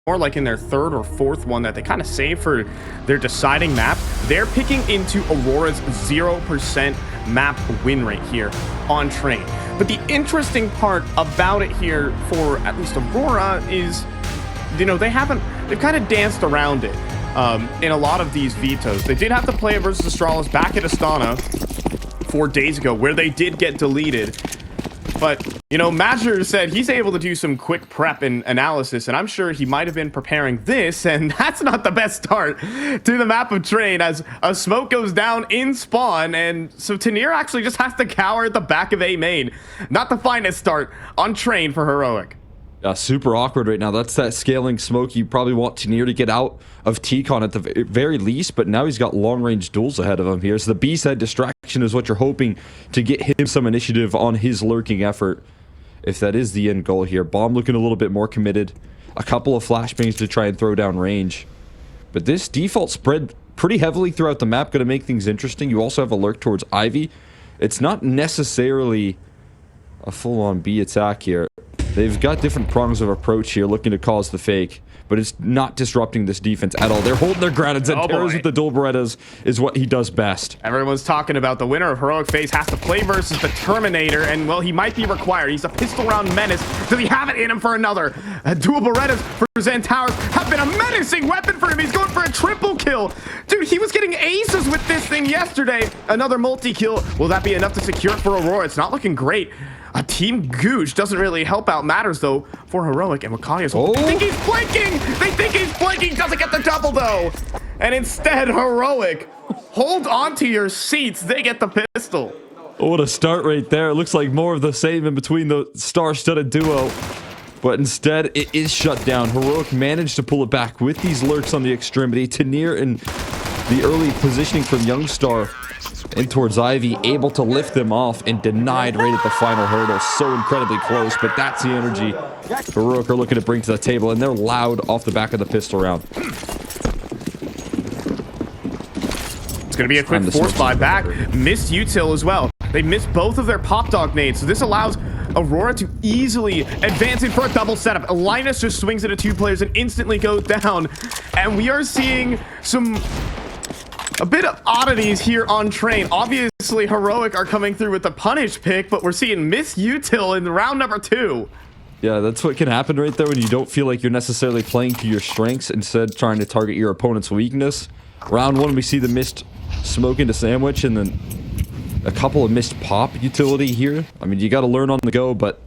more like in their third or fourth one that they kind of save for their deciding map. They're picking into Aurora's 0% map win rate here on Train. But the interesting part about it here for at least Aurora is, you know, they've kind of danced around it in a lot of these vetoes. They did have to play it versus Astralis back at Astana 4 days ago, where they did get deleted. But, you know, Madger said he's able to do some quick prep and analysis, and I'm sure he might have been preparing this, and that's not the best start to the map of Train, as a smoke goes down in spawn, and so Tanier actually just has to cower at the back of A main. Not the finest start on Train for Heroic. Yeah, super awkward right now. That's that scaling smoke. You probably want Tanier to get out of T-Con at the very least, but now he's got long-range duels ahead of him here. So the B-side distraction is what you're hoping to get him some initiative on his lurking effort, if that is the end goal here. Bomb looking a little bit more committed. A couple of flashbangs to try and throw down range. But this default spread pretty heavily throughout the map, going to make things interesting. You also have a lurk towards Ivy. It's not necessarily a full-on B attack here. They've got different prongs of approach here, looking to cause the fake, but it's not disrupting this defense at all. They're holding their ground, and XANTARES with the dual Berettas is what he does best. Everyone's talking about the winner of Heroic Phase has to play versus the Terminator, and, well, he might be required. He's a pistol round menace. Does he have it in him for another? Dual Berettas for XANTARES have been a menacing weapon for him. He's going for a triple kill. Dude, he was getting aces with this thing yesterday. Another multi-kill. Will that be enough to secure it for Aurora? It's not looking great. A Team Gooch doesn't really help out matters, though, for Heroic. And Wakadia's... Oh. They think he's flanking! They think he's flanking! Doesn't get the double, though! And instead, Heroic, hold on to your seats. They get the pistol. Oh, what a start right there. It looks like more of the same in between the star-studded duo. But instead, it is shut down. Heroic managed to pull it back with these lurks on the extremity. Tanier in the early positioning from Youngstar in towards Ivy, able to lift them off and denied right at the final hurdle. So incredibly close, but that's the energy Heroic are looking to bring to the table, and they're loud off the back of the pistol round. It's going to be a quick force buy back. Missed util as well. They missed both of their pop dog nades, so this allows Aurora to easily advance in for a double setup. Linus just swings into 2 players and instantly goes down, and we are seeing a bit of oddities here on Train. Obviously, Heroic are coming through with the punish pick, but we're seeing miss util in round number 2. Yeah, that's what can happen right there when you don't feel like you're necessarily playing to your strengths, instead trying to target your opponent's weakness. Round 1, we see the missed smoke into sandwich, and then a couple of missed pop utility here. I mean, you got to learn on the go, but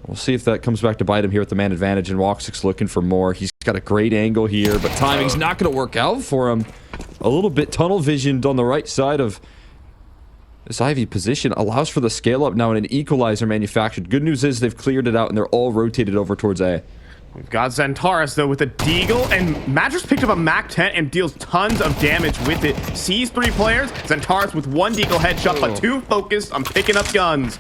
we'll see if that comes back to bite him here with the man advantage, and woxic's looking for more. He's got a great angle here, but timing's not going to work out for him. A little bit tunnel visioned on the right side of this Ivy position. Allows for the scale up now and an equalizer manufactured. Good news is they've cleared it out and they're all rotated over towards A. We've got XANTARES, though, with a deagle, and Madras picked up a Mac 10 and deals tons of damage with it. Sees 3 players. XANTARES with 1 deagle headshot, but 2 focused on picking up guns.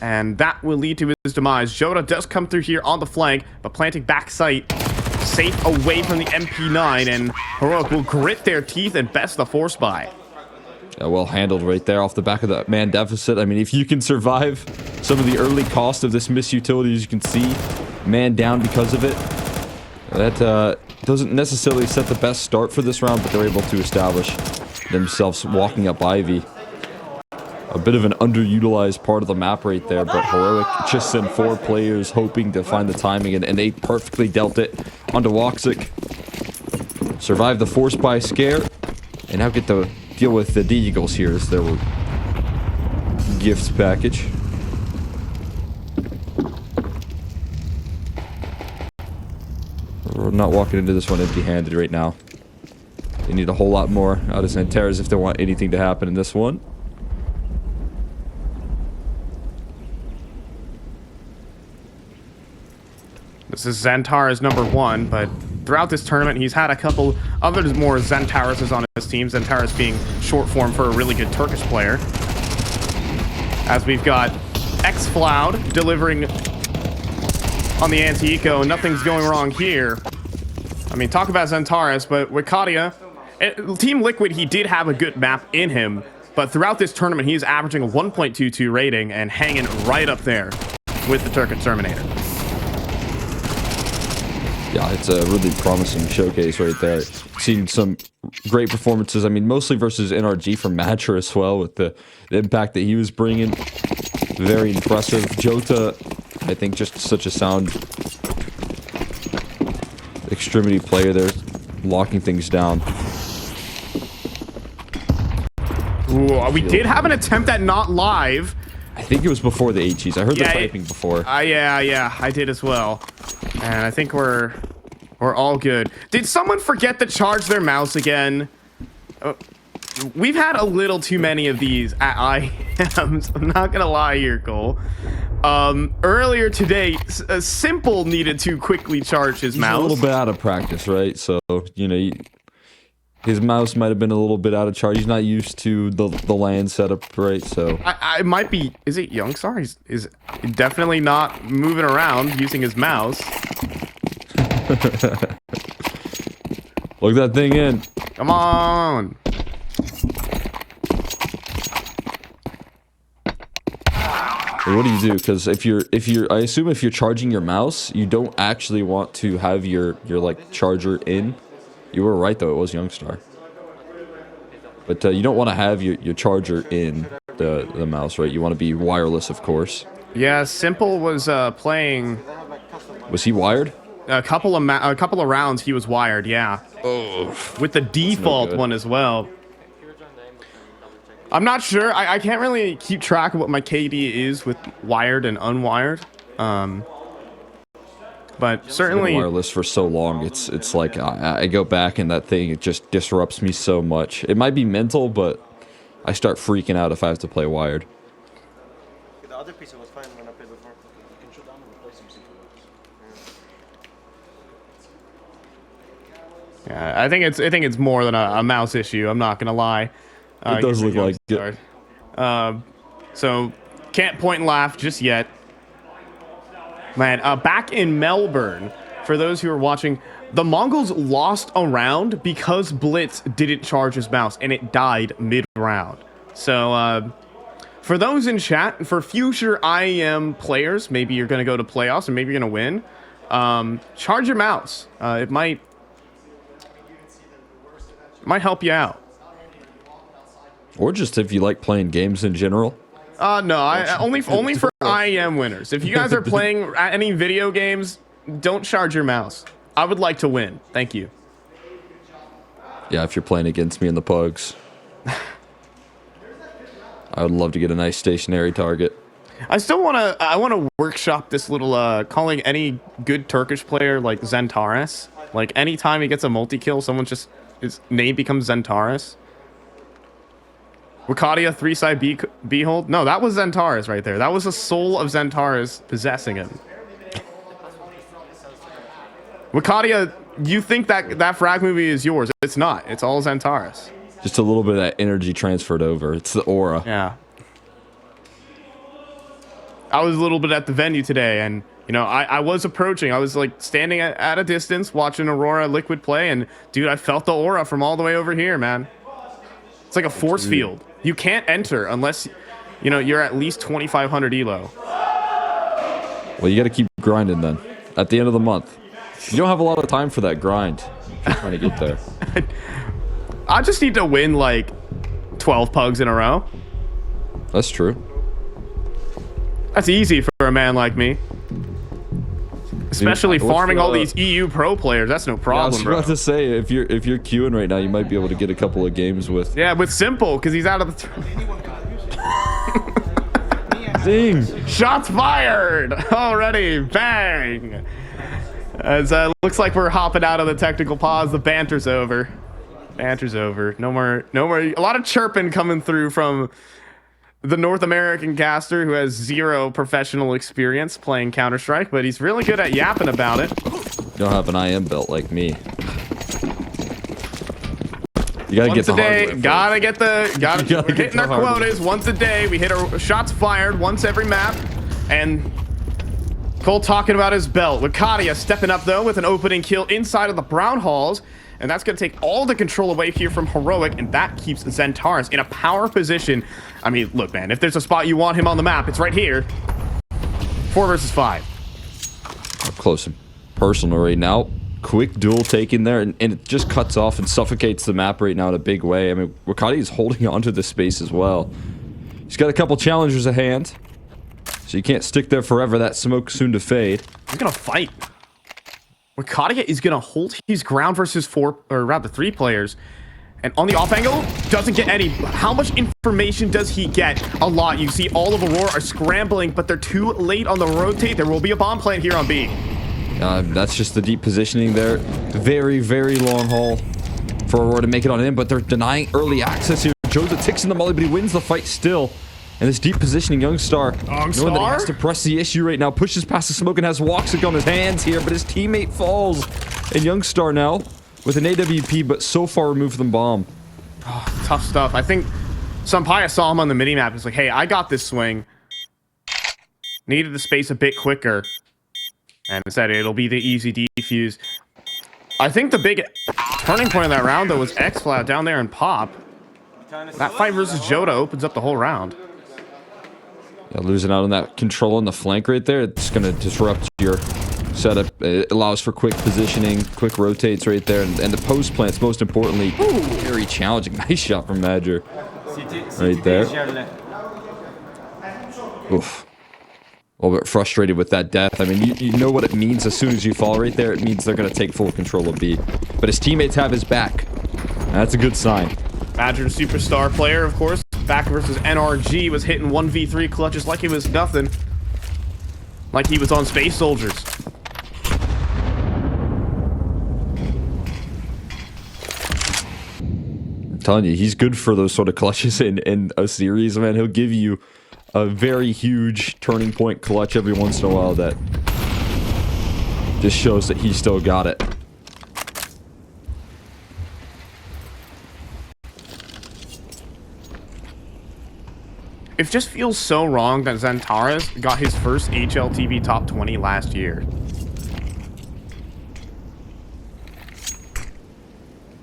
And that will lead to his demise. Joda does come through here on the flank, but planting back sight. Safe away from the MP9, and Heroic will grit their teeth and best the force buy. Yeah, well handled right there off the back of the man deficit. I mean, if you can survive some of the early cost of this misutility, as you can see, man down because of it, that doesn't necessarily set the best start for this round, but they're able to establish themselves walking up Ivy. A bit of an underutilized part of the map right there, but Heroic just sent 4 players hoping to find the timing, and they perfectly dealt it onto woxic. Survive the force buy scare, and now get to deal with the deagles here as their gifts package. We're not walking into this one empty-handed right now. They need a whole lot more out of XANTARES if they want anything to happen in this one. This is XANTARES number 1, but throughout this tournament, he's had a couple other more XANTARES on his team. XANTARES being short form for a really good Turkish player. As we've got XFloud delivering on the anti-eco, nothing's going wrong here. I mean, talk about XANTARES, but with Kadia, Team Liquid, he did have a good map in him, but throughout this tournament, he's averaging a 1.22 rating and hanging right up there with the Turkish Terminator. Yeah, it's a really promising showcase right there. Seen some great performances. I mean, mostly versus NRG from Matcher as well, with the impact that he was bringing. Very impressive. Jota, I think, just such a sound extremity player there, locking things down. Ooh, we did have an attempt at not live. I think it was before the HEs. I heard the typing before. Yeah, I did as well. And I think we're all good. Did someone forget to charge their mouse again? We've had a little too many of these at IEMs. I'm not gonna lie here, Cole. Earlier today, Simple needed to quickly charge his mouse. A little bit out of practice, right? So, you know, his mouse might have been a little bit out of charge. He's not used to the LAN setup, right? So I might be. Is it Youngstar? He's definitely not moving around using his mouse. Look that thing in. Come on. What do you do? Because if you're, I assume if you're charging your mouse, you don't actually want to have your like charger in. You were right though, it was Youngstar. But you don't want to have your charger in the mouse, right? You want to be wireless, of course. Yeah, Simple was playing. Was he wired? A couple of rounds he was wired, yeah. Oh, with the default one as well. I'm not sure. I can't really keep track of what my KD is with wired and unwired. But certainly wireless for so long, it's like I go back and that thing, it just disrupts me so much. It might be mental, but I start freaking out if I have to play wired. The other piece was fine when I played before. You can shoot down and replace them. Yeah, I think it's more than a mouse issue. I'm not gonna lie. It does look like it. So can't point and laugh just yet. Man, back in Melbourne, for those who are watching, the Mongols lost a round because Blitz didn't charge his mouse, and it died mid-round. So, for those in chat, for future IEM players, maybe you're going to go to playoffs, and maybe you're going to win, charge your mouse. It might help you out. Or just if you like playing games in general. No, only for IEM winners. If you guys are playing any video games, don't charge your mouse. I would like to win. Thank you. Yeah, if you're playing against me in the pugs. I would love to get a nice stationary target. I still want to workshop this little calling any good Turkish player like XANTARES. Like anytime he gets a multi-kill, his name becomes XANTARES. Wakadia 3-side B hold? No, that was XANTARES right there. That was the soul of XANTARES possessing him. Wakadia, you think that frag movie is yours. It's not. It's all XANTARES. Just a little bit of that energy transferred over. It's the aura. Yeah. I was a little bit at the venue today, and you know, I was approaching. I was like standing at a distance watching Aurora Liquid play, and dude, I felt the aura from all the way over here, man. It's like a force field. You can't enter unless, you know, you're at least 2,500 elo. Well, you got to keep grinding then. At the end of the month, you don't have a lot of time for that grind. If you're trying to get there. I just need to win like 12 pugs in a row. That's true. That's easy for a man like me. Especially farming all these EU pro players. That's no problem, I was about to say, if you're queuing right now, you might be able to get a couple of games with. Yeah, with Simple, because he's out of the. Zing! Shots fired already. Bang! As looks like we're hopping out of the technical pause. The banter's over. Banter's over. No more. A lot of chirping coming through from the North American caster who has zero professional experience playing Counter-Strike, but he's really good at yapping about it. You don't have an IM belt like me. You gotta get the hardware. We're hitting our quotas once a day. We hit our shots fired once every map. And Cole talking about his belt. Wakadia stepping up though with an opening kill inside of the Brown Halls. And that's going to take all the control away here from Heroic, and that keeps XANTARES in a power position. I mean, look, man, if there's a spot you want him on the map, it's right here. 4 versus 5. How close personal right now. Quick duel taken there, and it just cuts off and suffocates the map right now in a big way. I mean, Wakati is holding onto this space as well. He's got a couple challengers at hand, so you can't stick there forever. That smoke soon to fade. He's gonna fight. Wakati is gonna hold his ground versus 3 players. And on the off angle, doesn't get any. How much information does he get? A lot. You see all of Aurora are scrambling, but they're too late on the rotate. There will be a bomb plant here on B. That's just the deep positioning there. Very, very long haul for Aurora to make it on in, but they're denying early access here. Joza ticks in the molly, but he wins the fight still. And this deep positioning, Youngstar, knowing that he has to press the issue right now, pushes past the smoke and has woxic on his hands here, but his teammate falls. And Youngstar now with an AWP, but so far removed from bomb. Oh, tough stuff. I think Sampaya saw him on the minimap. He's like, hey, I got this swing. Needed the space a bit quicker. And instead, it'll be the easy defuse. I think the big turning point of that round, though, was XFlow down there and Pop. That fight versus Jota opens up the whole round. Yeah, losing out on that control on the flank right there, it's going to disrupt your setup. It allows for quick positioning, quick rotates right there, and the post plants, most importantly, very challenging. Nice shot from Madger right there. Oof. A little bit frustrated with that death. I mean, you know what it means as soon as you fall right there. It means they're going to take full control of B. But his teammates have his back. That's a good sign. Badger, superstar player, of course. Back versus NRG was hitting 1v3 clutches like it was nothing. Like he was on Space Soldiers. I'm telling you, he's good for those sort of clutches in a series, man. He'll give you a very huge turning point clutch every once in a while that just shows that he still got it. It just feels so wrong that XANTARES got his first HLTV top 20 last year.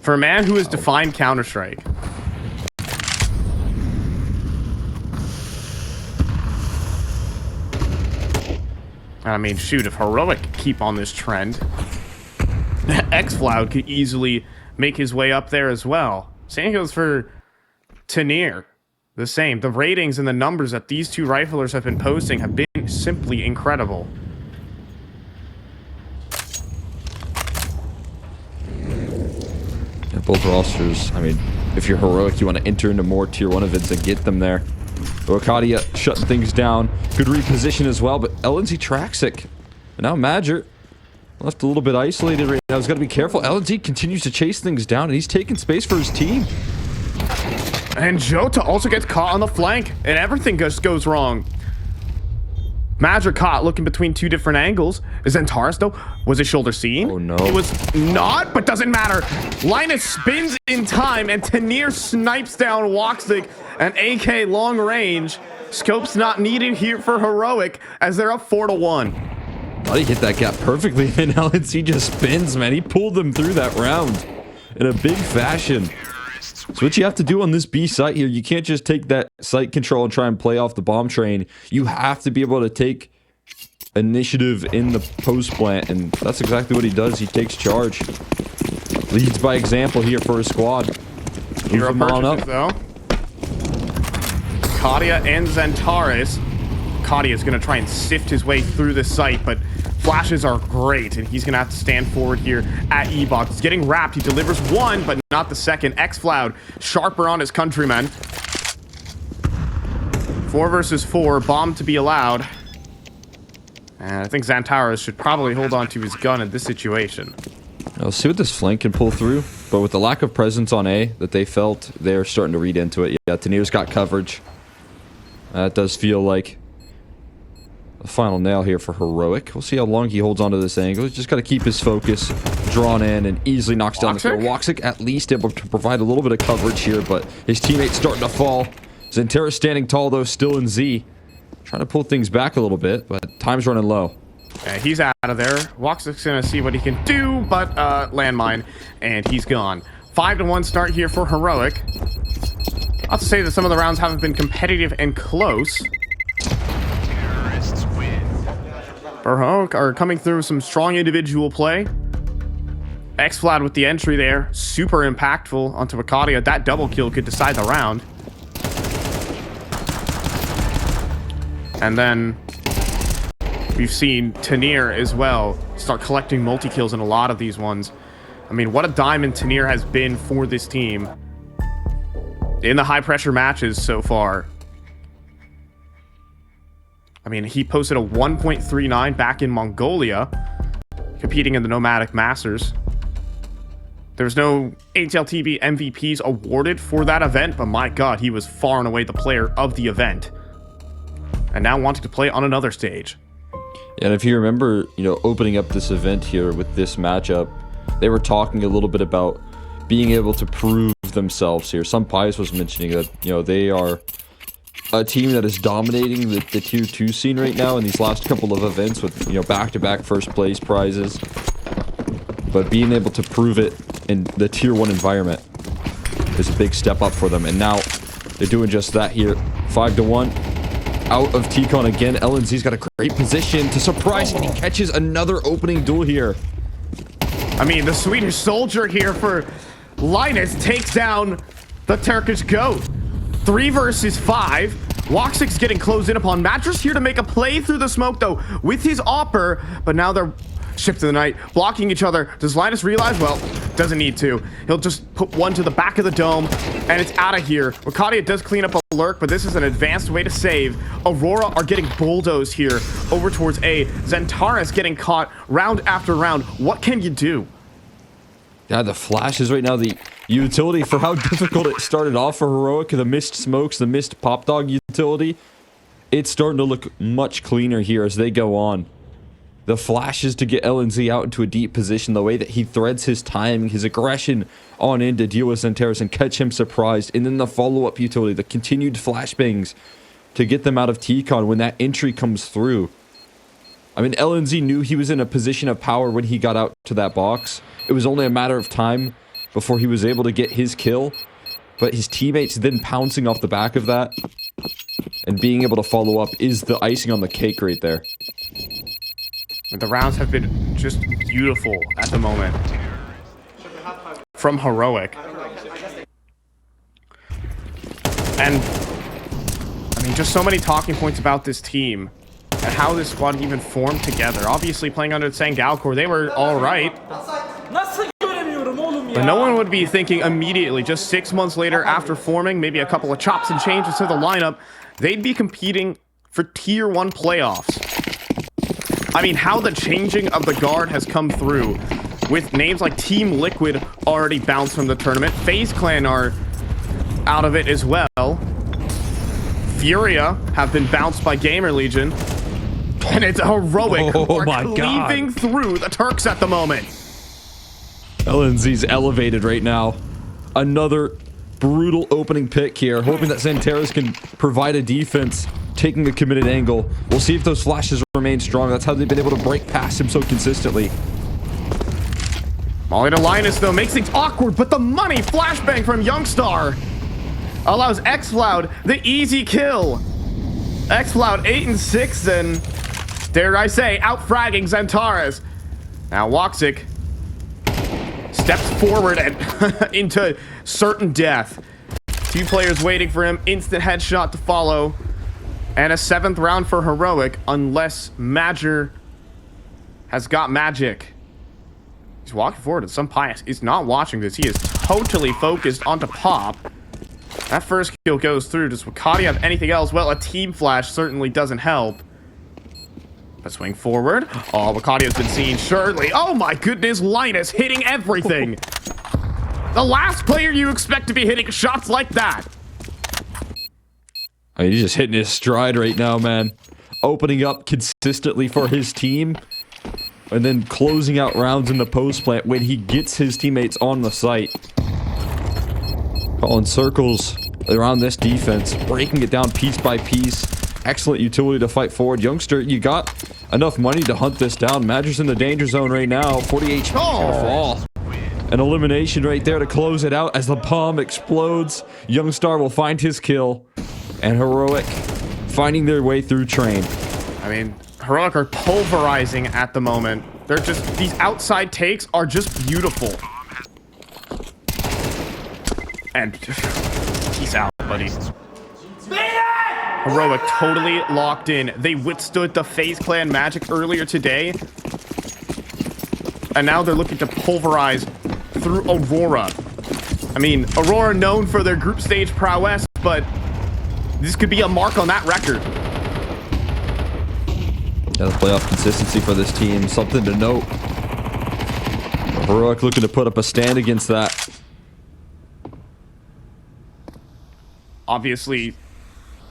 For a man who has defined Counter-Strike. I mean, shoot, if Heroic keep on this trend, XFlow could easily make his way up there as well. Same goes for Tanier. The same. The ratings and the numbers that these two riflers have been posting have been simply incredible. Yeah, both rosters, I mean, if you're Heroic, you want to enter into more tier 1 events and get them there. Okadia shutting things down. Good reposition as well, but LNZ Traxic. And now Madger left a little bit isolated right now. He's got to be careful. LNZ continues to chase things down, and he's taking space for his team. And Jota also gets caught on the flank, and everything just goes wrong. Madger caught looking between two different angles. XANTARES, though, was his shoulder seen? Oh, no. It was not, but doesn't matter. Linus spins in time, and Tanier snipes down woxic, an AK long range. Scope's not needed here for Heroic, as they're up 4-1. Thought he hit that gap perfectly, and LNC just spins, man. He pulled them through that round in a big fashion. So what you have to do on this B site here, you can't just take that site control and try and play off the bomb train. You have to be able to take initiative in the post plant, and that's exactly what he does. He takes charge. Leads by example here for his squad. Hero purchases, though. Kadia and XANTARES. Kadia is going to try and sift his way through the site, but flashes are great, and he's going to have to stand forward here at E-Box. He's getting wrapped. He delivers one, but not the second. XFlow sharper on his countrymen. 4 versus 4. Bomb to be allowed. And I think XANTARES should probably hold on to his gun in this situation. I'll see what this flank can pull through, but with the lack of presence on A that they felt, they're starting to read into it. Yeah, Tanier's got coverage. That does feel like a final nail here for Heroic. We'll see how long he holds onto this angle. He's just got to keep his focus drawn in and easily knocks down the kill. Woxic at least able to provide a little bit of coverage here, but his teammate's starting to fall. XANTARES standing tall, though, still in Z. Trying to pull things back a little bit, but time's running low. Yeah, he's out of there. Woxic's going to see what he can do, but landmine, and he's gone. 5-1 start here for Heroic. Not to say that some of the rounds haven't been competitive and close. Heroic are coming through some strong individual play. XFlad with the entry there. Super impactful onto Wakadia. That double kill could decide the round. And then we've seen Tanir as well start collecting multi-kills in a lot of these ones. I mean, what a diamond Tanir has been for this team in the high-pressure matches so far. I mean, he posted a 1.39 back in Mongolia, competing in the Nomadic Masters. There's no HLTV MVPs awarded for that event, but my god, he was far and away the player of the event. And now wanting to play on another stage. And if you remember, opening up this event here with this matchup, they were talking a little bit about being able to prove themselves here. Some Pius was mentioning that, they are a team that is dominating the tier 2 scene right now in these last couple of events with, back-to-back first place prizes. But being able to prove it in the tier 1 environment is a big step up for them. And now they're doing just that here. 5-1. Out of T-Con again. LNZ's got a great position to surprise, and he catches another opening duel here. I mean, the Swedish soldier here for Linus takes down the Turkish goat. 3 versus 5. Woxic's getting closed in upon. Mattress here to make a play through the smoke, though, with his Opper, but now they're shift to the night, blocking each other. Does Linus realize? Well, doesn't need to. He'll just put one to the back of the dome, and it's out of here. Wakadia does clean up a lurk, but this is an advanced way to save. Aurora are getting bulldozed here over towards A. XANTARES getting caught round after round. What can you do? Yeah, the flashes right now, the utility for how difficult it started off for Heroic, the missed smokes, the missed pop dog utility. It's starting to look much cleaner here as they go on. The flashes to get LNZ out into a deep position, the way that he threads his timing, his aggression on in to deal with XANTARES and catch him surprised, and then the follow-up utility, the continued flashbangs to get them out of T-Con when that entry comes through. I mean, LNZ knew he was in a position of power when he got out to that box. It was only a matter of time before he was able to get his kill, but his teammates then pouncing off the back of that and being able to follow up is the icing on the cake right there. The rounds have been just beautiful at the moment from Heroic. And, I mean, just so many talking points about this team and how this squad even formed together. Obviously, playing under Sangalkor, they were all right. But no one would be thinking immediately, just 6 months later after forming, maybe a couple of chops and changes to the lineup, they'd be competing for Tier 1 playoffs. I mean, how the changing of the guard has come through with names like Team Liquid already bounced from the tournament. FaZe Clan are out of it as well. Furia have been bounced by Gamer Legion. And it's Heroic who are cleaving through the Turks at the moment. LNZ's elevated right now. Another brutal opening pick here, hoping that XANTARES can provide a defense, taking the committed angle. We'll see if those flashes remain strong. That's how they've been able to break past him so consistently. Molly to Linus, though, makes things awkward, but the money flashbang from Youngstar allows XFloud the easy kill. XFloud 8 and 6, and dare I say, out-fragging XANTARES. Now woxic steps forward and into certain death. 2 players waiting for him, instant headshot to follow. And a 7th round for Heroic, unless Major has got magic. He's walking forward, and some Pius is not watching this. He is totally focused onto Pop. That first kill goes through. Does Wakadia have anything else? Well, a team flash certainly doesn't help. But swing forward. Oh, Wakadia's been seen, surely. Oh my goodness, Linus hitting everything. The last player you expect to be hitting shots like that. I mean, he's just hitting his stride right now, man. Opening up consistently for his team. And then closing out rounds in the post plant when he gets his teammates on the site. Calling circles around this defense. Breaking it down piece by piece. Excellent utility to fight forward. Youngster, you got enough money to hunt this down. Major's in the danger zone right now. 40 HP fall. An elimination right there to close it out as the bomb explodes. Youngstar will find his kill. And Heroic finding their way through Train. I mean, Heroic are pulverizing at the moment. They're just, these outside takes are just beautiful. And peace out, buddy. Heroic totally locked in. They withstood the FaZe Clan magic earlier today. And now they're looking to pulverize through Aurora. I mean, Aurora known for their group stage prowess, but this could be a mark on that record. Yeah, the playoff consistency for this team, something to note. Heroic looking to put up a stand against that. Obviously,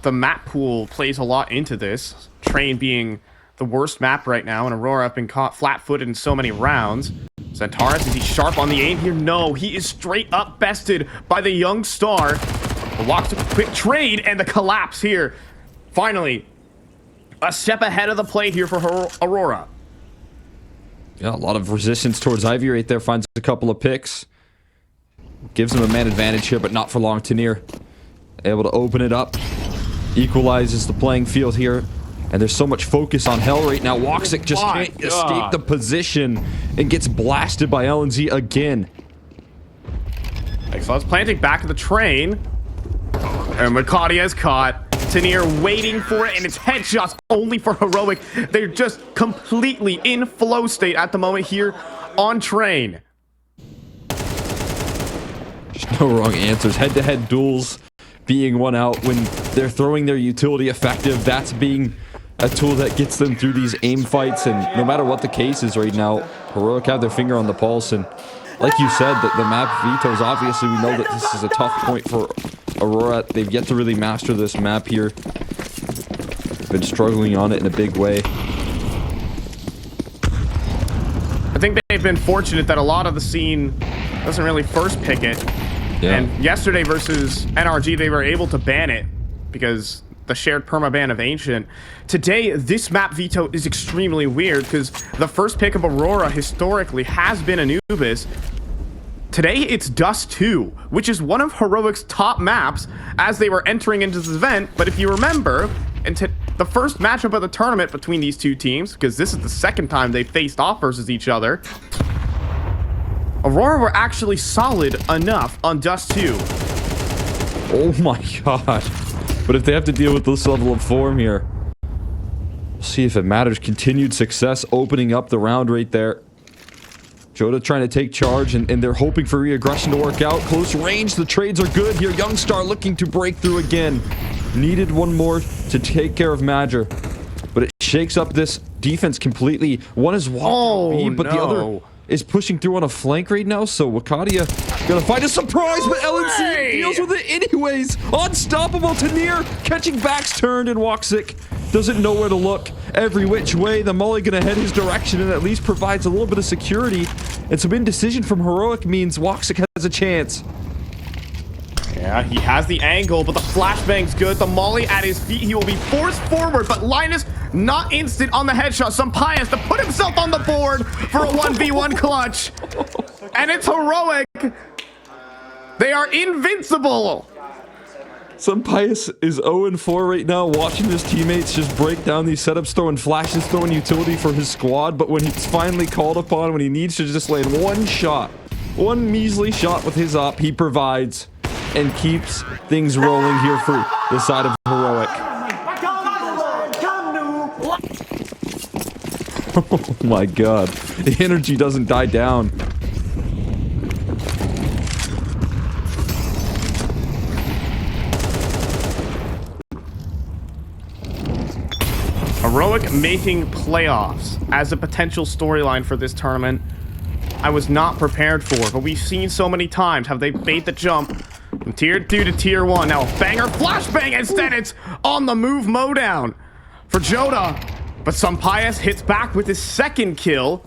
the map pool plays a lot into this. Train being the worst map right now, and Aurora have been caught flat-footed in so many rounds. XANTARES, is he sharp on the aim here? No, he is straight up bested by the young star. The woxic quick trade and the collapse here. Finally, a step ahead of the plate here for Aurora. Yeah, a lot of resistance towards Ivy right there. Finds a couple of picks. Gives him a man advantage here, but not for long. Tenier able to open it up. Equalizes the playing field here. And there's so much focus on Hell right now. woxic just can't escape the position and gets blasted by LNZ again. Exil's planting back at the train. And Makadia is caught. Tenier waiting for it, and it's headshots only for Heroic. They're just completely in flow state at the moment here on train. There's no wrong answers. Head-to-head duels being one out when they're throwing their utility effective. That's being a tool that gets them through these aim fights, and no matter what the case is right now, Heroic have their finger on the pulse. And like you said, the map vetoes, obviously we know that this is a tough point for Aurora. They've yet to really master this map here. Been struggling on it in a big way. I think they've been fortunate that a lot of the scene doesn't really first pick it. Yeah. And yesterday versus NRG, they were able to ban it because the shared permaban of Ancient. Today, this map veto is extremely weird because the first pick of Aurora historically has been Anubis. Today, it's Dust2, which is one of Heroic's top maps as they were entering into this event. But if you remember, the first matchup of the tournament between these two teams, because this is the second time they faced off versus each other, Aurora were actually solid enough on Dust2. Oh my god. But if they have to deal with this level of form here, we'll see if it matters. Continued success opening up the round right there. Joda trying to take charge, and they're hoping for re-aggression to work out. Close range, the trades are good here. Youngstar looking to break through again. Needed one more to take care of Major. But it shakes up this defense completely. One is walking but the other is pushing through on a flank right now, so Wakadia gonna find a surprise, but LNC deals with it anyways. Unstoppable. Tenier catching backs turned, and woxic doesn't know where to look. Every which way, the Mully gonna head his direction and at least provides a little bit of security. And some indecision from Heroic means woxic has a chance. Yeah, he has the angle, but the flashbang's good. The Molly at his feet. He will be forced forward, but Linus not instant on the headshot. Some pious to put himself on the board for a 1v1 clutch. And it's Heroic. They are invincible. Some Pius is 0-4 right now, watching his teammates just break down these setups, throwing flashes, throwing utility for his squad. But when he's finally called upon, when he needs to just land one shot, one measly shot with his op, he provides and keeps things rolling here for the side of Heroic. Oh my god. The energy doesn't die down. Heroic making playoffs as a potential storyline for this tournament. I was not prepared for, but we've seen so many times how they made the jump from tier 2 to tier 1. Now a banger flashbang, instead it's on the move mowdown for Joda. But Sampias hits back with his second kill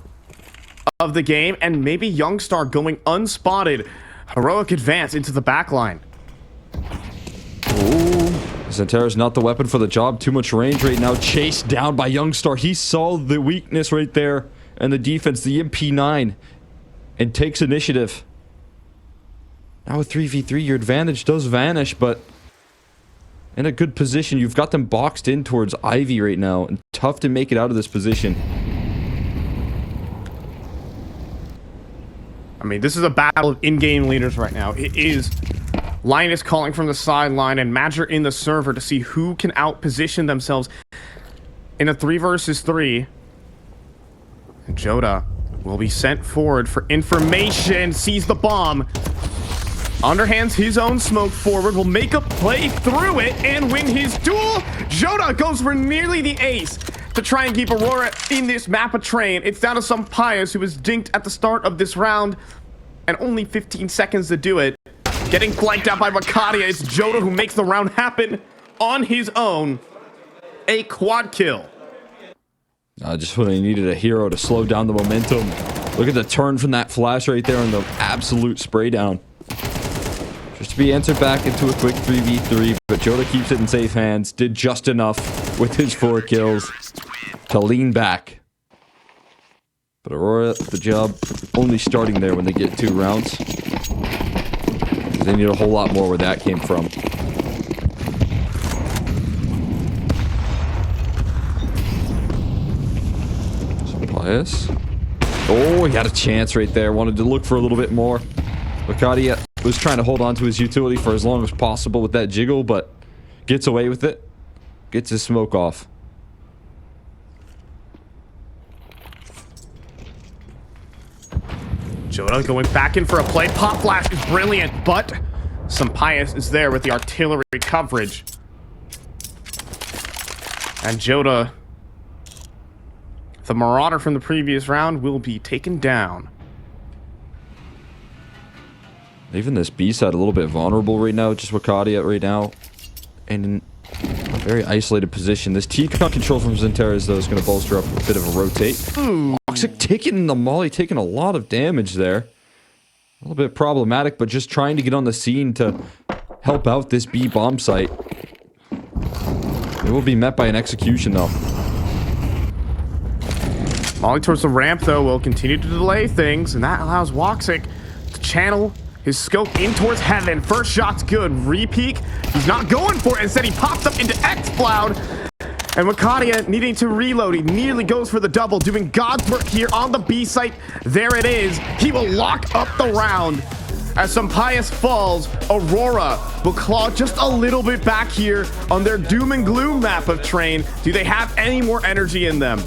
of the game, and maybe Youngstar going unspotted. Heroic advance into the backline. Ooh. XANTARES not the weapon for the job. Too much range right now. Chased down by Youngstar. He saw the weakness right there. And the defense, the MP9. And takes initiative. Now with 3v3, your advantage does vanish, but in a good position. You've got them boxed in towards Ivy right now, and tough to make it out of this position. I mean, this is a battle of in-game leaders right now. It is Linus calling from the sideline and Madger in the server to see who can out-position themselves in a 3 versus 3. And Joda will be sent forward for information, sees the bomb, underhands his own smoke forward, will make a play through it and win his duel. Joda goes for nearly the ace to try and keep Aurora in this map of train. It's down to some Pius who was dinked at the start of this round and only 15 seconds to do it. Getting flanked out by Makadia, it's Joda who makes the round happen on his own. A quad kill. Just when I needed a hero to slow down the momentum. Look at the turn from that flash right there and the absolute spray down. Just to be answered back into a quick 3v3, but Joda keeps it in safe hands. Did just enough with his 4 kills to lean back. But Aurora, the job only starting there when they get 2 rounds. They need a whole lot more where that came from. Pius. Oh, he had a chance right there. Wanted to look for a little bit more. Makadia was trying to hold on to his utility for as long as possible with that jiggle, but gets away with it. Gets his smoke off. Joda going back in for a play. Pop flash is brilliant, but some Pius is there with the artillery coverage. And Joda, the Marauder from the previous round, will be taken down. Even this B side a little bit vulnerable right now, just Wakadia right now. And in a very isolated position. This T-con control from XANTARES, though, is going to bolster up a bit of a rotate. woxic taking the molly, taking a lot of damage there. A little bit problematic, but just trying to get on the scene to help out this B bomb site. It will be met by an execution, though. Molly towards the ramp, though, will continue to delay things, and that allows woxic to channel his scope in towards heaven. First shot's good. Re-peek. He's not going for it. Instead, he pops up into X-Cloud. And Makadia needing to reload. He nearly goes for the double, doing God's work here on the B site. There it is. He will lock up the round. As some Pius falls, Aurora will claw just a little bit back here on their doom and gloom map of train. Do they have any more energy in them?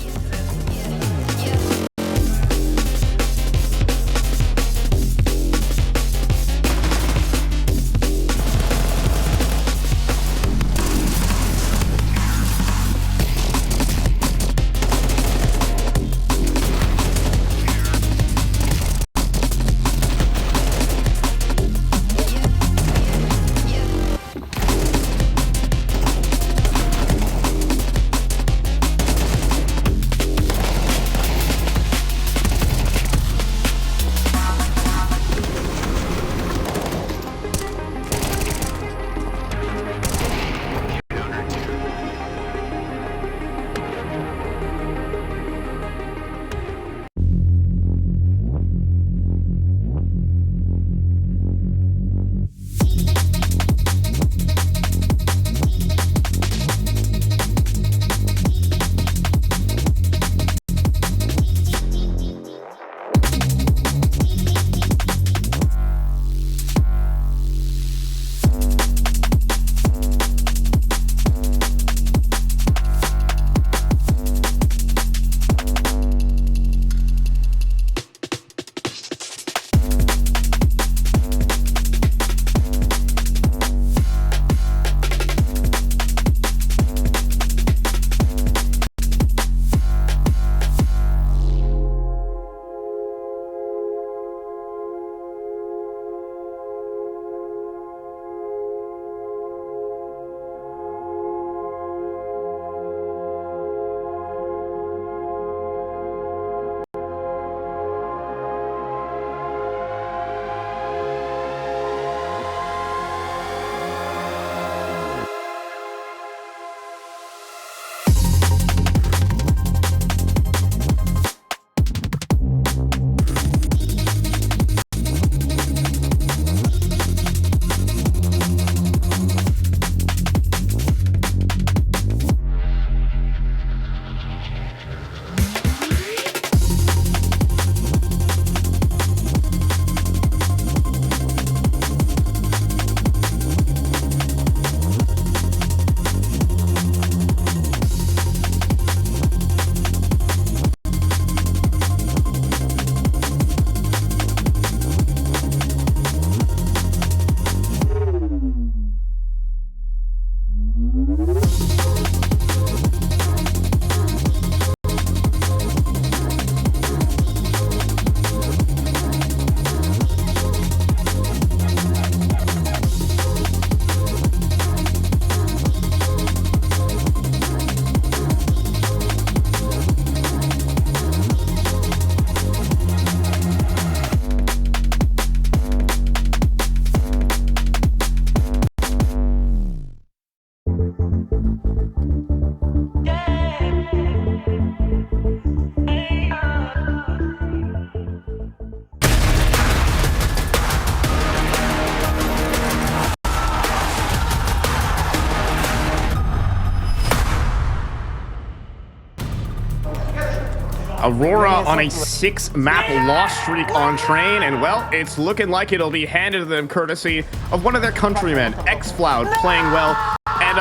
Aurora on a 6-map loss streak on Train, and well, it's looking like it'll be handed to them courtesy of one of their countrymen, XCloud, playing well, and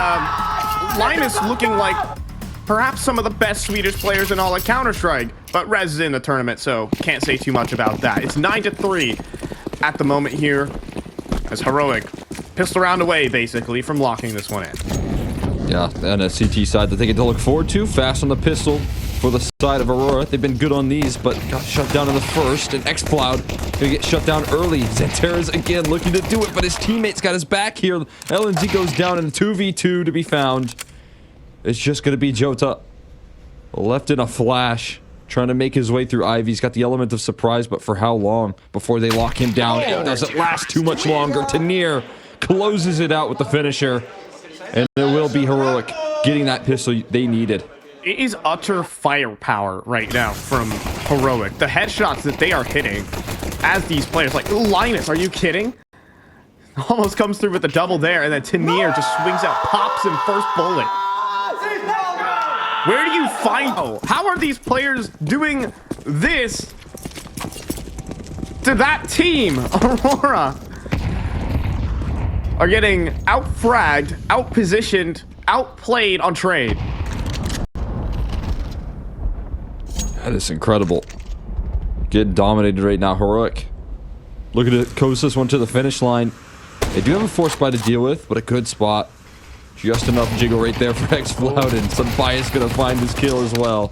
Linus looking like perhaps some of the best Swedish players in all of Counter-Strike, but Rez is in the tournament, so can't say too much about that. It's 9-3 at the moment here, as Heroic pistol round away, basically, from locking this one in. Yeah, and a CT side that they get to look forward to. Fast on the pistol for the side of Aurora. They've been good on these, but got shut down in the first. And XCloud gonna get shut down early. XANTARES again looking to do it, but his teammates got his back here. LNZ goes down in a 2v2 to be found. It's just gonna be Jota. Left in a flash. Trying to make his way through Ivy. He's got the element of surprise, but for how long before they lock him down? It doesn't last too much longer. Tanir closes it out with the finisher. And it will be Heroic getting that pistol they needed. It is utter firepower right now from Heroic. The headshots that they are hitting as these players, like Linus, are you kidding? Almost comes through with the double there, and then Tanir just swings out, pops him first bullet. Where do you find... Oh, how are these players doing this to that team? Aurora are getting out-fragged, out-positioned, outplayed on trade. That is incredible. Getting dominated right now, Heroic. Looking to coast this one to the finish line. They do have a force buy to deal with, but a good spot. Just enough jiggle right there for XCloud, and some bias gonna find his kill as well.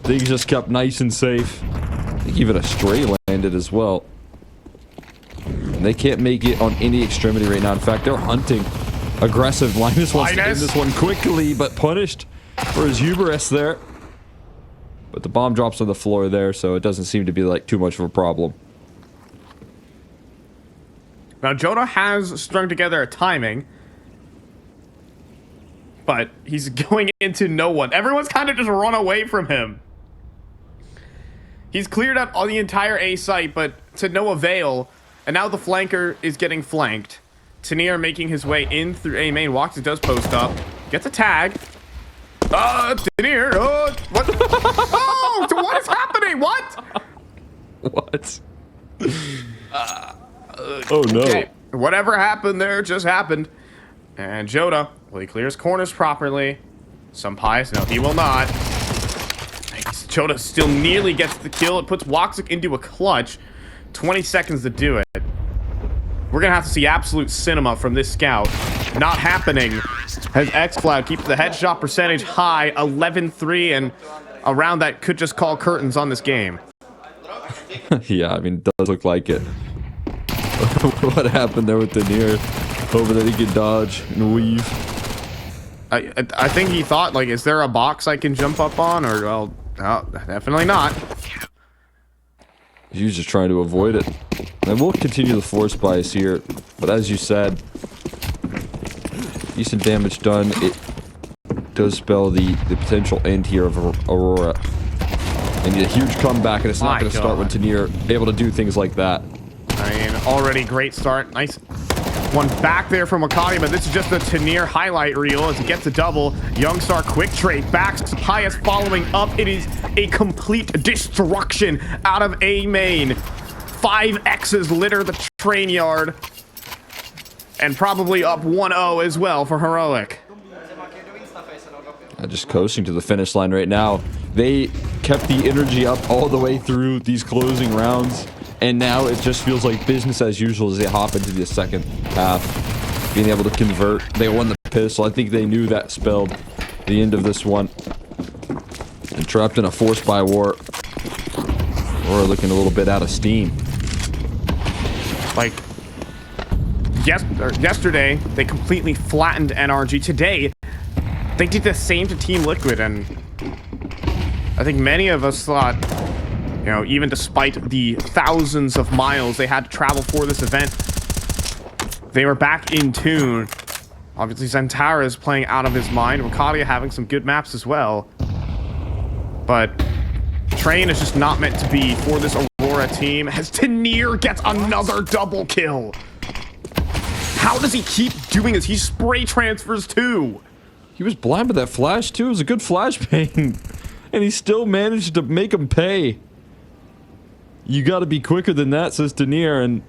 Things just kept nice and safe. I think even a stray landed as well. And they can't make it on any extremity right now. In fact, they're hunting. Aggressive. Linus wants to end this one quickly, but punished for his hubris there. But the bomb drops on the floor there, so it doesn't seem to be like too much of a problem. Now, Jonah has strung together a timing, but he's going into no one. Everyone's kind of just run away from him. He's cleared out all the entire A site, but to no avail. And now the flanker is getting flanked. Tanir making his way in through A main. Woxic does post up. Gets a tag. Tanir. What? Oh, what is happening? What? What? Oh no. Okay. Whatever happened there just happened. And Jota, will he clear his corners properly? Some pies? No, he will not. Jota still nearly gets the kill. It puts Woxic into a clutch. 20 seconds to do it. We're going to have to see absolute cinema from this scout. Not happening as XCloud keeps the headshot percentage high, 11-3, and around that could just call curtains on this game. Yeah, I mean, it does look like it. What happened there with Tanir? Hoping that he could dodge and weave. I think he thought, like, is there a box I can jump up on? Or, well, no, definitely not. He was just trying to avoid it. And we'll continue the force bias here. But as you said, decent damage done. It does spell the potential end here of Aurora. They need a huge comeback, and it's not going to start when Tanir able to do things like that. I mean, already great start. Nice one back there from Wakati, but this is just the Tanir highlight reel as he gets a double. Youngstar quick trade backs highest following up. It is a complete destruction out of A main. 5 X's litter the train yard. And probably up 1-0 as well for Heroic. Just coasting to the finish line right now. They kept the energy up all the way through these closing rounds. And now it just feels like business as usual as they hop into the second half. Being able to convert. They won the pistol. I think they knew that spelled the end of this one. And trapped in a force by war. Or looking a little bit out of steam. Like, yesterday, they completely flattened NRG. Today, they did the same to Team Liquid. And I think many of us thought, you know, even despite the thousands of miles they had to travel for this event, they were back in tune. Obviously, XANTARES playing out of his mind. Wakadia having some good maps as well. But Train is just not meant to be for this Aurora team, as Tanir gets another double kill. How does he keep doing this? He spray transfers too. He was blind with that flash too. It was a good flashbang. And he still managed to make him pay. You got to be quicker than that, says Denier, and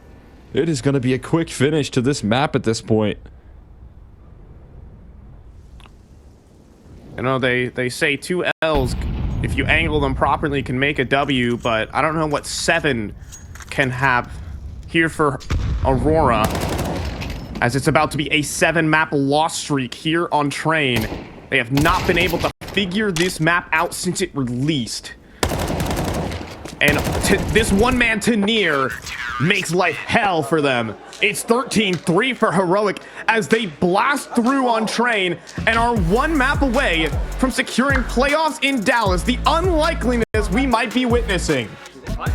it is going to be a quick finish to this map at this point. You know, they say 2 L's, if you angle them properly, can make a W, but I don't know what 7 can have here for Aurora, as it's about to be a 7-map loss streak here on Train. They have not been able to figure this map out since it released. And this one-man Denier makes life hell for them. It's 13-3 for Heroic as they blast through on Train and are 1 map away from securing playoffs in Dallas. The unlikeliness we might be witnessing.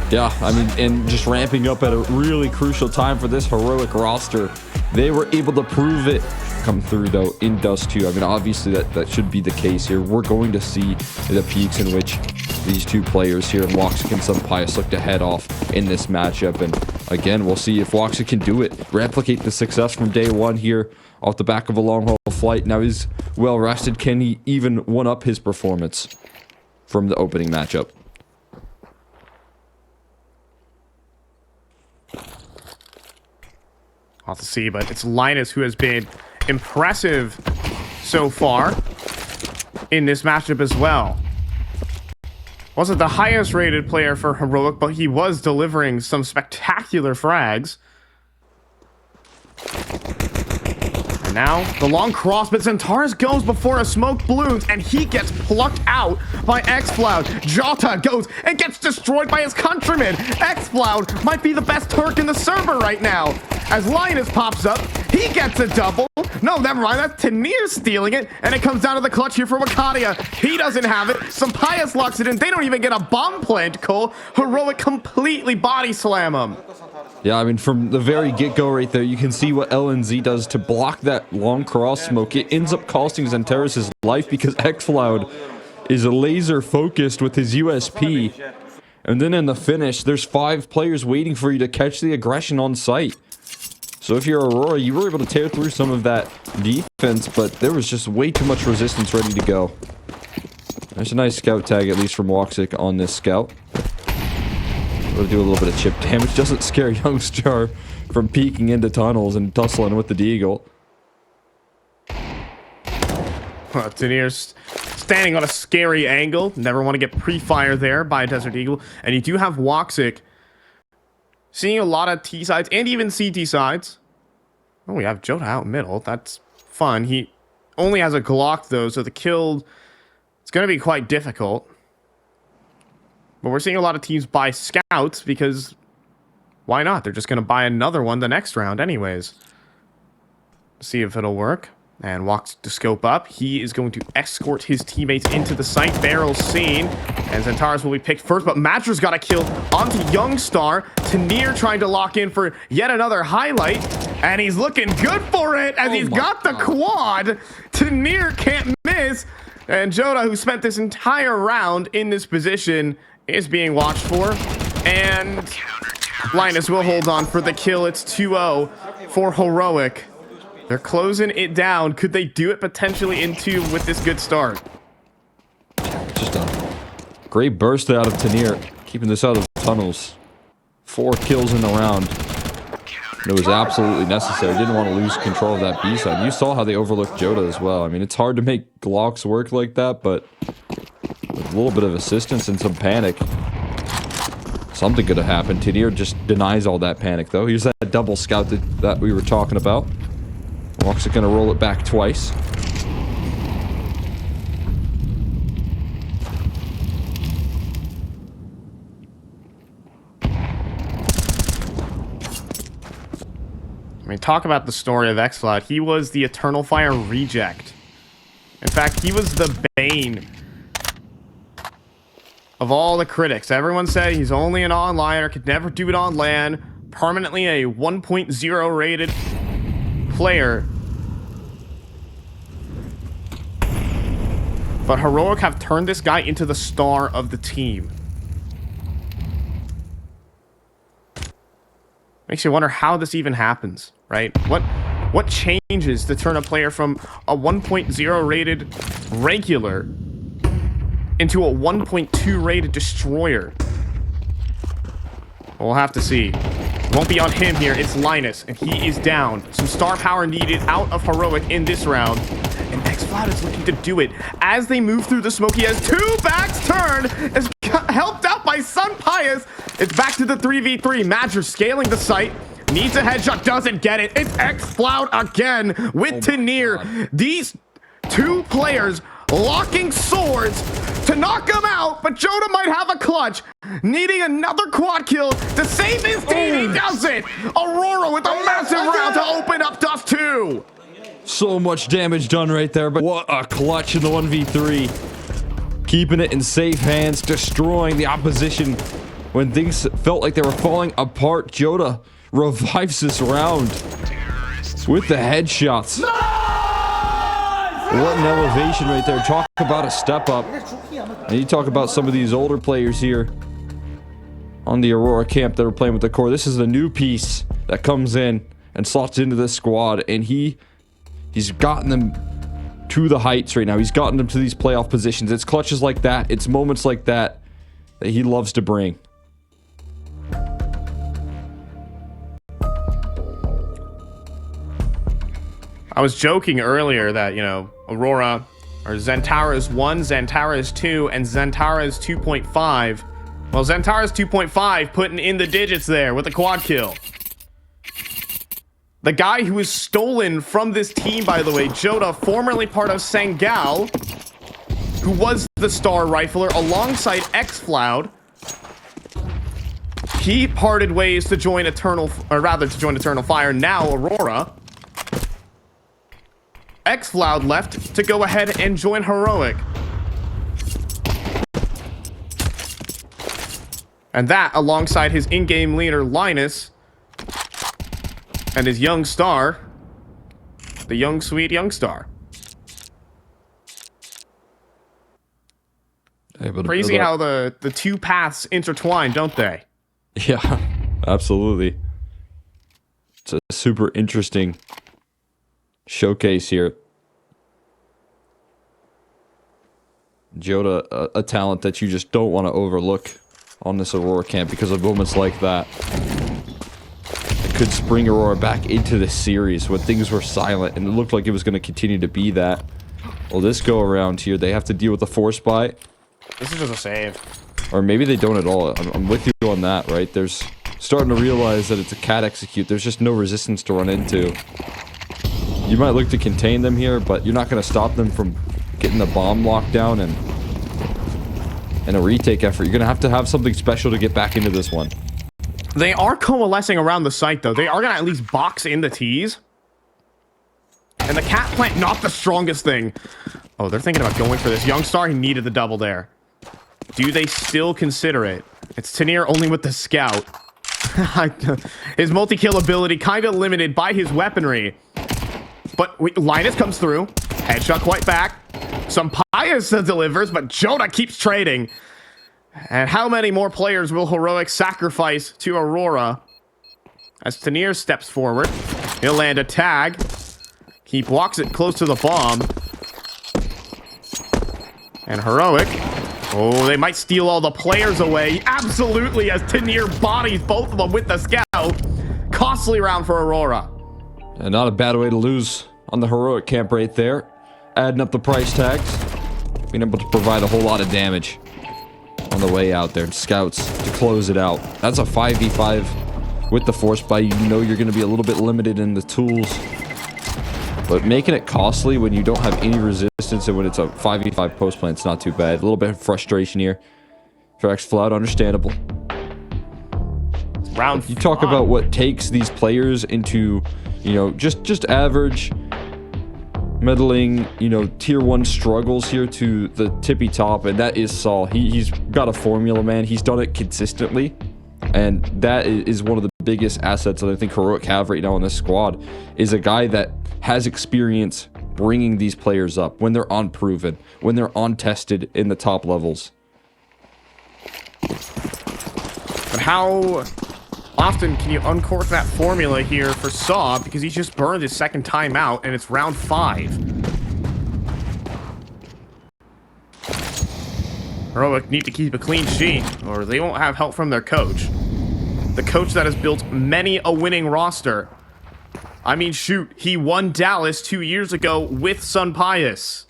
Yeah, I mean, and just ramping up at a really crucial time for this Heroic roster. They were able to prove it come through, though, in Dust2. I mean, obviously, that should be the case here. We're going to see the peaks in which these 2 players here, woxic and Pius, look to head off in this matchup. And again, we'll see if woxic can do it, replicate the success from day 1 here off the back of a long-haul flight. Now he's well rested. Can he even one-up his performance from the opening matchup? I'll have to see, but it's Linus who has been impressive so far in this matchup as well. Wasn't the highest rated player for Heroic, but he was delivering some spectacular frags. And now the long cross, but XANTARES goes before a smoke balloons, and he gets plucked out by XCloud. Jota goes and gets destroyed by his countrymen. XCloud might be the best Turk in the server right now. As Linus pops up, he gets a double. No, never mind, that's Denier stealing it, and it comes down to the clutch here for Wakadia. He doesn't have it. Pius locks it in. They don't even get a bomb plant, Cole. Heroic completely body slam him. Yeah, I mean, from the very get-go right there, you can see what LNZ does to block that long cross smoke. It ends up costing XANTARES his life because XCloud is laser-focused with his USP. And then in the finish, there's 5 players waiting for you to catch the aggression on site. So if you're Aurora, you were able to tear through some of that defense, but there was just way too much resistance ready to go. There's a nice scout tag, at least from woxic on this scout. We'll do a little bit of chip damage. Doesn't scare Youngstar from peeking into tunnels and tussling with the Deagle. Denier's standing on a scary angle. Never want to get pre-fire there by Desert Eagle. And you do have woxic seeing a lot of T sides and even CT sides. Oh, we have Jota out middle. That's fun. He only has a Glock, though, so the kill, it's going to be quite difficult. But we're seeing a lot of teams buy scouts because why not? They're just going to buy another one the next round anyways. See if it'll work. And walks to scope up. He is going to escort his teammates into the site barrel scene. And XANTARES will be picked first, but Matra's got a kill onto Youngstar. Denier trying to lock in for yet another highlight. And he's looking good for it as he's got the quad. Denier can't miss. And Jota, who spent this entire round in this position, is being watched for. And Linus will hold on for the kill. It's 2-0 for Heroic. They're closing it down. Could they do it potentially in 2 with this good start? Just a great burst out of Denier, keeping this out of the tunnels. 4 kills in the round. And it was absolutely necessary. Didn't want to lose control of that B side. You saw how they overlooked Jota as well. I mean, it's hard to make Glocks work like that, but with a little bit of assistance and some panic, something could have happened. Denier just denies all that panic, though. Here's that double scout that we were talking about. woxic gonna roll it back twice. I mean, talk about the story of XCloud. He was the Eternal Fire reject. In fact, he was the bane of all the critics. Everyone said he's only an onliner, could never do it on LAN, permanently a 1.0 rated player. But Heroic have turned this guy into the star of the team. Makes you wonder how this even happens, right? What changes to turn a player from a 1.0 rated regular into a 1.2 rated destroyer. We'll have to see. Won't be on him here. It's Linus, and he is down. Some star power needed out of Heroic in this round. And XCloud is looking to do it. As they move through the smoke, he has two backs turned. Is helped out by Sun Pius. It's back to the 3v3. Madger scaling the site. Needs a headshot. Doesn't get it. It's XCloud again with Tanir. These two players locking swords to knock him out, but Joda might have a clutch, needing another quad kill to save his team. He does it. Aurora with a massive round to open up Dust2. So much damage done right there, but what a clutch in the 1v3. Keeping it in safe hands, destroying the opposition when things felt like they were falling apart. Joda revives this round with the headshots. What an elevation right there. Talk about a step up. And you talk about some of these older players here on the Aurora camp that are playing with the core. This is the new piece that comes in and slots into this squad, and he's gotten them to the heights right now. He's gotten them to these playoff positions. It's clutches like that. It's moments like that that he loves to bring. I was joking earlier that, you know, Aurora or XANTARES 1, XANTARES 2, and XANTARES 2.5. Well, XANTARES 2.5 putting in the digits there with a quad kill. The guy who was stolen from this team, by the way, Joda, formerly part of Sangal, who was the star rifler alongside XCloud. He parted ways to join Eternal Fire, now Aurora. XCloud left to go ahead and join Heroic. And that, alongside his in-game leader, Linus, and his young star, the young, sweet young star. Crazy how the two paths intertwine, don't they? Yeah, absolutely. It's a super interesting showcase here. Joda, a talent that you just don't want to overlook on this Aurora camp because of moments like that. It could spring Aurora back into this series when things were silent and it looked like it was going to continue to be that. Well, this go around here, they have to deal with the force buy. This is just a save. Or maybe they don't at all. I'm with you on that, right? There's starting to realize that it's a cat execute. There's just no resistance to run into. You might look to contain them here, but you're not going to stop them from getting the bomb locked down and a retake effort. You're going to have something special to get back into this one. They are coalescing around the site, though. They are going to at least box in the T's. And the cat plant, not the strongest thing. Oh, they're thinking about going for this. Young Star, he needed the double there. Do they still consider it? It's Tanir only with the scout. His multi-kill ability kind of limited by his weaponry. But Linus comes through. Headshot quite back. Some Pius delivers, but Joda keeps trading. And how many more players will Heroic sacrifice to Aurora? As Tanir steps forward, he'll land a tag. He blocks it close to the bomb. And Heroic, oh, they might steal all the players away. Absolutely, as Tanir bodies both of them with the scout. Costly round for Aurora. And not a bad way to lose on the Heroic camp right there. Adding up the price tags. Being able to provide a whole lot of damage on the way out there. Scouts to close it out. That's a 5v5 with the force buy. You know you're going to be a little bit limited in the tools. But making it costly when you don't have any resistance and when it's a 5v5 post plant, it's not too bad. A little bit of frustration here for XCloud, understandable. Round you talk about what takes these players into, you know, just average meddling, you know, tier 1 struggles here to the tippy top, and that is Saul. He's got a formula, man. He's done it consistently, and that is one of the biggest assets that I think Heroic have right now in this squad, is a guy that has experience bringing these players up when they're unproven, when they're untested in the top levels. But how often can you uncork that formula here for Saw, because he just burned his second time out and it's round 5. Heroic need to keep a clean sheet, or they won't have help from their coach. The coach that has built many a winning roster. I mean, shoot, he won Dallas 2 years ago with Sun Pius.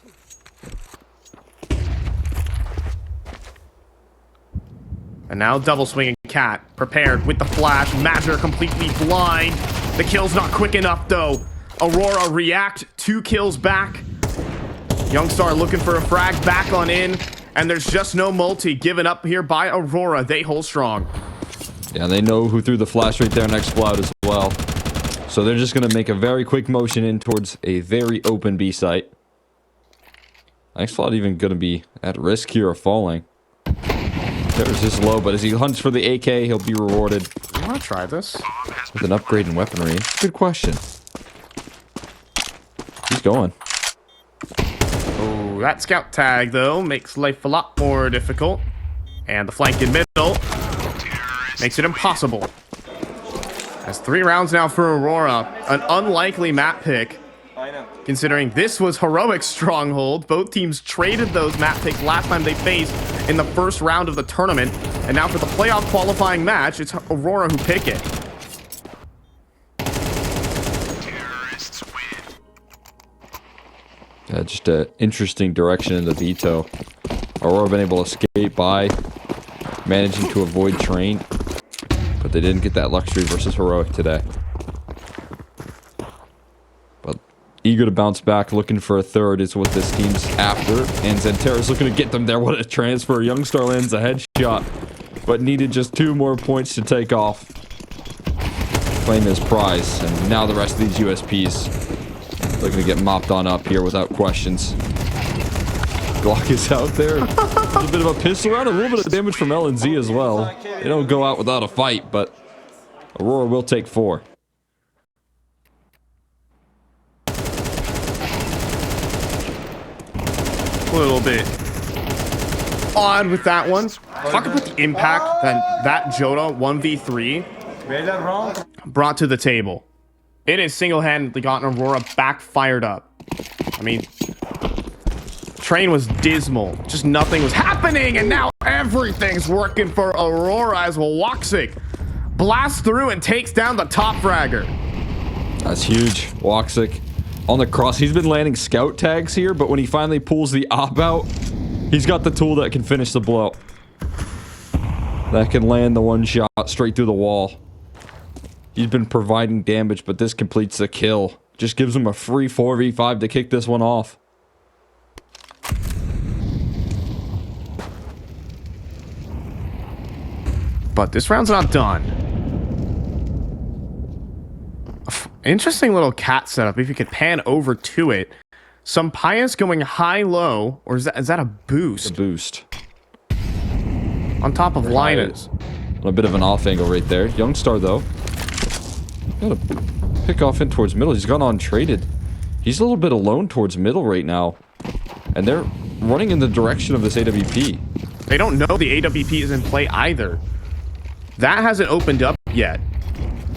And now double swinging Cat, prepared with the flash. Magic completely blind. The kill's not quick enough, though. Aurora react, 2 kills back. Youngstar looking for a frag back on in. And there's just no multi given up here by Aurora. They hold strong. Yeah, they know who threw the flash right there next Xploud as well. So they're just going to make a very quick motion in towards a very open B site. Xploud even going to be at risk here of falling. There's just low, but as he hunts for the AK, he'll be rewarded. You want to try this? With an upgrade in weaponry. Good question. He's going. Oh, that scout tag, though, makes life a lot more difficult. And the flank in middle makes it impossible. That's 3 rounds now for Aurora. An unlikely map pick, considering this was Heroic's stronghold. Both teams traded those map picks last time they faced in the first round of the tournament. And now for the playoff qualifying match, it's Aurora who pick it. Yeah, just an interesting direction in the veto. Aurora been able to skate by, managing to avoid train, but they didn't get that luxury versus Heroic today. But eager to bounce back, looking for a third is what this team's after, and XANTARES looking to get them there. What a transfer. Youngstar lands a headshot, but needed just 2 more points to take off. Claim his prize, and now the rest of these USPs looking to get mopped on up here without questions. Glock is out there. A little bit of a pistol round, a little bit of damage from LNZ as well. They don't go out without a fight, but Aurora will take 4. A little bit odd with that one. Talk about the impact that Joda 1v3 brought to the table. It has single-handedly gotten Aurora back fired up. I mean, train was dismal. Just nothing was happening, and now everything's working for Aurora as woxic blasts through and takes down the top fragger. That's huge. woxic on the cross. He's been landing scout tags here, but when he finally pulls the op out, he's got the tool that can finish the blow. That can land the one shot straight through the wall. He's been providing damage, but this completes the kill. Just gives him a free 4v5 to kick this one off. But this round's not done. Interesting little cat setup. If you could pan over to it. Some Pius going high-low, or is that a boost? A boost. On top of Linus. A bit of an off angle right there. Youngstar, though. Gotta pick off in towards middle. He's gone untraded. He's a little bit alone towards middle right now. And they're running in the direction of this AWP. They don't know the AWP is in play either. That hasn't opened up yet.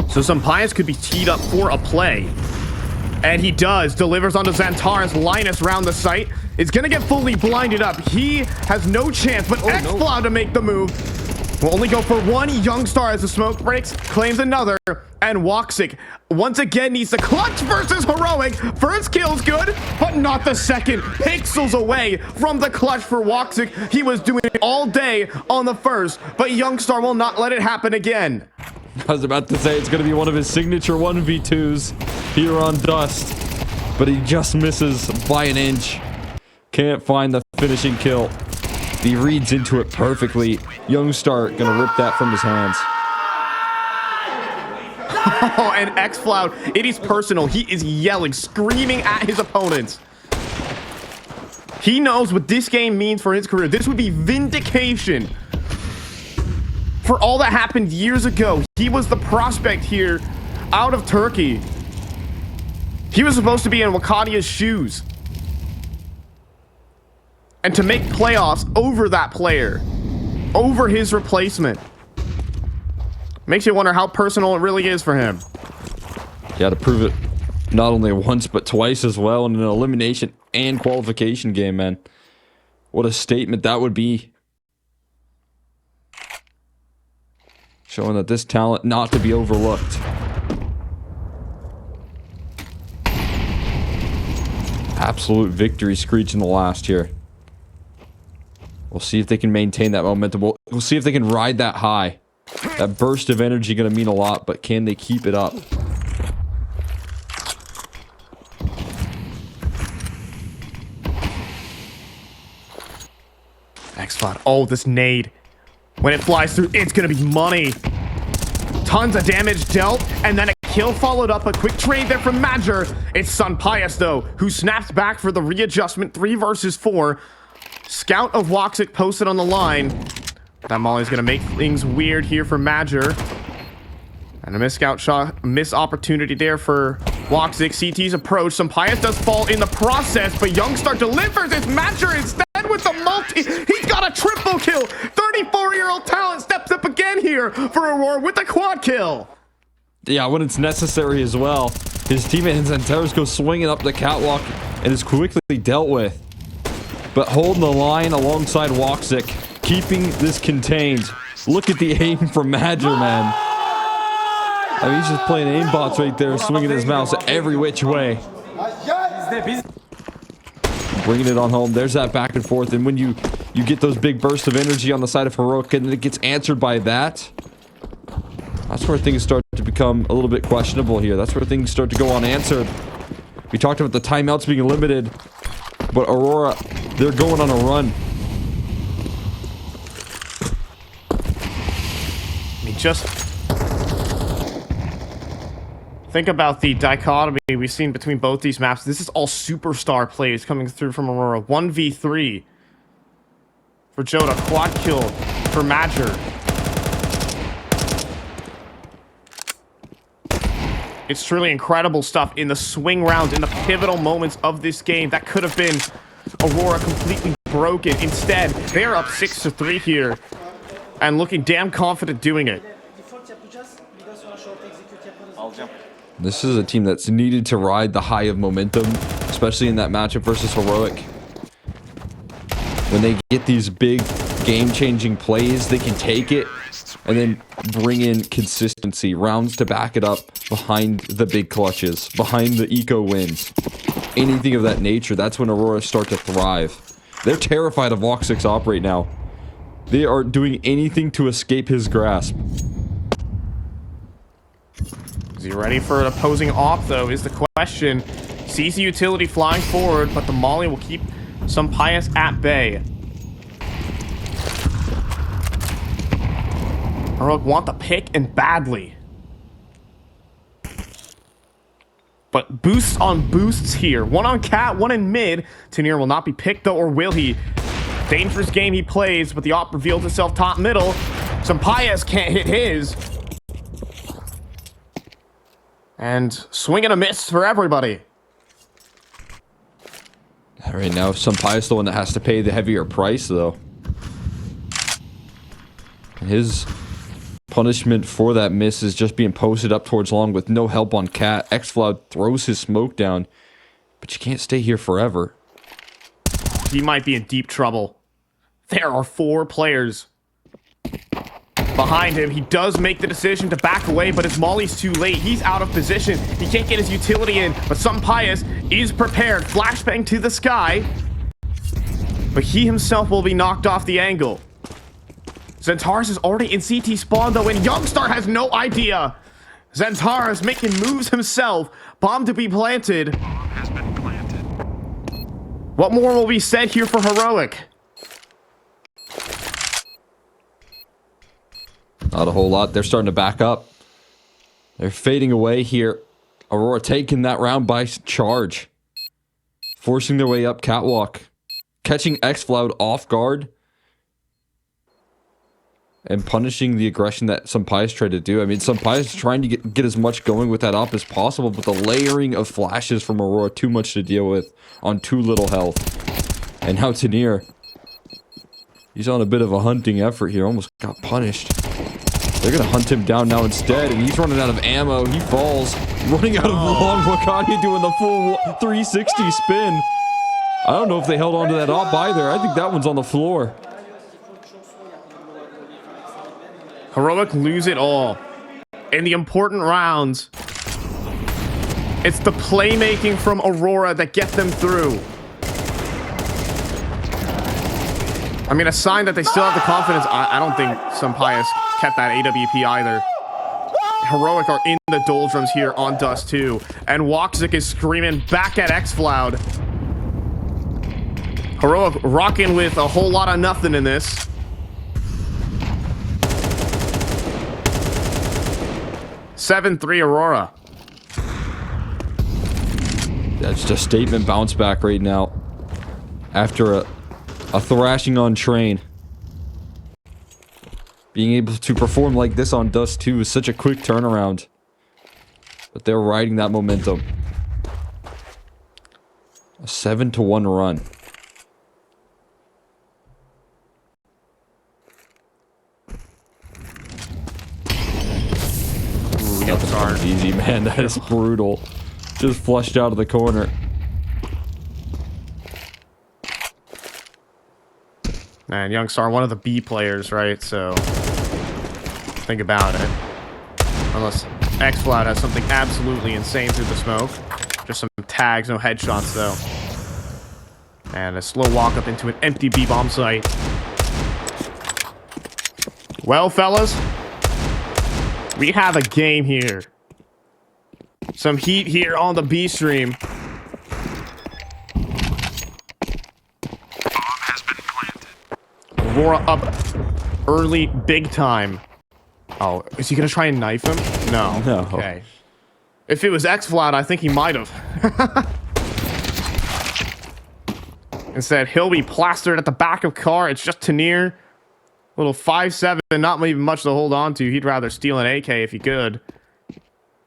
So some Pius could be teed up for a play. And he does. Delivers onto XANTARES. Linus round the site. Is going to get fully blinded up. He has no chance, but Xploud to make the move. Will only go for one. Youngstar as the smoke breaks. Claims another. And woxic once again needs to clutch versus Heroic. First kill's good, but not the second. Pixels away from the clutch for woxic. He was doing it all day on the first, but Youngstar will not let it happen again. I was about to say it's going to be one of his signature 1v2s here on Dust, but he just misses by an inch. Can't find the finishing kill. He reads into it perfectly. Youngstar going to rip that from his hands. Oh, and Xploud, it is personal. He is yelling, screaming at his opponents. He knows what this game means for his career. This would be vindication for all that happened years ago. He was the prospect here out of Turkey. He was supposed to be in Wakadia's shoes. And to make playoffs over that player, over his replacement, makes you wonder how personal it really is for him. Yeah, to prove it not only once, but twice as well in an elimination and qualification game, man. What a statement that would be Showing that this talent not to be overlooked. Absolute victory screech in the last here. We'll see if they can maintain that momentum. We'll see if they can ride that high. That burst of energy going to mean a lot, but can they keep it up? X-Cloud. Oh, this nade. When it flies through, it's going to be money. Tons of damage dealt, and then a kill followed up. A quick trade there from Major. It's Sun Pius, though, who snaps back for the readjustment. 3 versus 4. Scout of woxic posted on the line. That Molly's going to make things weird here for Major. And a miss scout shot, miss opportunity there for woxic. CT's approach. Sun Pius does fall in the process, but Youngstar delivers. It's Major instead with the multi. He's got a triple kill. 34-year-old talent steps up again here for Aurora with a quad kill. Yeah, when it's necessary as well. His teammate XANTARES goes swinging up the catwalk and is quickly dealt with. But holding the line alongside woxic, keeping this contained. Look at the aim from Major, man. I mean, he's just playing aimbots right there, swinging his mouse every which way. Bringing it on home. There's that back and forth. And when you get those big bursts of energy on the side of Heroic and it gets answered by that, that's where things start to become a little bit questionable here. That's where things start to go unanswered. We talked about the timeouts being limited, but Aurora, they're going on a run. I mean, just think about the dichotomy we've seen between both these maps. This is all superstar plays coming through from Aurora. 1v3 for Joda, quad kill for Major. It's truly incredible stuff in the swing rounds, in the pivotal moments of this game. That could have been Aurora completely broken. Instead, they're up 6-3 here and looking damn confident doing it. I'll jump. This is a team that's needed to ride the high of momentum, especially in that matchup versus Heroic. When they get these big game-changing plays, they can take it and then bring in consistency, rounds to back it up behind the big clutches, behind the eco wins. Anything of that nature, that's when Aurora start to thrive. They're terrified of woxic's op right now. They are doing anything to escape his grasp. Is he ready for an opposing op, though, is the question. Sees the utility flying forward, but the Molly will keep Sun Pius at bay. Heroic want the pick, and badly. But boosts on boosts here. One on cat, one in mid. Tenier will not be picked, though, or will he? Dangerous game he plays, but the op reveals itself top middle. Sun Pius can't hit his. And swing and a miss for everybody. Right now, Sun Pius the one that has to pay the heavier price, though. And his punishment for that miss is just being posted up towards long with no help on cat. X-Cloud throws his smoke down, but you can't stay here forever. He might be in deep trouble. There are 4 players behind him. He does make the decision to back away, but his Molly's too late. He's out of position. He can't get his utility in, but Sun Pius is prepared. Flashbang to the sky. But he himself will be knocked off the angle. XANTARES is already in CT spawn, though, and Youngstar has no idea. XANTARES making moves himself. Bomb to be planted. What more will be said here for Heroic? Not a whole lot. They're starting to back up. They're fading away here. Aurora taking that round by charge. Forcing their way up catwalk. Catching X-Cloud off guard. And punishing the aggression that Sun Pius tried to do. I mean, Sun Pius is trying to get as much going with that op as possible, but the layering of flashes from Aurora, too much to deal with on too little health. And now Tenier. He's on a bit of a hunting effort here. Almost got punished. They're going to hunt him down now instead, and he's running out of ammo. He falls. Running out of long. Wakani doing the full 360 spin. I don't know if they held on to that op either. I think that one's on the floor. Heroic lose it all. In the important rounds, it's the playmaking from Aurora that get them through. I mean, a sign that they still have the confidence. I don't think Sampaio kept that AWP either. Heroic are in the doldrums here on Dust2, and woxic is screaming back at XCloud. Heroic rocking with a whole lot of nothing in this. (7-3) Aurora. That's just a statement bounce back right now. After a thrashing on Train. Being able to perform like this on Dust2 is such a quick turnaround. But they're riding that momentum. A 7-1 run. Ooh, that's easy, man. That is brutal. Just flushed out of the corner. Man, Youngstar, one of the B players, right? So think about it. Unless XCloud has something absolutely insane through the smoke. Just some tags, no headshots though. And a slow walk up into an empty B bomb site. Well, fellas, we have a game here. Some heat here on the B stream. Aurora up early, big time. Oh, is he gonna try and knife him? No. No. Okay. If it was XCloud, I think he might have. Instead, he'll be plastered at the back of car. It's just Tanir. Little 5'7", not even much to hold on to. He'd rather steal an AK if he could.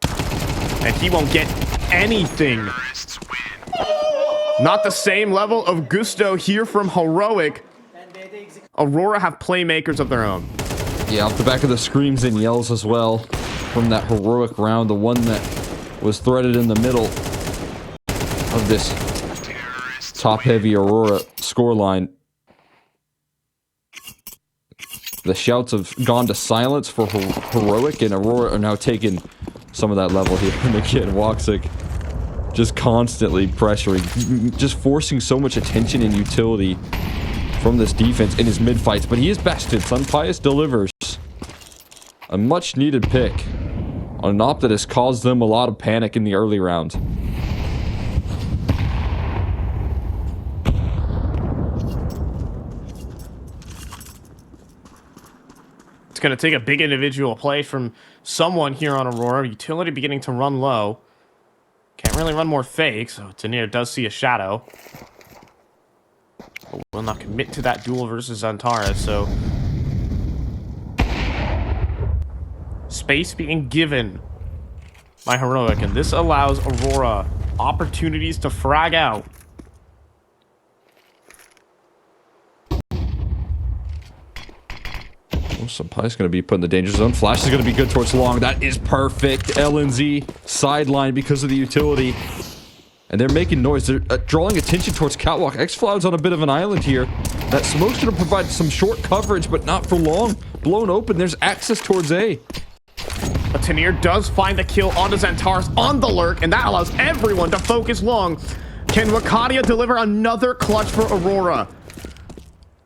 And he won't get anything. Not the same level of gusto here from Heroic. Aurora have playmakers of their own. Yeah, off the back of the screams and yells as well from that Heroic round, the one that was threaded in the middle of this top-heavy Aurora scoreline. The shouts have gone to silence for Heroic, and Aurora are now taking some of that level here. And again, woxic just constantly pressuring, just forcing so much attention and utility from this defense in his mid-fights, but he is bested. Sampaio delivers a much-needed pick on an op that has caused them a lot of panic in the early rounds. It's going to take a big individual play from someone here on Aurora. Utility beginning to run low. Can't really run more fake, so Tanir does see a shadow. But will not commit to that duel versus XANTARES, so space being given by Heroic, and this allows Aurora opportunities to frag out. Sampaio's going to be put in the danger zone. Flash is going to be good towards long. That is perfect. LNZ sideline because of the utility. And they're making noise. They're drawing attention towards Catwalk. XCloud's on a bit of an island here. That smoke's going to provide some short coverage, but not for long. Blown open. There's access towards A. But Tanir does find the kill onto XANTARES on the lurk, and that allows everyone to focus long. Can Wakadia deliver another clutch for Aurora?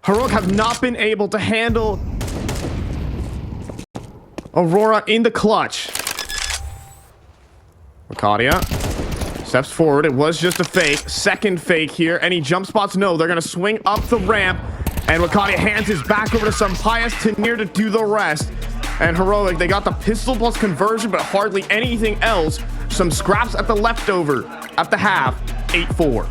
Heroic have not been able to handle Aurora in the clutch. Wakadia steps forward. It was just a fake. Second fake here. Any jump spots? No. They're going to swing up the ramp. And Wakadia hands his back over to Sampaio Tanir to do the rest. And Heroic, they got the pistol plus conversion, but hardly anything else. Some scraps at the leftover at the half. 8-4.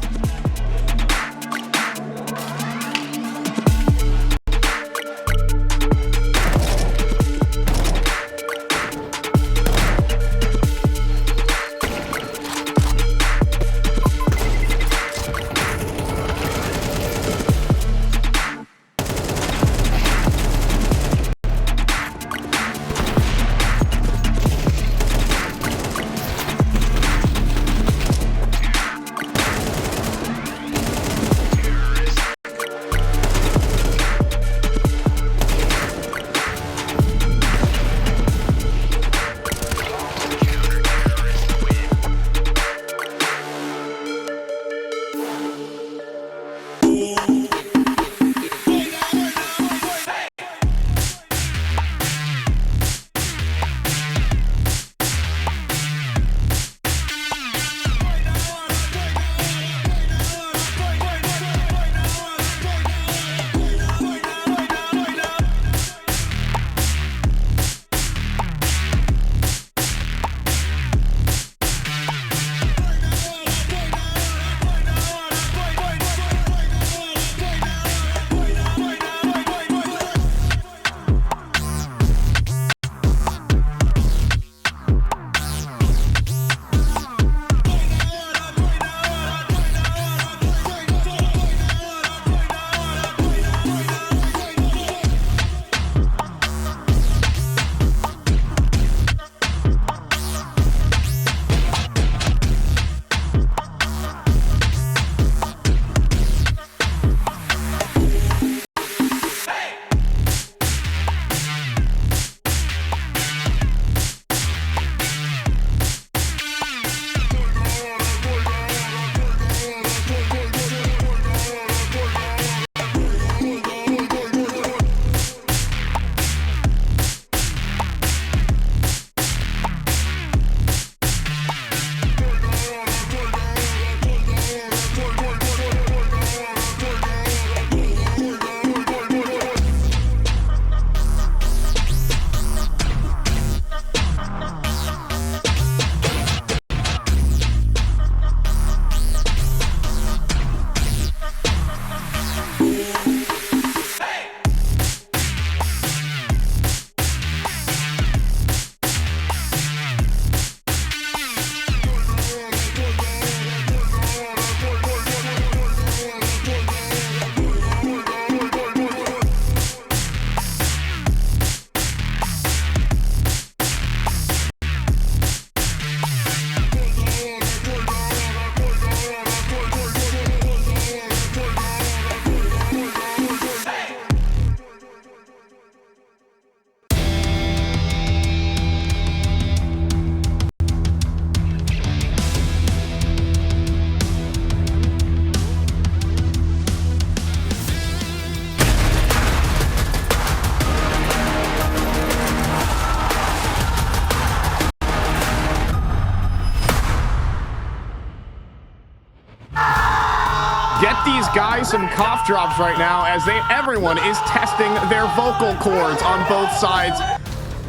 guys some cough drops right now as everyone is testing their vocal cords on both sides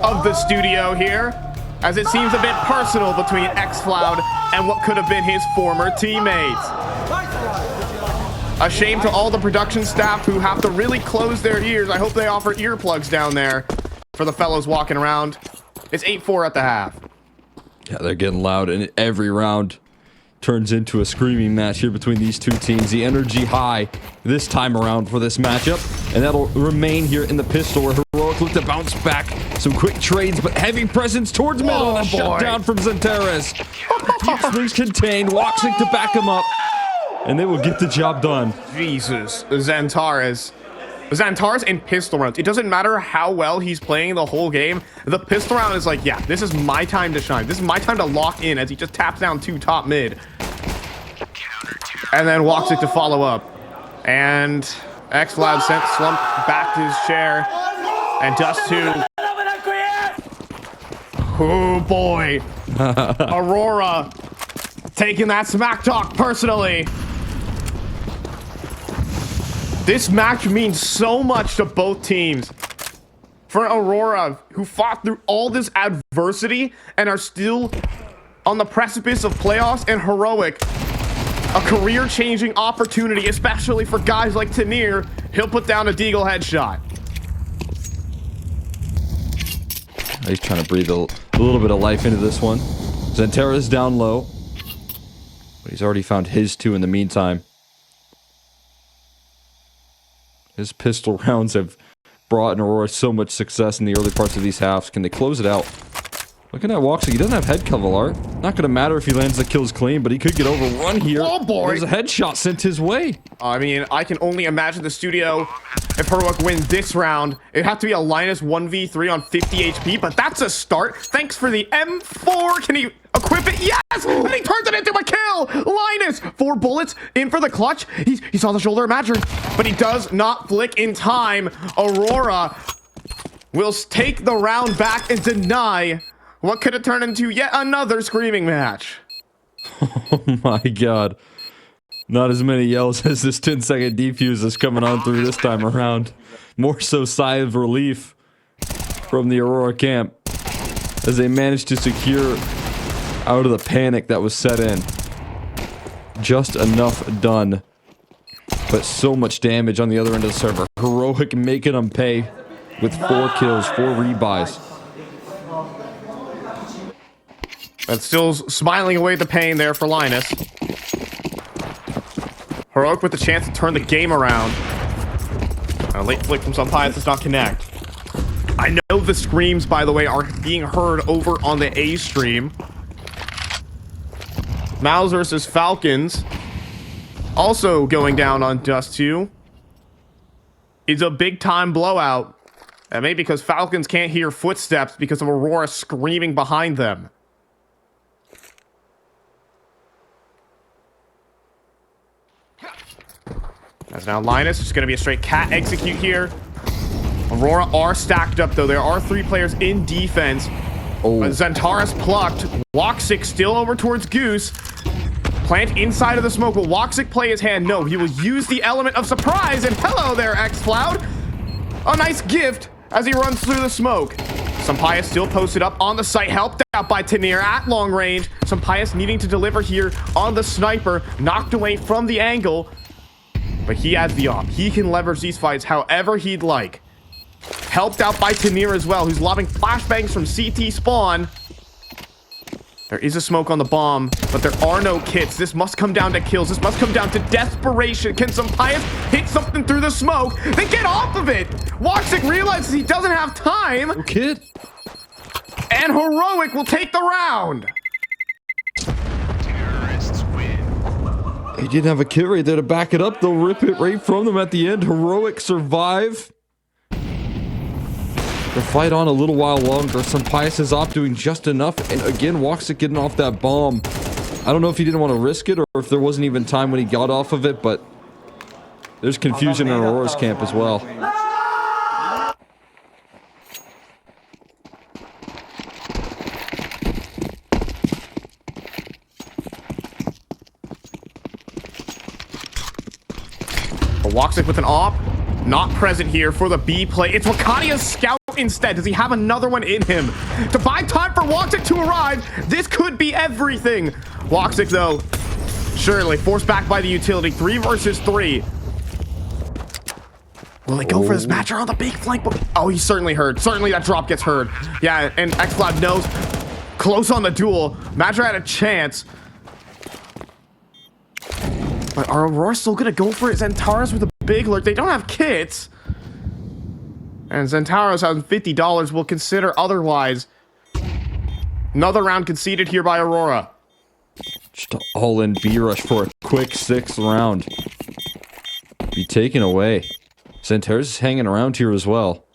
of the studio here, as it seems a bit personal between xCloud and what could have been his former teammates. A shame to all the production staff who have to really close their ears. I hope they offer earplugs down there for the fellows walking around. It's 8-4 at the half. Yeah, they're getting loud, and every round turns into a screaming match here between these two teams. The energy high this time around for this matchup, and that'll remain here in the pistol, where Heroic look to bounce back. Some quick trades, but heavy presence towards middle, and a shutdown from XANTARES. Keeps things contained, woxic to back him up, and they will get the job done. Jesus, XANTARES in pistol rounds. It doesn't matter how well he's playing the whole game. The pistol round is like, yeah, this is my time to shine. This is my time to lock in, as he just taps down 2 top mid. And then woxic to follow up. And xCloud sent Slump back to his chair. And Dust2. Oh boy. Aurora taking that smack talk personally. This match means so much to both teams. For Aurora, who fought through all this adversity and are still on the precipice of playoffs, and Heroic, a career-changing opportunity, especially for guys like Tanir. He'll put down a Deagle headshot. He's trying to breathe a little bit of life into this one. XANTARES down low, but he's already found his 2 in the meantime. His pistol rounds have brought Aurora so much success in the early parts of these halves. Can they close it out? Looking at woxic, he doesn't have head cover art. Not going to matter if he lands the kills clean, but he could get overrun here. Oh boy! There's a headshot sent his way. I mean, I can only imagine the studio, if Heroic wins this round, it'd have to be a Linus 1v3 on 50 HP, but that's a start. Thanks for the M4. Can he equip it? Yes! And he turns it into a kill! Linus, 4 bullets in for the clutch. He saw the shoulder of Madrid, but he does not flick in time. Aurora will take the round back and deny what could have turned into yet another screaming match. Oh my god. Not as many yells as this 10-second defuse is coming on through this time around. More so sigh of relief from the Aurora camp as they managed to secure out of the panic that was set in. Just enough done, but so much damage on the other end of the server. Heroic making them pay with 4 kills, 4 rebuys. And still smiling away the pain there for Linus. Heroic with the chance to turn the game around. A late flick from Sampaio does not connect. I know the screams, by the way, are being heard over on the A stream. Mouse versus Falcons. Also going down on Dust2. It's a big-time blowout. And maybe because Falcons can't hear footsteps because of Aurora screaming behind them. As now Linus, just going to be a straight cat execute here. Aurora are stacked up, though. There are 3 players in defense. Oh. But XANTARES plucked. woxic still over towards Goose. Plant inside of the smoke. Will woxic play his hand? No, he will use the element of surprise. And hello there, xCloud. A nice gift as he runs through the smoke. Sampaio still posted up on the site, helped out by Tanir at long range. Sampaio needing to deliver here on the sniper. Knocked away from the angle. But he has the op. He can leverage these fights however he'd like. Helped out by Tanir as well, who's lobbing flashbangs from CT spawn. There is a smoke on the bomb, but there are no kits. This must come down to kills. This must come down to desperation. Can Sampaio hit something through the smoke? Then get off of it! woxic realizes he doesn't have time. No kid. And Heroic will take the round. He didn't have a kill right there to back it up. They'll rip it right from them at the end. Heroic survive. The fight on a little while longer. Sampaio is off doing just enough. And again, woxic getting off that bomb. I don't know if he didn't want to risk it or if there wasn't even time when he got off of it, but there's confusion in Aurora's camp as well. woxic with an op. Not present here for the B play. It's Wakadia's scout instead. Does he have another one in him? To buy time for woxic to arrive. This could be everything. woxic, though, surely forced back by the utility. 3 versus 3. Will they go for this matcher on the big flank? Oh, he's certainly heard. Certainly that drop gets heard. Yeah, and XCloud knows. Close on the duel. Matcher had a chance. But are Aurora still gonna go for it? XANTARES with a big lurk. They don't have kits. And XANTARES has $50. Will consider otherwise. Another round conceded here by Aurora. Just all in B rush for a quick 6th round. Be taken away. XANTARES is hanging around here as well.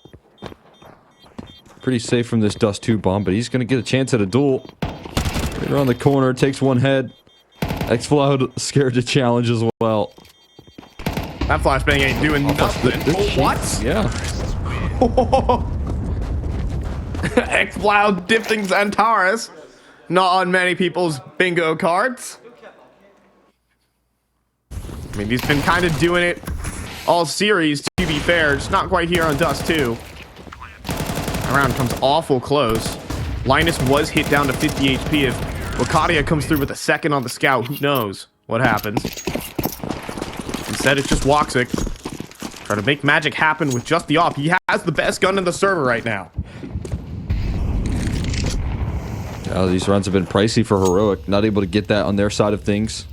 Pretty safe from this Dust2 bomb, but he's gonna get a chance at a duel. Right around the corner, takes one head. XCloud scared to challenge as well. That flashbang ain't doing nothing. What? Yeah. XCloud dipping XANTARES. Not on many people's bingo cards. I mean, he's been kind of doing it all series, to be fair. Just not quite here on Dust2. That round comes awful close. Linus was hit down to 50 HP. If Wakadia comes through with a second on the scout, who knows what happens. Instead, it's just woxic. Trying to make magic happen with just the op. He has the best gun in the server right now. These rounds have been pricey for Heroic. Not able to get that on their side of things.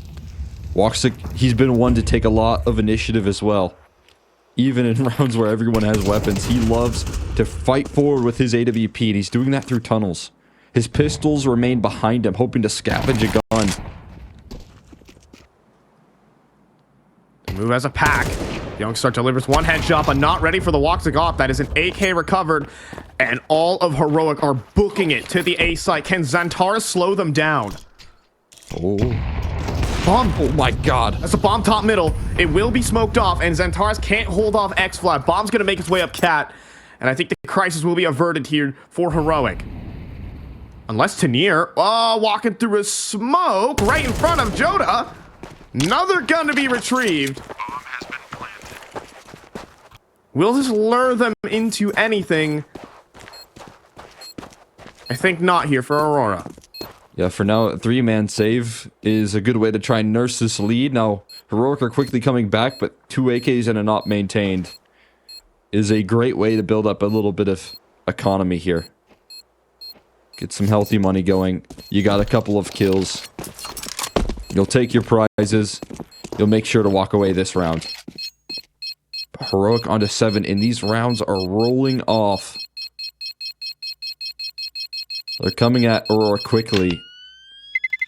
woxic, he's been one to take a lot of initiative as well. Even in rounds where everyone has weapons, he loves to fight forward with his AWP, and he's doing that through tunnels. His pistols remain behind him, hoping to scavenge a gun. They move as a pack. Youngstar delivers one headshot, but not ready for the woxic op. That is an AK recovered, and all of Heroic are booking it to the A site. Can XANTARES slow them down? Oh. Bomb. Oh my god. That's a bomb top middle. It will be smoked off, and XANTARES can't hold off XFlat. Bomb's gonna make its way up cat, and I think the crisis will be averted here for Heroic. Unless Tanier, walking through a smoke right in front of Joda. Another gun to be retrieved. Will this lure them into anything? I think not here for Aurora. Yeah, for now, a 3-man save is a good way to try and nurse this lead. Now, Heroic are quickly coming back, but 2 AKs and a not maintained is a great way to build up a little bit of economy here. Get some healthy money going. You got a couple of kills. You'll take your prizes. You'll make sure to walk away this round. Heroic onto 7, and these rounds are rolling off. They're coming at Aurora quickly.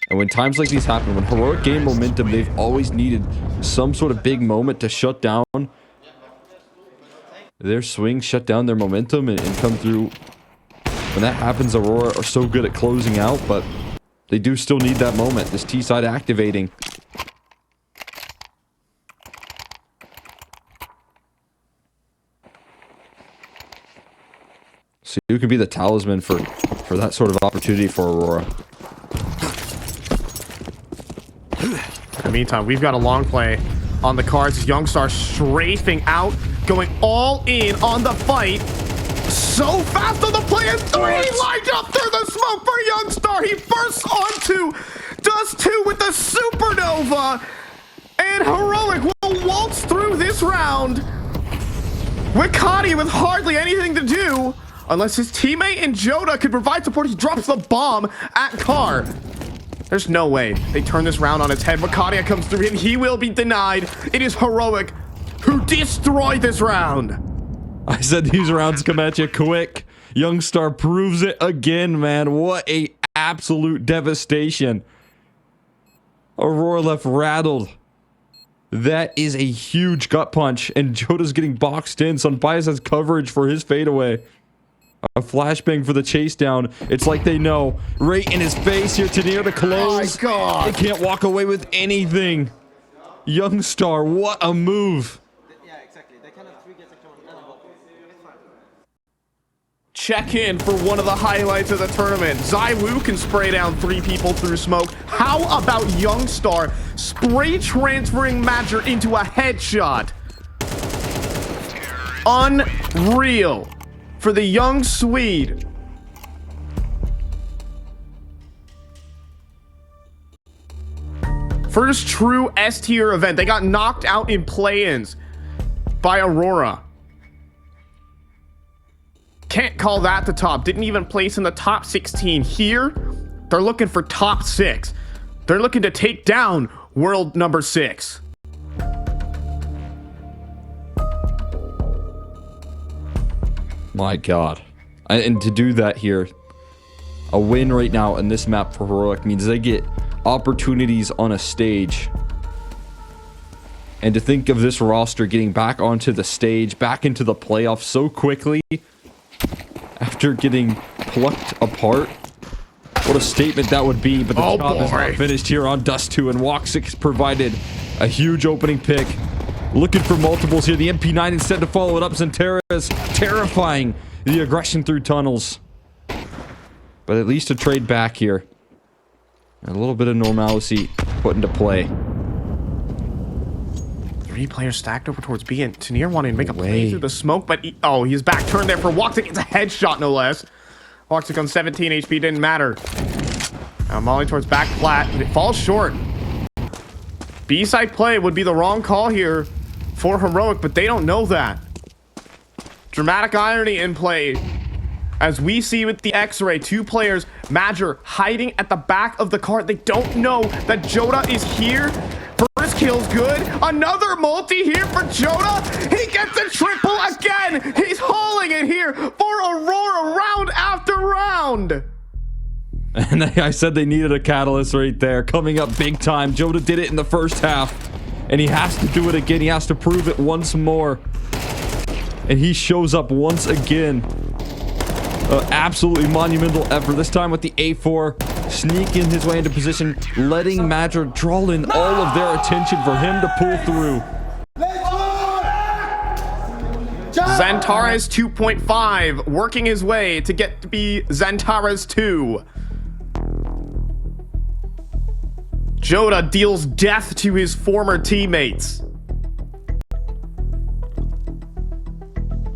And when times like these happen, when Heroic gain momentum, they've always needed some sort of big moment to shut down their swing, shut down their momentum, and come through. When that happens, Aurora are so good at closing out, but they do still need that moment. This T-side activating. So you can be the talisman for that sort of opportunity for Aurora. In the meantime, we've got a long play on the cards. Youngstar strafing out, going all in on the fight. So fast on the play, and 3 lined up through the smoke for Youngstar. He bursts onto Dust2 with the supernova, and Heroic will waltz through this round. Wikati with hardly anything to do, unless his teammate and Joda could provide support. He drops the bomb at Car. There's no way they turn this round on its head. Wakadia comes through and he will be denied. It is Heroic who destroyed this round. I said these rounds come at you quick. Youngstar proves it again, man. What a absolute devastation. Aurora left rattled. That is a huge gut punch, and Joda's getting boxed in. Sunbias has coverage for his fadeaway. A flashbang for the chase down. It's like they know. Right in his face here, Tanier to close. Oh my God. They can't walk away with anything. Youngstar, what a move. Yeah, exactly. They kind of 3 gets Check in for one of the highlights of the tournament. Zywoo can spray down 3 people through smoke. How about Youngstar spray transferring Matcher into a headshot? Unreal for the young Swede. First true S tier event. They got knocked out in play-ins by Aurora. Can't call that the top. Didn't even place in the top 16. Here, they're looking for top 6. They're looking to take down world number 6. My God. And to do that here, a win right now in this map for Heroic means they get opportunities on a stage. And to think of this roster getting back onto the stage, back into the playoffs so quickly after getting plucked apart. What a statement that would be, but the job is not finished here on Dust2, and woxic provided a huge opening pick. Looking for multiples here. The MP9 instead to follow it up. XANTARES terrifying the aggression through tunnels. But at least a trade back here. And a little bit of normalcy put into play. 3 players stacked over towards B, and Tanir wanted to make a play through the smoke, but he's back turned there for woxic. It's a headshot, no less. woxic on 17 HP, didn't matter. Now Molly towards back flat, but it falls short. B-side play would be the wrong call here for Heroic, but they don't know that. Dramatic irony in play. As we see with the X-ray, 2 players, Major hiding at the back of the car. They don't know that Joda is here. First kill's good. Another multi here for Joda. He gets a triple again. He's hauling it here for Aurora round after round. And I said they needed a catalyst right there. Coming up big time. Joda did it in the first half. And he has to do it again. He has to prove it once more. And he shows up once again. Absolutely monumental effort. This time with the A4. Sneaking his way into position. Letting Major draw in all of their attention for him to pull through. XANTARES 2.5. Working his way to get to be XANTARES 2. Joda deals death to his former teammates.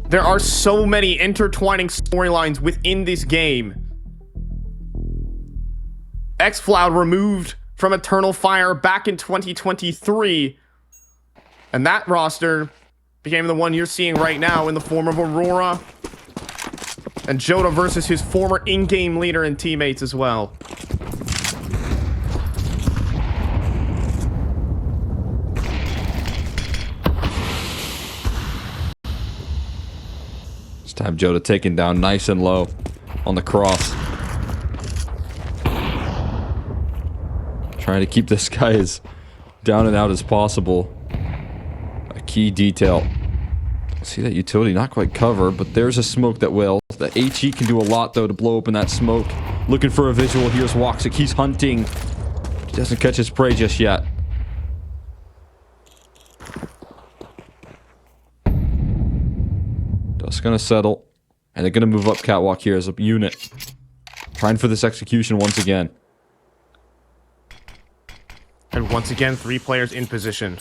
There are so many intertwining storylines within this game. xFloud removed from Eternal Fire back in 2023. And that roster became the one you're seeing right now in the form of Aurora. And Joda versus his former in-game leader and teammates as well. Time Joda taken down nice and low on the cross. Trying to keep this guy as down and out as possible. A key detail. See that utility not quite cover, but there's a smoke that will. The HE can do a lot though to blow open that smoke. Looking for a visual. Here's woxic. He's hunting. He doesn't catch his prey just yet. Dust gonna settle, and they're gonna move up catwalk here as a unit. Trying for this execution once again. And once again, 3 players in position.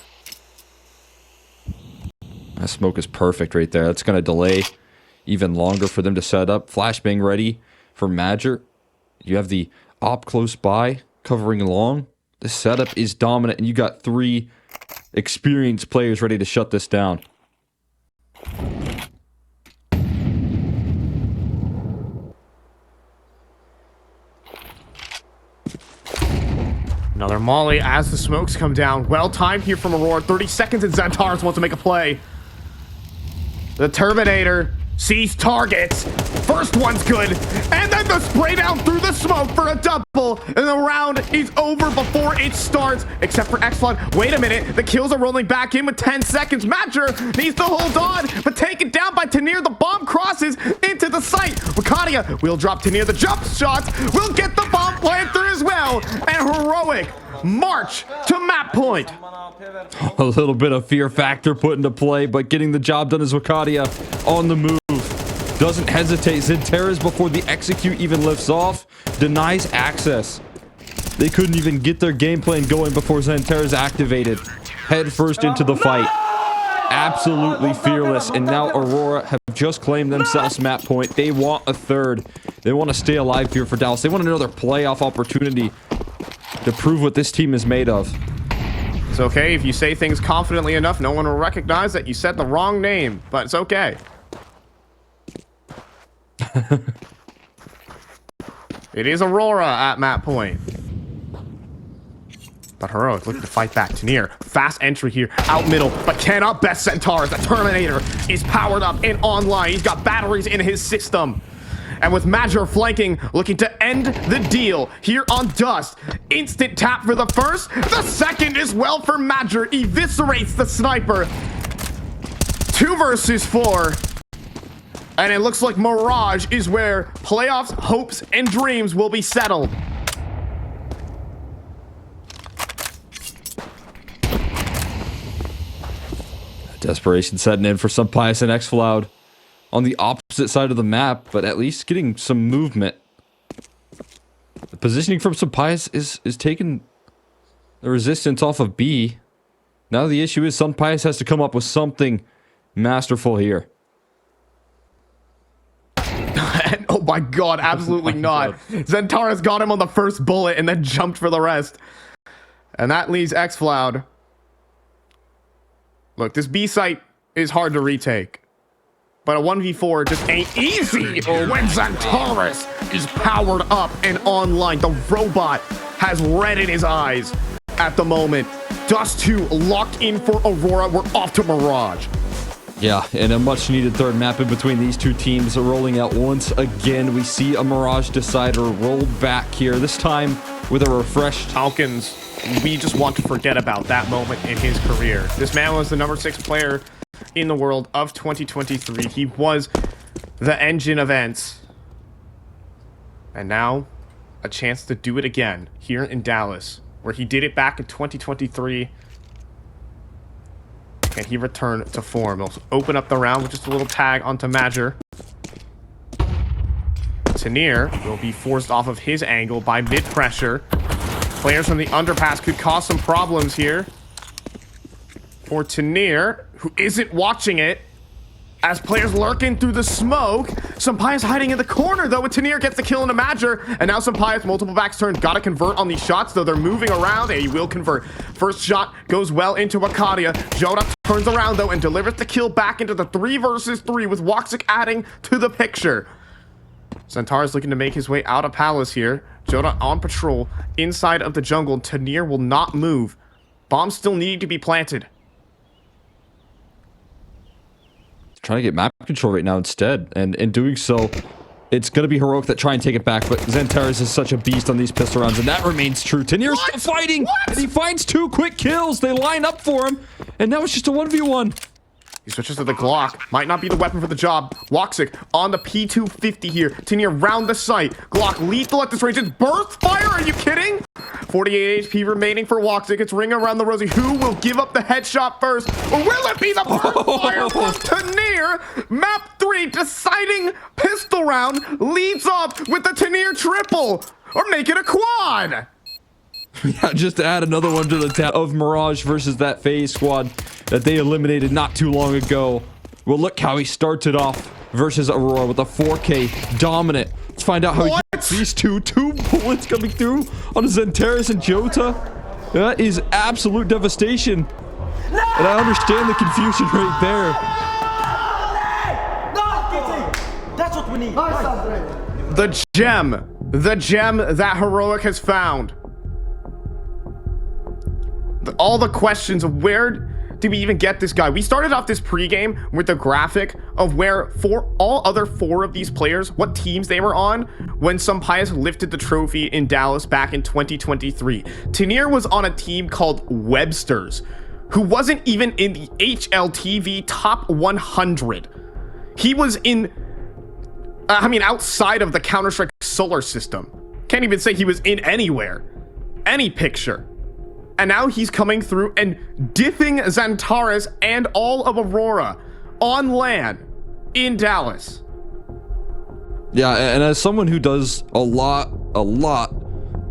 That smoke is perfect right there. That's gonna delay even longer for them to set up. Flashbang ready for Major. You have the op close by, covering long. The setup is dominant, and you got 3 experienced players ready to shut this down. Another molly as the smokes come down. Well timed here from Aurora. 30 seconds and XANTARES wants to make a play. The Terminator sees targets. First one's good. And then the spray down through the smoke for a double. And the round is over before it starts. Except for xFloud. Wait a minute. The kills are rolling back in with 10 seconds. Major needs to hold on. But taken down by Tanir. The bomb crosses into the site. Wokadia will drop Tanir. The jump shots will get the bomb planter as well. And Heroic march to map point. A little bit of fear factor put into play, but getting the job done is Wokadia on the move. Doesn't hesitate. XANTARES before the execute even lifts off. Denies access. They couldn't even get their game plan going before XANTARES activated. Head first into the fight. absolutely fearless, and now Aurora have just claimed themselves map point. They want a third. They want to stay alive here for Dallas. They want another playoff opportunity to prove what this team is made of. It's okay if you say things confidently enough, no one will recognize that you said the wrong name, but it's okay. It is Aurora at map point. But Heroic looking to fight back. Tanier, fast entry here, out middle, but cannot best Centaurs. The Terminator is powered up and online. He's got batteries in his system. And with Major flanking, looking to end the deal here on Dust. Instant tap for the first. The second as well for Major. Eviscerates the sniper. 2 versus 4. And it looks like Mirage is where playoffs, hopes, and dreams will be settled. Desperation setting in for Sunpius and XFloud on the opposite side of the map, but at least getting some movement. The positioning from Sunpius is taking the resistance off of B. Now the issue is Sunpius has to come up with something masterful here. Oh my god, absolutely not. XANTARES got him on the first bullet and then jumped for the rest. And that leaves XFloud. Look, this B site is hard to retake. But a 1v4 just ain't easy when XANTARES is powered up and online. The robot has red in his eyes at the moment. Dust2 locked in for Aurora. We're off to Mirage. Yeah, and a much needed third map in between these two teams are rolling out once again. We see a Mirage decider rolled back here, this time with a refreshed Falcons. We just want to forget about that moment in his career. This man was the number 6 player in the world of 2023. He was the engine of Ents. And now, a chance to do it again here in Dallas, where he did it back in 2023. And he returned to form. He'll open up the round with just a little tag onto Major. Tanier will be forced off of his angle by mid-pressure. Players from the underpass could cause some problems here for Tanier, who isn't watching it. As players lurking through the smoke. Sunpius hiding in the corner, though, with Tanier gets the kill into Major. And now Sunpius, multiple backs turned. Gotta convert on these shots, though they're moving around. And he will convert. First shot goes well into Akadia. Joda turns around, though, and delivers the kill back into the 3 versus 3, with woxic adding to the picture. XANTARES looking to make his way out of Palace here. Joda on patrol inside of the jungle. Tanier will not move. Bombs still need to be planted. trying to get map control right now instead, and in doing so, it's going to be Heroic that try and take it back, but XANTARES is such a beast on these pistol rounds, and that remains true. Tanier's still fighting, and he finds 2 quick kills. They line up for him, and now it's just a 1v1. He switches to the Glock. Might not be the weapon for the job. woxic on the P250 here. Tanier round the site. Glock lethal at this range. It's burst fire. Are you kidding? 48 HP remaining for woxic. It's ring around the rosy. Who will give up the headshot first? Or will it be the burst fire from Tanier? Map 3 deciding pistol round leads off with the Tanier triple. Or make it a quad. Yeah, just to add another one to the tab of Mirage versus that FaZe squad that they eliminated not too long ago. Well, look how he starts it off versus Aurora with a 4K dominant. Let's find out how he gets these two bullets coming through on XANTARES and Jota. That is absolute devastation. And I understand the confusion right there. That's what we need. The gem that Heroic has found. All the questions of where did we even get this guy? We started off this pregame with the graphic of where for all other 4 of these players, what teams they were on when Sunpius lifted the trophy in Dallas back in 2023. Tanier was on a team called Webster's, who wasn't even in the HLTV top 100. He was in, outside of the Counter-Strike solar system. Can't even say he was in anywhere. Any picture. And now he's coming through and dipping XANTARES and all of Aurora on LAN in Dallas. Yeah, and as someone who does a lot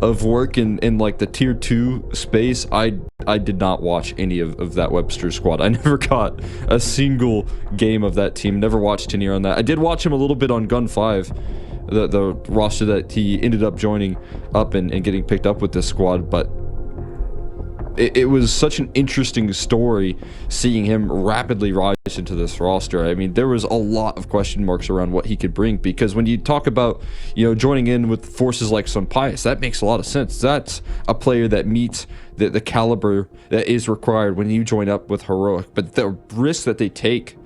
of work in like the tier 2 space, I I did not watch any of that Webster squad. I never got a single game of that team. Never watched Tenier on that. I did watch him a little bit on Gun 5, the roster that he ended up joining up and getting picked up with this squad, but it was such an interesting story seeing him rapidly rise into this roster. I mean, there was a lot of question marks around what he could bring, because when you talk about, joining in with forces like Sunpius, that makes a lot of sense. That's a player that meets the caliber that is required when you join up with Heroic. But the risk that they take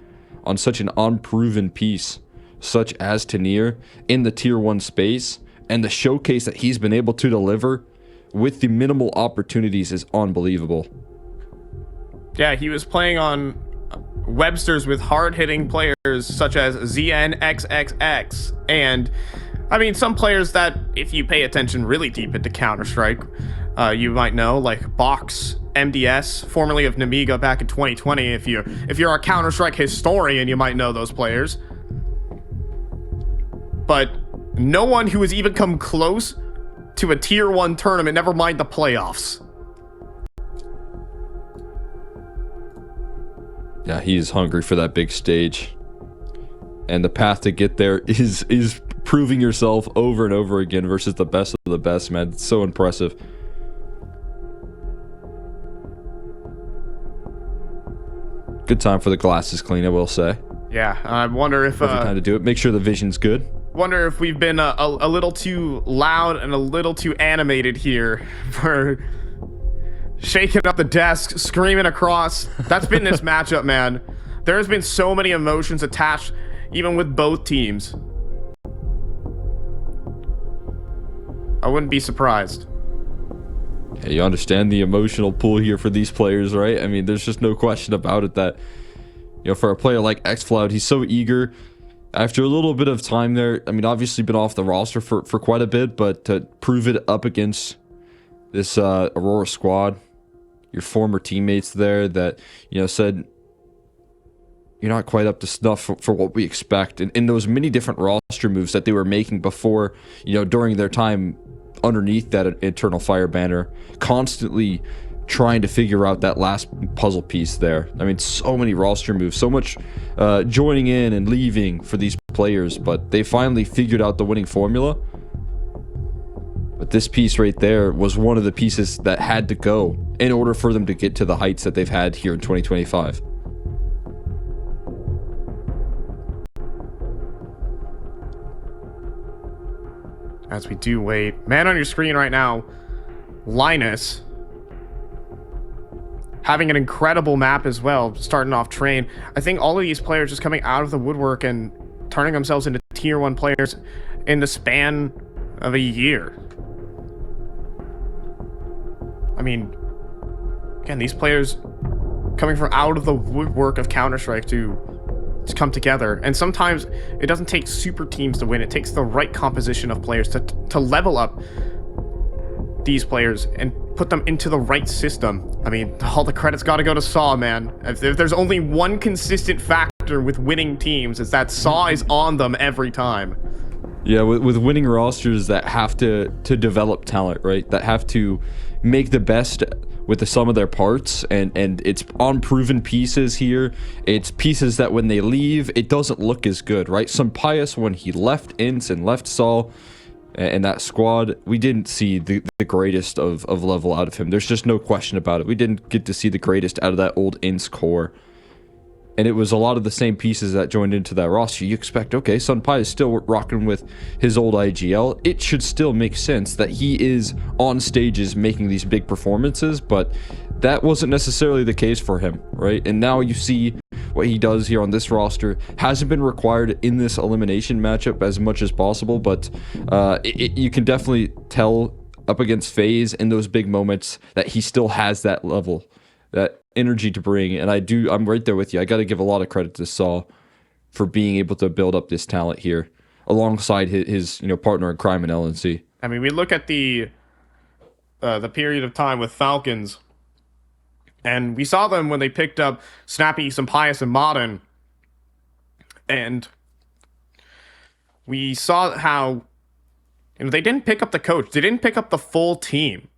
on such an unproven piece, such as Tenier, in the tier 1 space, and the showcase that he's been able to deliver with the minimal opportunities is unbelievable. Yeah, he was playing on Webster's with hard-hitting players such as ZNXXX, and I mean, some players that, if you pay attention really deep into Counter-Strike, you might know, like Box MDS, formerly of Namiga back in 2020. If you're a Counter-Strike historian, you might know those players. But no one who has even come close to a tier 1 tournament, never mind the playoffs. Yeah, he is hungry for that big stage. And the path to get there is proving yourself over and over again versus the best of the best, man. It's so impressive. Good time for the glasses clean, I will say. Yeah, I wonder if Perfect time to do it. Make sure the vision's good. Wonder if we've been a little too loud and a little too animated here for shaking up the desk, screaming across. That's been this matchup, man. There's been so many emotions attached, even with both teams. I wouldn't be surprised. Yeah, you understand the emotional pull here for these players, right? I mean, there's just no question about it that, for a player like xFloud, he's so eager. After a little bit of time there, I mean, obviously been off the roster for quite a bit, but to prove it up against this Aurora squad, your former teammates there that, said you're not quite up to snuff for what we expect. And in those many different roster moves that they were making before, during their time underneath that Eternal Fire banner, constantly trying to figure out that last puzzle piece there. I mean, so many roster moves, so much joining in and leaving for these players, but they finally figured out the winning formula. But this piece right there was one of the pieces that had to go in order for them to get to the heights that they've had here in 2025. As we do wait, man on your screen right now, Linus, having an incredible map as well, starting off Train. I think all of these players just coming out of the woodwork and turning themselves into tier 1 players in the span of a year. I mean, again, these players coming from out of the woodwork of Counter-Strike to come together. And sometimes it doesn't take super teams to win. It takes the right composition of players to level up these players and put them into the right system. I mean, all the credit's got to go to Saw, man. If there's only one consistent factor with winning teams, it's that Saw is on them every time. Yeah, with winning rosters that have to develop talent, right? That have to make the best with the sum of their parts, and it's unproven pieces here. It's pieces that when they leave, it doesn't look as good, right? Sunpius, when he left Ints and left Saul and that squad, we didn't see the greatest of level out of him. There's just no question about it. We didn't get to see the greatest out of that old Ints core. And it was a lot of the same pieces that joined into that roster. You expect, okay, Sunpai is still rocking with his old IGL. It should still make sense that he is on stages making these big performances, but that wasn't necessarily the case for him, right? And now you see what he does here on this roster. Hasn't been required in this elimination matchup as much as possible, but you can definitely tell up against FaZe in those big moments that he still has that level, that energy to bring. And I'm right there with you. I got to give a lot of credit to Saul for being able to build up this talent here alongside his partner in crime in LNC. I mean, we look at the period of time with Falcons, and we saw them when they picked up Snappy, Sunpius, and Modern, and we saw how they didn't pick up the coach, they didn't pick up the full team.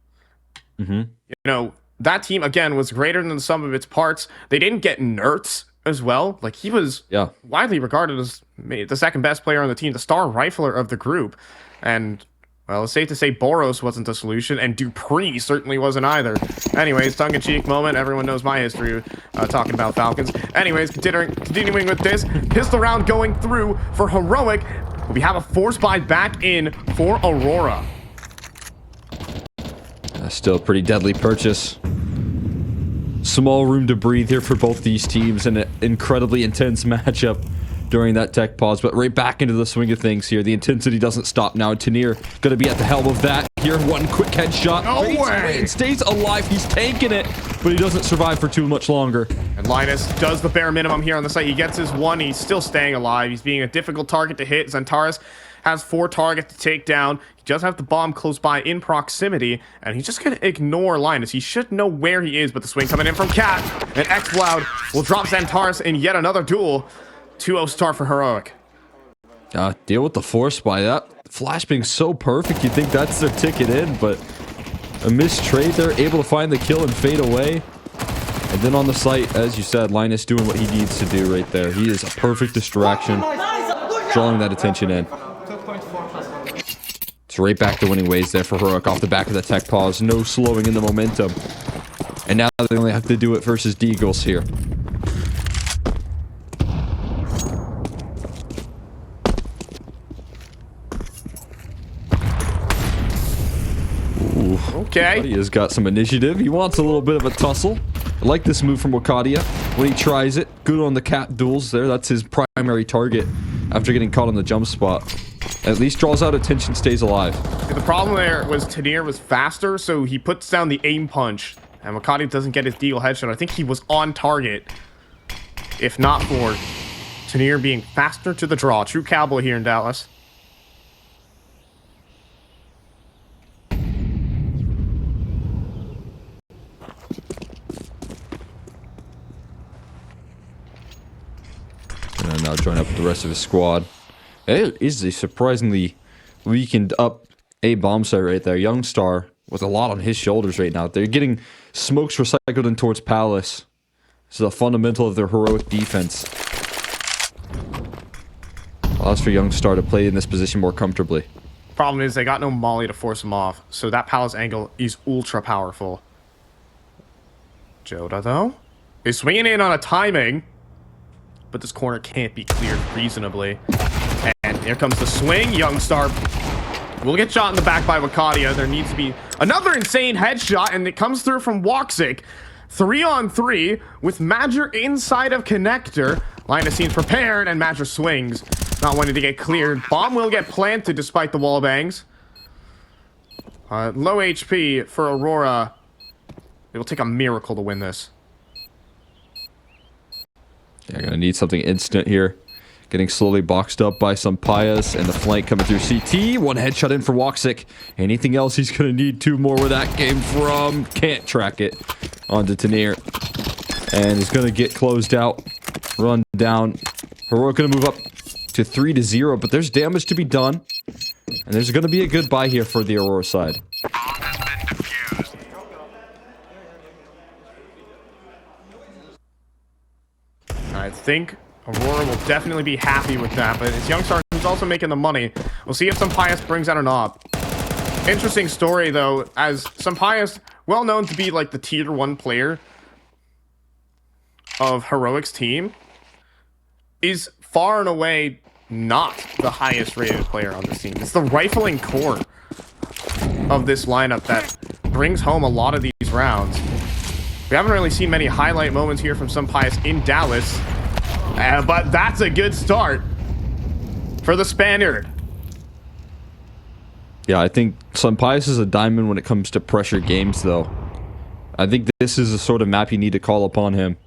Mm-hmm. that team, again, was greater than the sum of its parts. They didn't get nerts as well. Like, he was widely regarded as the second best player on the team, the star rifler of the group. And, well, it's safe to say Boros wasn't the solution, and Dupree certainly wasn't either. Anyways, tongue-in-cheek moment. Everyone knows my history talking about Falcons. Anyways, continuing with this, pistol round going through for Heroic. We have a force buy back in for Aurora. Still a pretty deadly purchase. Small room to breathe here for both these teams, and an incredibly intense matchup during that tech pause, but right back into the swing of things here. The intensity doesn't stop now. Tanir gonna be at the helm of that here. One quick headshot. No way! It stays alive. He's tanking it, but he doesn't survive for too much longer. And Linus does the bare minimum here on the site. He gets his one. He's still staying alive. He's being a difficult target to hit. XANTARES has 4 targets to take down. He does have the bomb close by in proximity, and he's just going to ignore Linus. He should know where he is, but the swing coming in from Cat. And XCloud will drop XANTARES in yet another duel. 2-0 start for Heroic. Deal with the force by that. Flash being so perfect, you'd think that's their ticket in, but a missed trade there, able to find the kill and fade away. And then on the site, as you said, Linus doing what he needs to do right there. He is a perfect distraction, drawing that attention in. It's right back to winning ways there for Heroic off the back of the tech pause. No slowing in the momentum. And now they only have to do it versus Deagles here. Okay. Wakadia's got some initiative. He wants a little bit of a tussle. I like this move from Wakadia. When he tries it, good on the cat duels there. That's his primary target after getting caught on the jump spot. At least draws out attention, stays alive. The problem there was Tanir was faster, so he puts down the aim punch. And Wakadia doesn't get his deagle headshot. I think he was on target. If not for Tanir being faster to the draw. True cowboy here in Dallas. And now join up with the rest of his squad. It is a surprisingly weakened up A bomb site right there. Youngstar with a lot on his shoulders right now. They're getting smokes recycled in towards Palace. This is a fundamental of their Heroic defense. Allows for Youngstar to play in this position more comfortably. Problem is they got no molly to force him off, so that Palace angle is ultra powerful. Joda, though, is swinging in on a timing, but this corner can't be cleared reasonably. And here comes the swing. Youngstar will get shot in the back by Wakadia. There needs to be another insane headshot, and it comes through from woxic. 3-on-3 with Madger inside of connector. Linus seems prepared, and Madger swings. Not wanting to get cleared. Bomb will get planted despite the wall bangs. Low HP for Aurora. It will take a miracle to win this. Yeah, gonna need something instant here. Getting slowly boxed up by some Pias, and the flank coming through CT. One headshot in for woxic. Anything else he's gonna need 2 more where that came from. Can't track it onto Tanir. And he's gonna get closed out. Run down. Heroic gonna move up to 3-0, but there's damage to be done. And there's gonna be a good buy here for the Aurora side. I think Aurora will definitely be happy with that, but it's Youngstar who's also making the money. We'll see if Pius brings out a knob. Interesting story, though, as Pius, well known to be like the tier 1 player of Heroic's team, is far and away not the highest rated player on this team. It's the rifling core of this lineup that brings home a lot of these rounds. We haven't really seen many highlight moments here from Pius in Dallas, but that's a good start for the Spaniard. Yeah, I think Pius is a diamond when it comes to pressure games, though. I think this is the sort of map you need to call upon him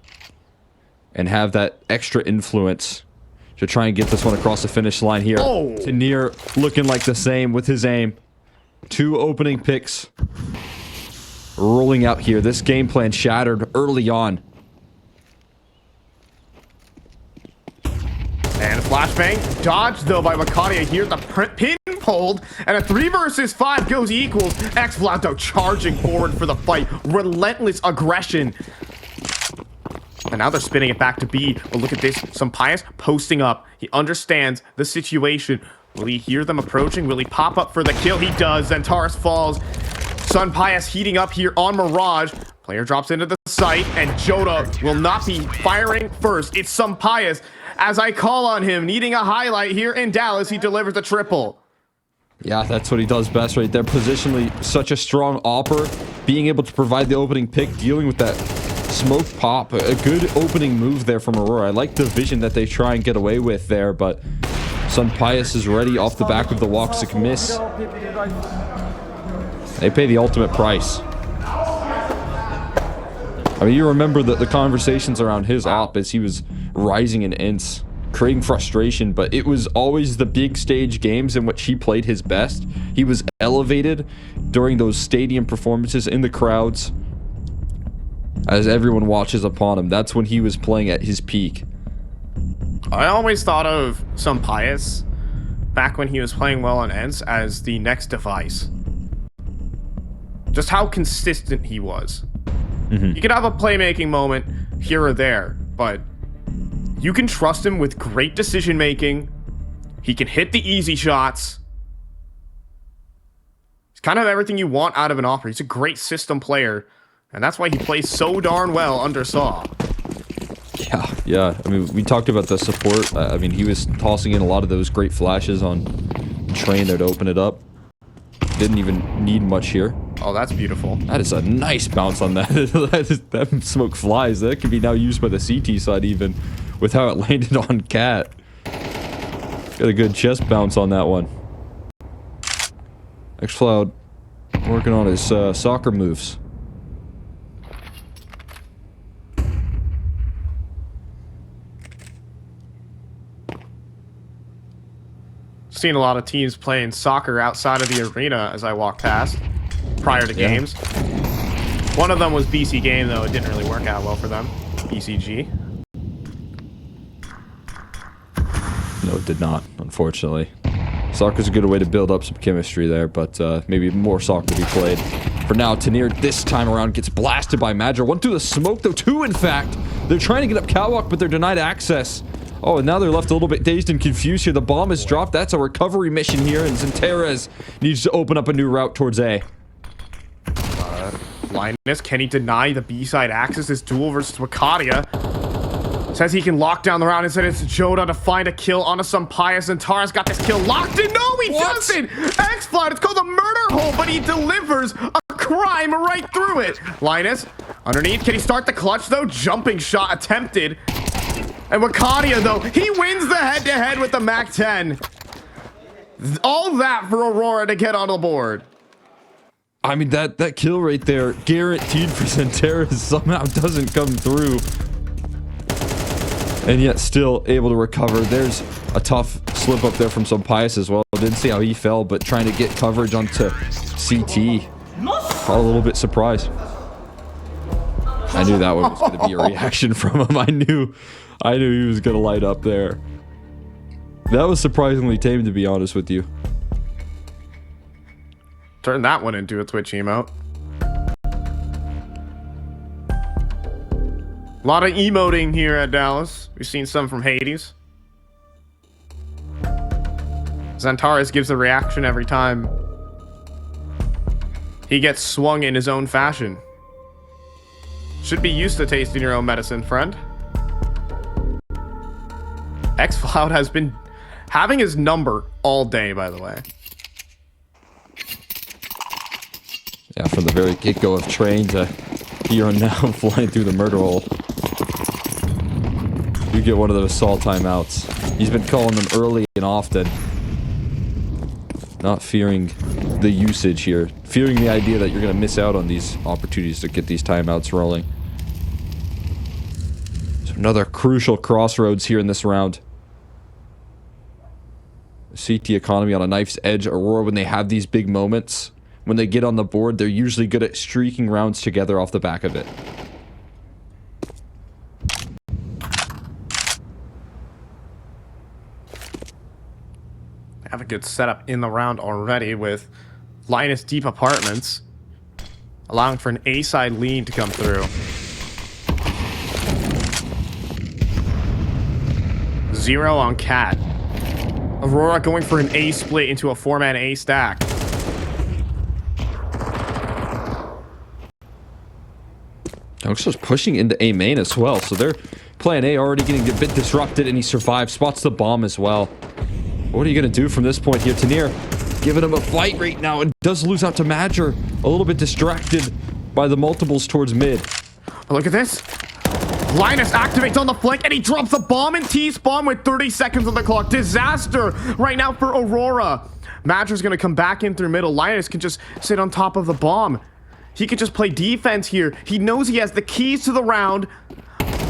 and have that extra influence to try and get this one across the finish line here. Oh. Tanir looking like the same with his aim. 2 opening picks rolling out here. This game plan shattered early on. And a flashbang dodged, though, by Wakadia here. The pinpoint pulled, and a 3 versus 5 goes equals. XFloud, though, charging forward for the fight. Relentless aggression. And now they're spinning it back to B. But look at this. XANTARES posting up. He understands the situation. Will he hear them approaching? Will he pop up for the kill? He does. XANTARES falls. XANTARES heating up here on Mirage. Player drops into the site, and Joda will not be firing first. It's XANTARES. As I call on him, needing a highlight here in Dallas, he delivers a triple. Yeah, that's what he does best right there. Positionally, such a strong opper. Being able to provide the opening pick, dealing with that smoke pop. A good opening move there from Aurora. I like the vision that they try and get away with there, but XANTARES is ready off the back of the woxic miss. They pay the ultimate price. I mean, you remember the conversations around his op as he was rising in ints, creating frustration, but it was always the big stage games in which he played his best. He was elevated during those stadium performances in the crowds as everyone watches upon him. That's when he was playing at his peak. I always thought of XANTARES back when he was playing well on Ents as the next device. Just how consistent he was. You could have a playmaking moment here or there, but you can trust him with great decision making. He can hit the easy shots. He's kind of everything you want out of an opera. He's a great system player, and that's why he plays so darn well under Saw. Yeah. I mean, we talked about the support. I mean, he was tossing in a lot of those great flashes on Train there to open it up. Didn't even need much here. Oh, that's beautiful. That is a nice bounce on that. That smoke flies. That could be now used by the CT side even with how it landed on Cat. Got a good chest bounce on that one. XCloud working on his soccer moves. Seen a lot of teams playing soccer outside of the arena as I walk past prior to games. One of them was BC Game, though. It didn't really work out well for them. BCG. No, it did not, unfortunately. Soccer's a good way to build up some chemistry there, but maybe more soccer to be played. For now, Tanir this time around gets blasted by Madra. One through the smoke, though, two, in fact. They're trying to get up Catwalk, but they're denied access. Oh, and now they're left a little bit dazed and confused here. The bomb is dropped. That's a recovery mission here, and XANTARES needs to open up a new route towards A. Linus, can he deny the B-side access? This duel versus Wakadia. Says he can lock down the round. Instead, it's Joda to find a kill on a XANTARES. XANTARES got this kill locked in. No, he doesn't! XFloud, it's called a murder hole, but he delivers a crime right through it. Linus, underneath. Can he start the clutch, though? Jumping shot attempted. And Wakadia, though, he wins the head-to-head with the MAC-10. All that for Aurora to get on the board. I mean, that kill right there, guaranteed for XANTARES, somehow doesn't come through. And yet still able to recover. There's a tough slip up there from XANTARES as well. Didn't see how he fell, but trying to get coverage onto CT. Caught a little bit surprised. I knew that one was going to be a reaction from him. I knew he was going to light up there. That was surprisingly tame, to be honest with you. Turn that one into a Twitch emote. A lot of emoting here at Dallas. We've seen some from Hades. XANTARES gives a reaction every time he gets swung in his own fashion. Should be used to tasting your own medicine, friend. XCloud has been having his number all day, by the way. Yeah, from the very get-go of Train to here and now flying through the murder hole. You get one of those Saul timeouts. He's been calling them early and often. Not fearing the usage here. Fearing the idea that you're going to miss out on these opportunities to get these timeouts rolling. So another crucial crossroads here in this round. CT economy on a knife's edge. Aurora, when they have these big moments, when they get on the board, they're usually good at streaking rounds together off the back of it. Have a good setup in the round already with Linus deep apartments, allowing for an A-side lead to come through. Zero on Cat. Aurora going for an A split into a 4-man A stack. Doxo's pushing into A main as well, so they're plan A already getting a bit disrupted, and he survives, spots the bomb as well. What are you going to do from this point here? Tanir giving him a fight right now, and does lose out to Madger. A little bit distracted by the multiples towards mid. Oh, look at this. Linus activates on the flank, and he drops a bomb in T-spawn with 30 seconds on the clock. Disaster right now for Aurora. Madger's going to come back in through middle. Linus can just sit on top of the bomb. He could just play defense here. He knows he has the keys to the round.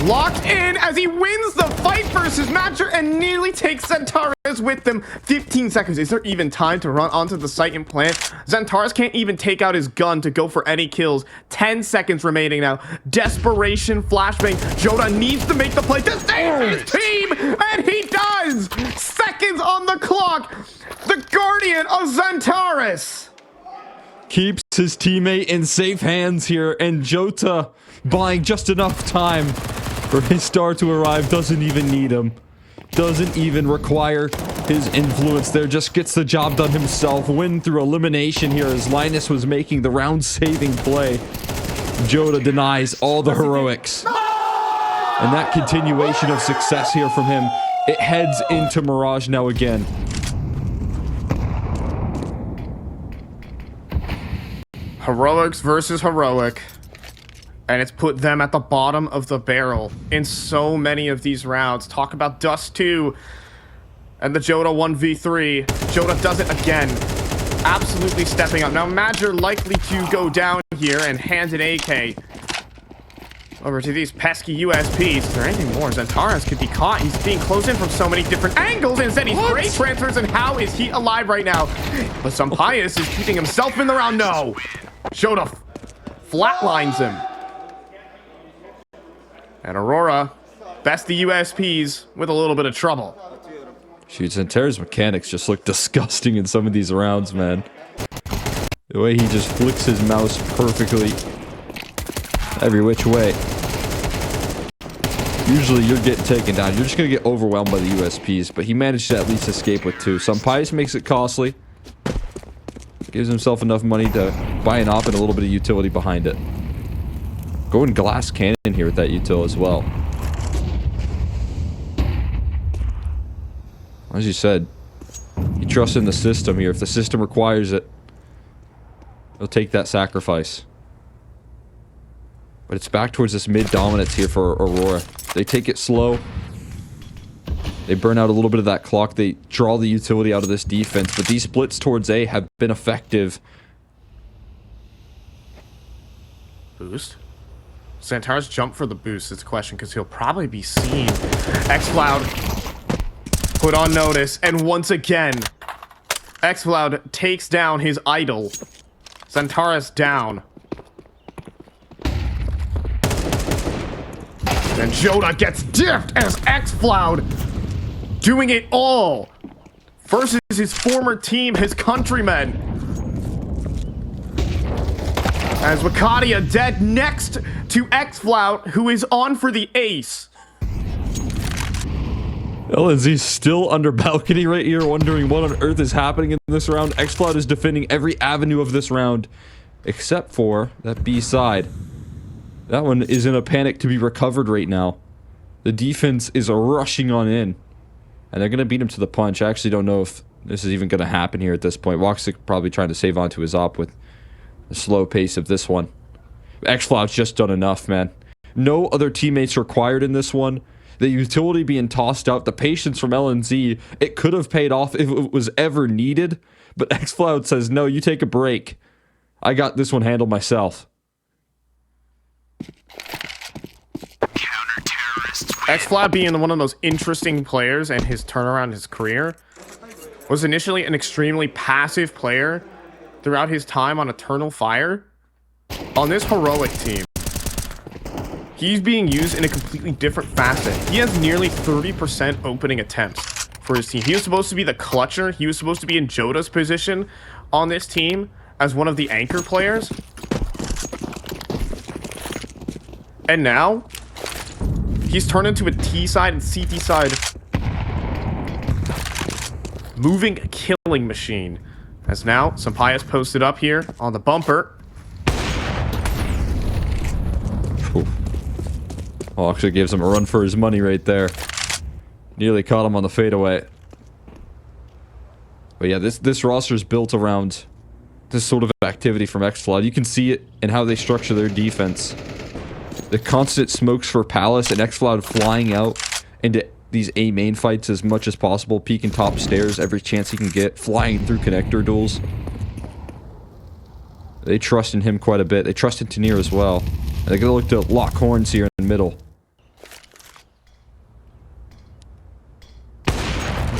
Locked in as he wins the fight versus Madger and nearly takes XANTARES with him. 15 seconds. Is there even time to run onto the site and plant? XANTARES can't even take out his gun to go for any kills. 10 seconds remaining now. Desperation flashbang. Joda needs to make the play to save his team, and he does! Seconds on the clock. The guardian of XANTARES Keeps his teammate in safe hands here, and Jota buying just enough time for his star to arrive. Doesn't even need him. Doesn't even require his influence there. Just gets the job done himself. Win through elimination here as Linus was making the round-saving play. Jota denies all the heroics. And that continuation of success here from him, it heads into Mirage now again. Heroics versus heroic. And it's put them at the bottom of the barrel in so many of these rounds. Talk about Dust2 and the Jota 1v3. Jota does it again. Absolutely stepping up. Now Madger likely to go down here and hand an AK over to these pesky USPs. Is there anything more? XANTARES could be caught. He's being closed in from so many different angles. And instead he's great transfers. And how is he alive right now? But Sampaius is keeping himself in the round. No. Jota flatlines him. And Aurora, best the USPs with a little bit of trouble. Shoot, XANTARES' mechanics just look disgusting in some of these rounds, man. The way he just flicks his mouse perfectly every which way. Usually you're getting taken down. You're just going to get overwhelmed by the USPs, but he managed to at least escape with 2. Sampaius makes it costly. Gives himself enough money to buy an op and a little bit of utility behind it. Going glass cannon here with that util as well. As you said, you trust in the system here. If the system requires it, he'll take that sacrifice. But it's back towards this mid dominance here for Aurora. They take it slow. They burn out a little bit of that clock. They draw the utility out of this defense. But these splits towards A have been effective. Boost? XANTARES jump for the boost is the question, because he'll probably be seen. XCloud put on notice, and once again, XCloud takes down his idol. XANTARES down. And Jota gets dipped as XCloud doing it all versus his former team, his countrymen. As Wakadia dead next to XCloud, who is on for the ace. LNZ's still under balcony right here, wondering what on earth is happening in this round. XCloud is defending every avenue of this round, except for that B side. That one is in a panic to be recovered right now. The defense is rushing on in, and they're going to beat him to the punch. I actually don't know if this is even going to happen here at this point. woxic probably trying to save onto his op with the slow pace of this one. XCloud's just done enough, man. No other teammates required in this one. The utility being tossed out, the patience from LNZ, it could have paid off if it was ever needed, but XCloud says, no, you take a break. I got this one handled myself. XCloud being one of those interesting players, and his turnaround in his career was initially an extremely passive player throughout his time on Eternal Fire. On this heroic team, he's being used in a completely different facet. He has nearly 30% opening attempts for his team. He was supposed to be the clutcher. He was supposed to be in Jota's position on this team as one of the anchor players. And now, he's turned into a T side and CT side moving killing machine. As now, Sampaio's posted up here on the bumper. Oh, actually gives him a run for his money right there. Nearly caught him on the fadeaway. But yeah, this roster is built around this sort of activity from XCloud. You can see it in how they structure their defense. The constant smokes for Palace and XCloud flying out into these A main fights as much as possible, peeking top stairs every chance he can get, flying through connector duels. They trust in him quite a bit. They trust in Tanir as well. And they're going to look to lock horns here in the middle.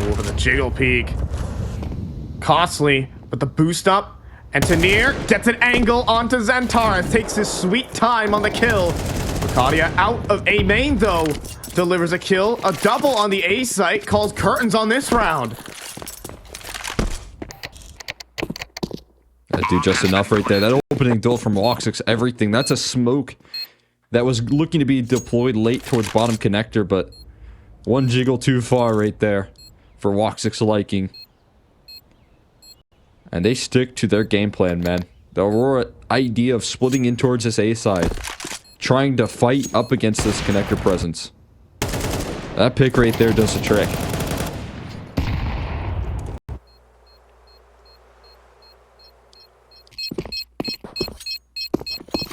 Over the jiggle peak. Costly, but the boost up. And Tanir gets an angle onto XANTARES. Takes his sweet time on the kill. Arcadia out of A main though. Delivers a kill. A double on the A site. Calls curtains on this round. That do just enough right there. That opening duel from woxic's everything. That's a smoke that was looking to be deployed late towards bottom connector, but one jiggle too far right there for woxic's liking. And they stick to their game plan, man. The Aurora idea of splitting in towards this A side, trying to fight up against this connector presence. That pick right there does the trick.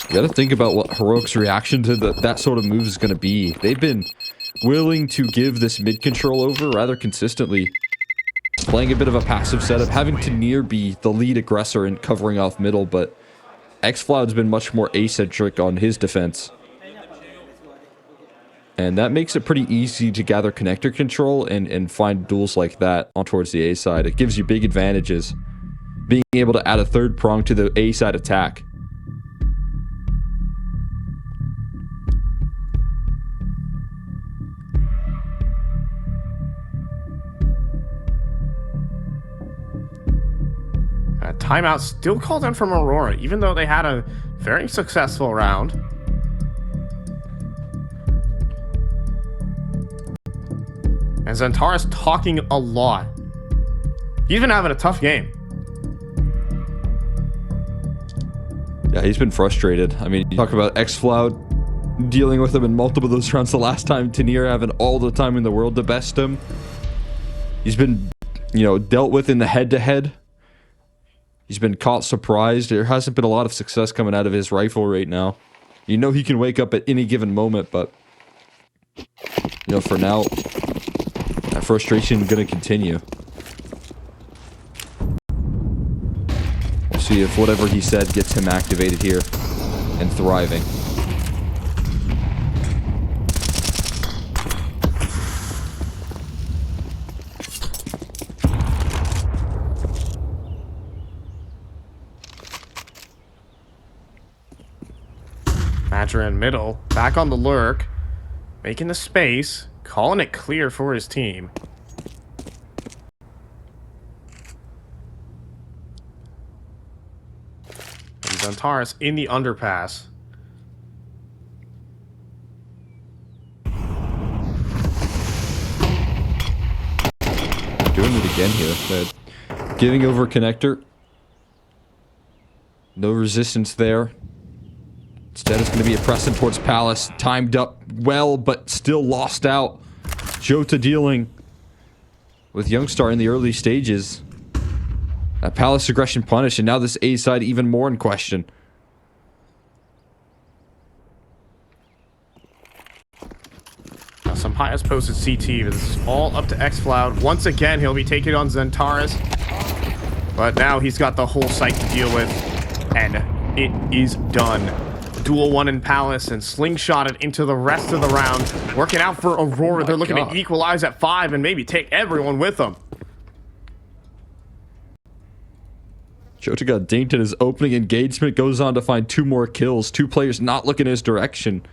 You gotta think about what Heroic's reaction to that sort of move is gonna be. They've been willing to give this mid control over rather consistently. Playing a bit of a passive setup, having Tanir be the lead aggressor and covering off middle, but XCloud's been much more asymmetric on his defense. And that makes it pretty easy to gather connector control and find duels like that on towards the A side. It gives you big advantages. Being able to add a third prong to the A side attack. Timeout still called in from Aurora, even though they had a very successful round. And XANTARES talking a lot. He's been having a tough game. Yeah, he's been frustrated. I mean, you talk about XCloud dealing with him in multiple of those rounds the last time. Tanir having all the time in the world to best him. He's been, dealt with in the head-to-head. He's been caught surprised. There hasn't been a lot of success coming out of his rifle right now. You know he can wake up at any given moment, but for now, that frustration is going to continue. We'll see if whatever he said gets him activated here and thriving. Matcher in middle, back on the lurk, making the space, calling it clear for his team. And XANTARES in the underpass. Doing it again here. They're giving over connector. No resistance there. Instead, it's going to be a pressing towards Palace. Timed up well, but still lost out. Jota dealing with Youngstar in the early stages. That Palace aggression punished, and now this A side even more in question. Now, Sampaio's posted CT, but this is all up to XCloud. Once again, he'll be taking on XANTARES. But now he's got the whole site to deal with, and it is done. Duel 1 in Palace and slingshotted into the rest of the round. Working out for Aurora. They're looking to equalize at 5 and maybe take everyone with them. Jota got dinked in his opening engagement. Goes on to find 2 more kills. 2 players not looking his direction.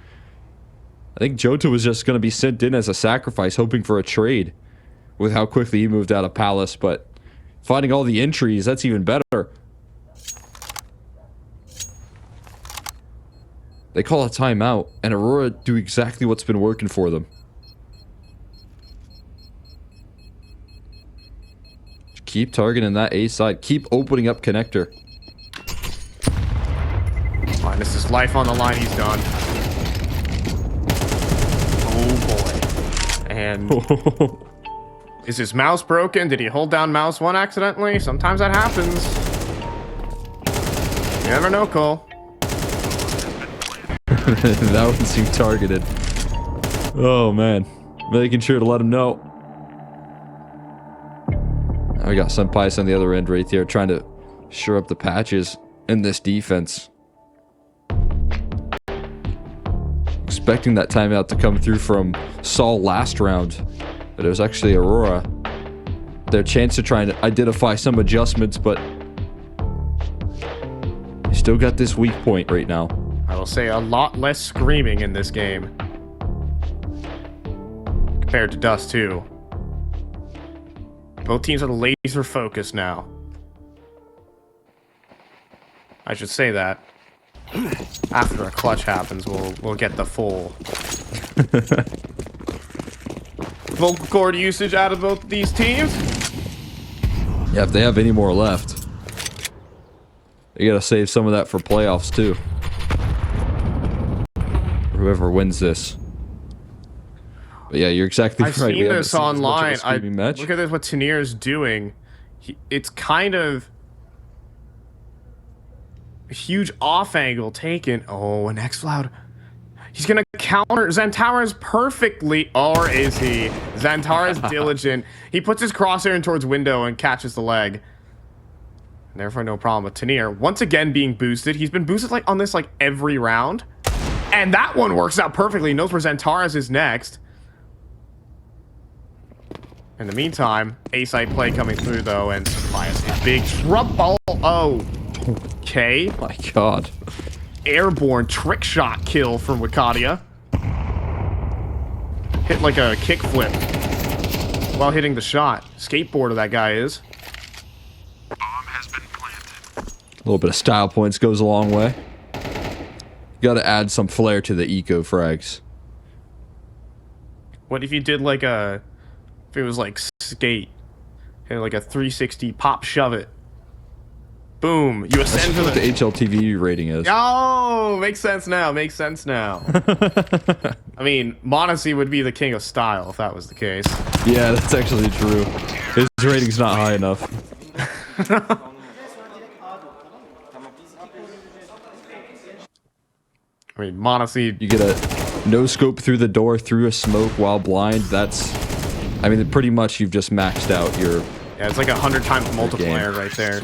I think Jota was just going to be sent in as a sacrifice, hoping for a trade. with how quickly he moved out of Palace, but finding all the entries, that's even better. They call a timeout, and Aurora do exactly what's been working for them. Keep targeting that A side. Keep opening up connector. Minus his life on the line, he's done. Oh boy. And is his mouse broken? Did he hold down mouse 1 accidentally? Sometimes that happens. You never know, Cole. That one seemed targeted. Oh man. Making sure to let him know. Now we got Senpais on the other end right there, trying to shore up the patches in this defense. Expecting that timeout to come through from Saul last round, but it was actually Aurora. Their chance to try and identify some adjustments, but you still got this weak point right now. I will say a lot less screaming in this game compared to Dust2. Both teams are laser focused now. I should say that. After a clutch happens, we'll get the full vocal cord usage out of both these teams. Yeah, if they have any more left, you gotta save some of that for playoffs too. Whoever wins this. But yeah, you're exactly I've right. seen this online. Match. Look at this, what Tanir's doing. It's kind of a huge off angle taken. Oh, and XCloud. He's going to counter XANTARES perfectly. Or is he? XANTARES diligent. He puts his crosshair in towards window and catches the leg. And therefore, no problem with Tanir. Once again being boosted. He's been boosted on this every round. And that one works out perfectly. He knows where XANTARES is next. In the meantime, A-side play coming through, though, and Senpais in big trouble. Oh, okay. Oh my god. Airborne trick shot kill from Wakadia. Hit like a kickflip while hitting the shot. Skateboarder that guy is. Bomb has been planted. A little bit of style points goes a long way. Got to add some flair to the eco frags. What if you did if it was skate, and a 360 pop shove it, boom, you ascend to what the HLTV rating is. Oh, makes sense now. Makes sense now. I mean, Monacy would be the king of style if that was the case. Yeah, that's actually true. His rating's not high enough. I mean, Monacy. You get a no scope through the door through a smoke while blind. That's, I mean, pretty much you've just maxed out your. Yeah, it's 100 times multiplier right there.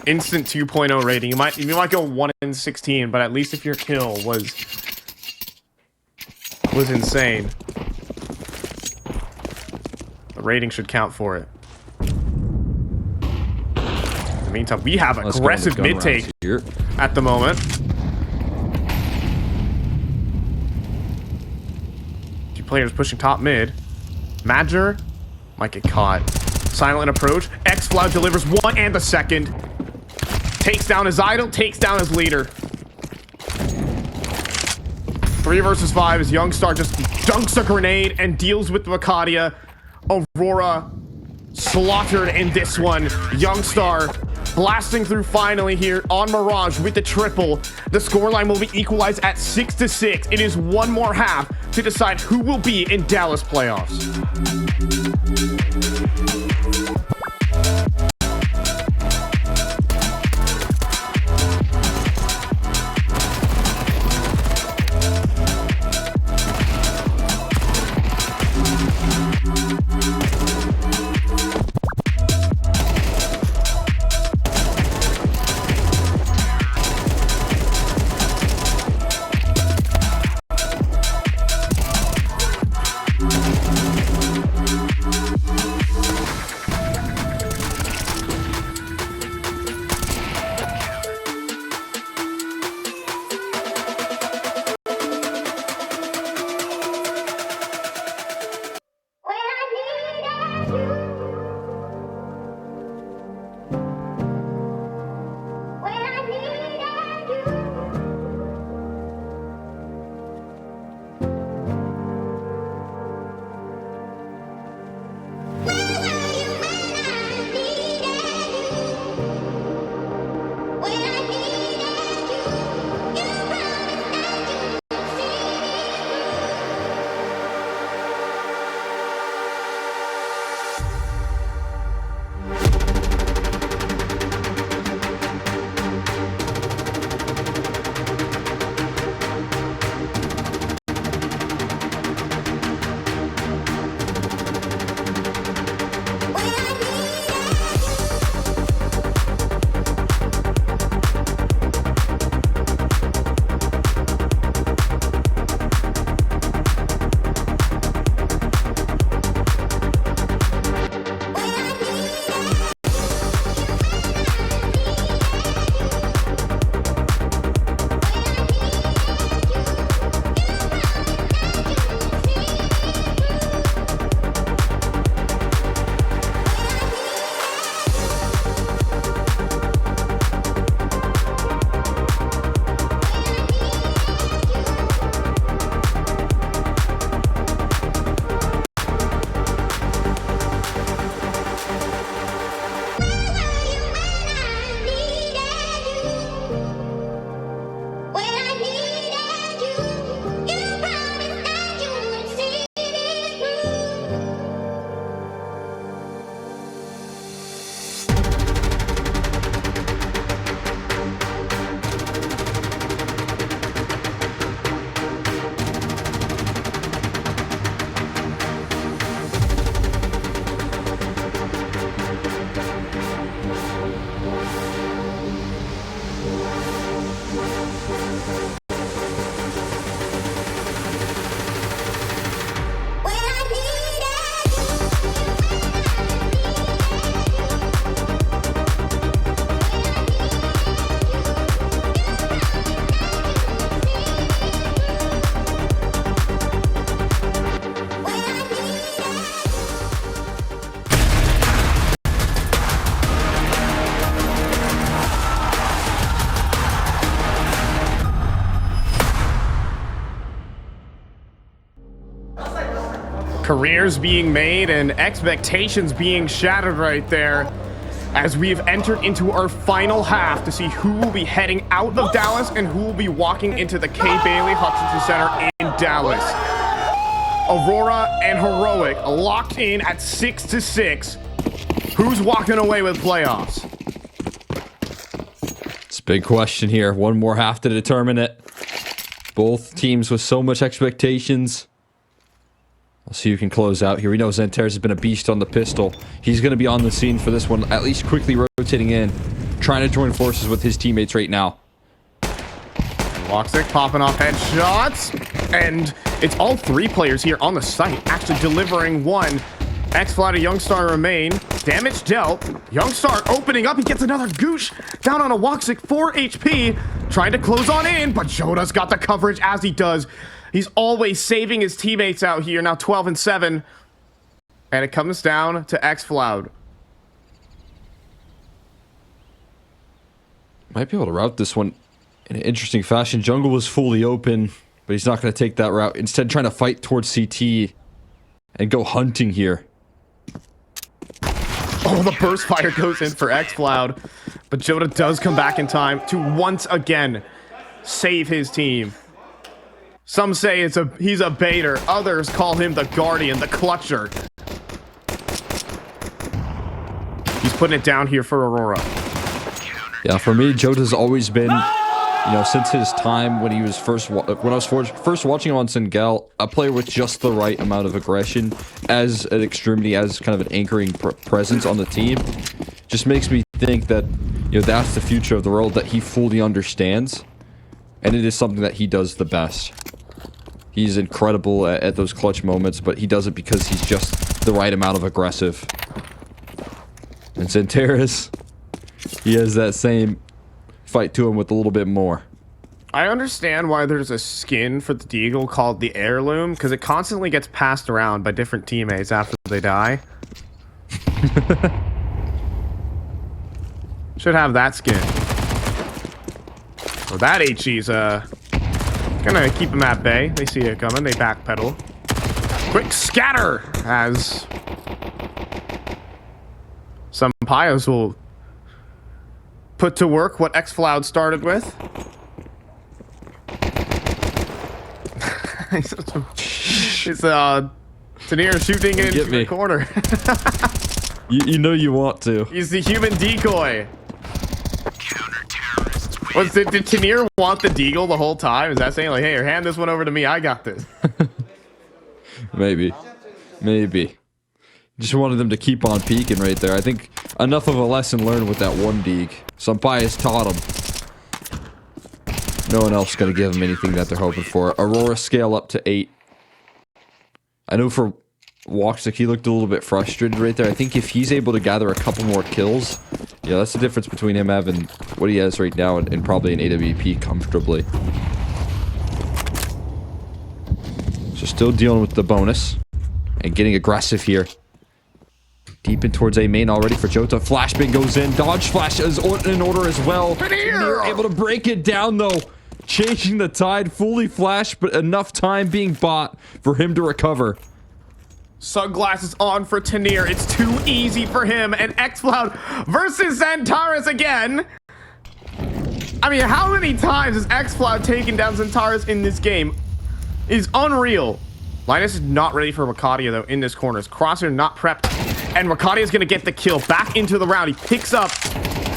Instant 2.0 rating. You might go 1 in 16, but at least if your kill was insane, the rating should count for it. In the meantime, we have aggressive mid take here at the moment. Two players pushing top mid. Madger might get caught. Silent approach. XCloud delivers 1 and the second. Takes down his idol, takes down his leader. 3 versus 5 as Youngstar just dunks a grenade and deals with Wakadia. Aurora slaughtered in this one. Youngstar blasting through finally here on Mirage with the triple. The scoreline will be equalized at 6-6. It is one more half to decide who will be in Dallas playoffs. Careers being made and expectations being shattered right there, as we've entered into our final half to see who will be heading out of Dallas and who will be walking into the K. Bailey Hutchinson Center in Dallas. Aurora and Heroic locked in at 6-6. Who's walking away with playoffs? It's a big question here. One more half to determine it. Both teams with so much expectations. I'll see who can close out here. We know XANTARES has been a beast on the pistol. He's going to be on the scene for this one, at least quickly rotating in, trying to join forces with his teammates right now. woxic popping off headshots, and it's all three players here on the site actually delivering one. XFloud and Youngstar remain. Damage dealt. Youngstar opening up. He gets another goosh down on a woxic, 4 HP. Trying to close on in, but Joda's got the coverage as he does. He's always saving his teammates out here. Now 12-7. And it comes down to XFloud. Might be able to route this one in an interesting fashion. Jungle was fully open, but he's not going to take that route. Instead, trying to fight towards CT and go hunting here. Oh, the burst fire goes in for XFloud. But Joda does come back in time to once again save his team. Some say he's a baiter. Others call him the guardian, the clutcher. He's putting it down here for Aurora. Yeah, for me, Joda's always been, you know, since his time when he was first watching him on Singal, a player with just the right amount of aggression as an extremity, as kind of an anchoring presence on the team, just makes me think that, you know, that's the future of the role that he fully understands, and it is something that he does the best. He's incredible at those clutch moments, but he does it because he's just the right amount of aggressive. And XANTARES, he has that same fight to him with a little bit more. I understand why there's a skin for the Deagle called the Heirloom, because it constantly gets passed around by different teammates after they die. Should have that skin. Well, that HE's gonna keep him at bay. They see it coming, they backpedal. Quick scatter as some Pios will put to work what XFloud started with. It's Tanier shooting into the corner. you know you want to. He's the human decoy. Did Tanier want the deagle the whole time? Is that saying like, hey, hand this one over to me, I got this? Maybe. Just wanted them to keep on peeking right there. I think enough of a lesson learned with that one deeg. Senpai has taught him. No one else is going to give him anything that they're hoping for. Aurora scale up to 8. I know for woxic, he looked a little bit frustrated right there. I think if he's able to gather a couple more kills, yeah, that's the difference between him having what he has right now and probably an AWP comfortably. So still dealing with the bonus and getting aggressive here. Deep in towards A main already for Jota. Flashbang goes in. Dodge flash is in order as well. They're able to break it down though. Changing the tide. Fully flashed, but enough time being bought for him to recover. Sunglasses on for Tanier. It's too easy for him. And XFloud versus XANTARES again. I mean, how many times has XFloud taken down XANTARES in this game? It is unreal. Linus is not ready for Rakadia though in this corner. His crosshair not prepped. And Rakadia is going to get the kill. Back into the round. He picks up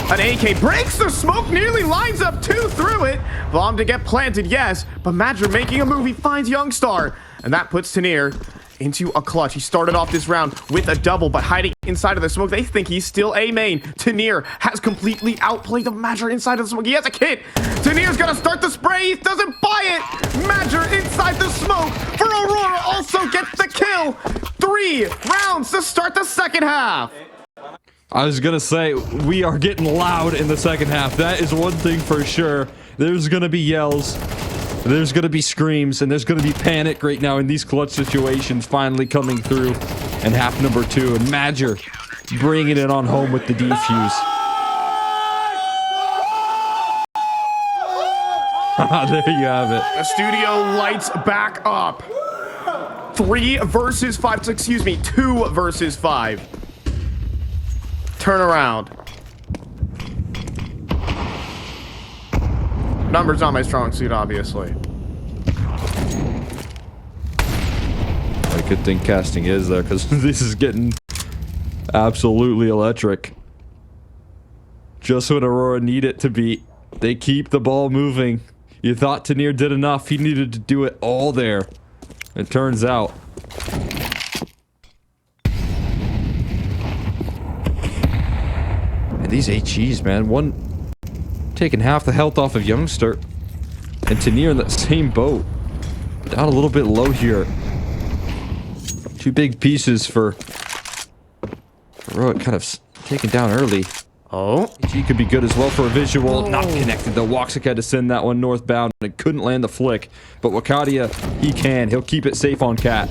an AK. Breaks the smoke. Nearly lines up 2 through it. Bomb to get planted, yes. But Madra making a move. He finds Youngstar. And that puts Tanier into a clutch. He started off this round with a double, but hiding inside of the smoke. They think he's still A main. Tanier has completely outplayed the Madra inside of the smoke. He has a kit. Tanier's gonna start the spray. He doesn't buy it. Madra inside the smoke for Aurora. Also gets the kill. 3 rounds to start the second half. I was gonna say, we are getting loud in the second half. That is one thing for sure. There's gonna be yells. There's going to be screams, and there's going to be panic right now in these clutch situations finally coming through. And half number 2, and Madger bringing it on home with the defuse. There you have it. The studio lights back up. 3 versus 5. Excuse me, 2 versus 5. Turn around. Numbers not my strong suit, obviously. I could think casting is there because this is getting absolutely electric. Just when Aurora need it to be. They keep the ball moving. You thought Tanir did enough. He needed to do it all there. It turns out. And these HEs, man. One taking half the health off of Youngster. And Tanir in that same boat. Down a little bit low here. 2 big pieces for Heroic, kind of taken down early. Oh. He could be good as well for a visual. Not connected though. Woxic had to send that one northbound and couldn't land the flick. But Wakadia, he can. He'll keep it safe on Cat.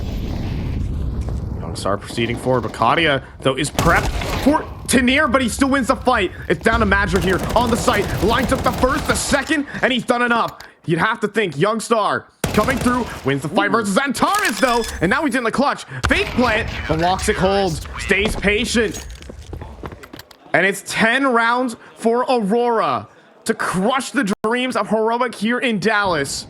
Youngstar proceeding forward. Wakadia, though, is prepped for Tanir, but he still wins the fight. It's down to Magic here on the site. Lines up the first, the second, and he's done enough. You'd have to think Youngstar coming through, wins the fight versus XANTARES though, and now he's in the clutch. Fake plant, but woxic holds, stays patient. And it's 10 rounds for Aurora to crush the dreams of Heroic here in Dallas.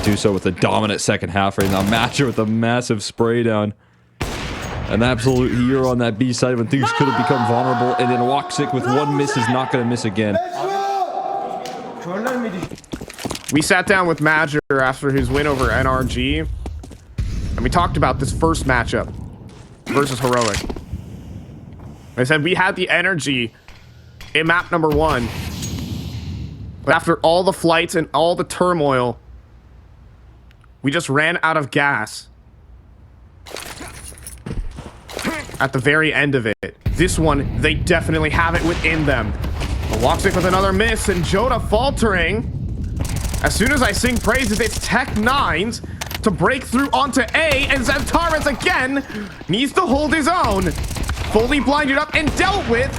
Do so with a dominant second half right now. Matcher with a massive spray down. An absolute hero on that B side when things could have become vulnerable. And then Woxic with one miss is not going to miss again. We sat down with Magic after his win over NRG. And we talked about this first matchup versus Heroic. I said we had the energy in map number 1. But after all the flights and all the turmoil, we just ran out of gas at the very end of it. This one, they definitely have it within them. Woxic with another miss, and Joda faltering. As soon as I sing praises, it's Tech9's to break through onto A, and XANTARES again needs to hold his own. Fully blinded up and dealt with.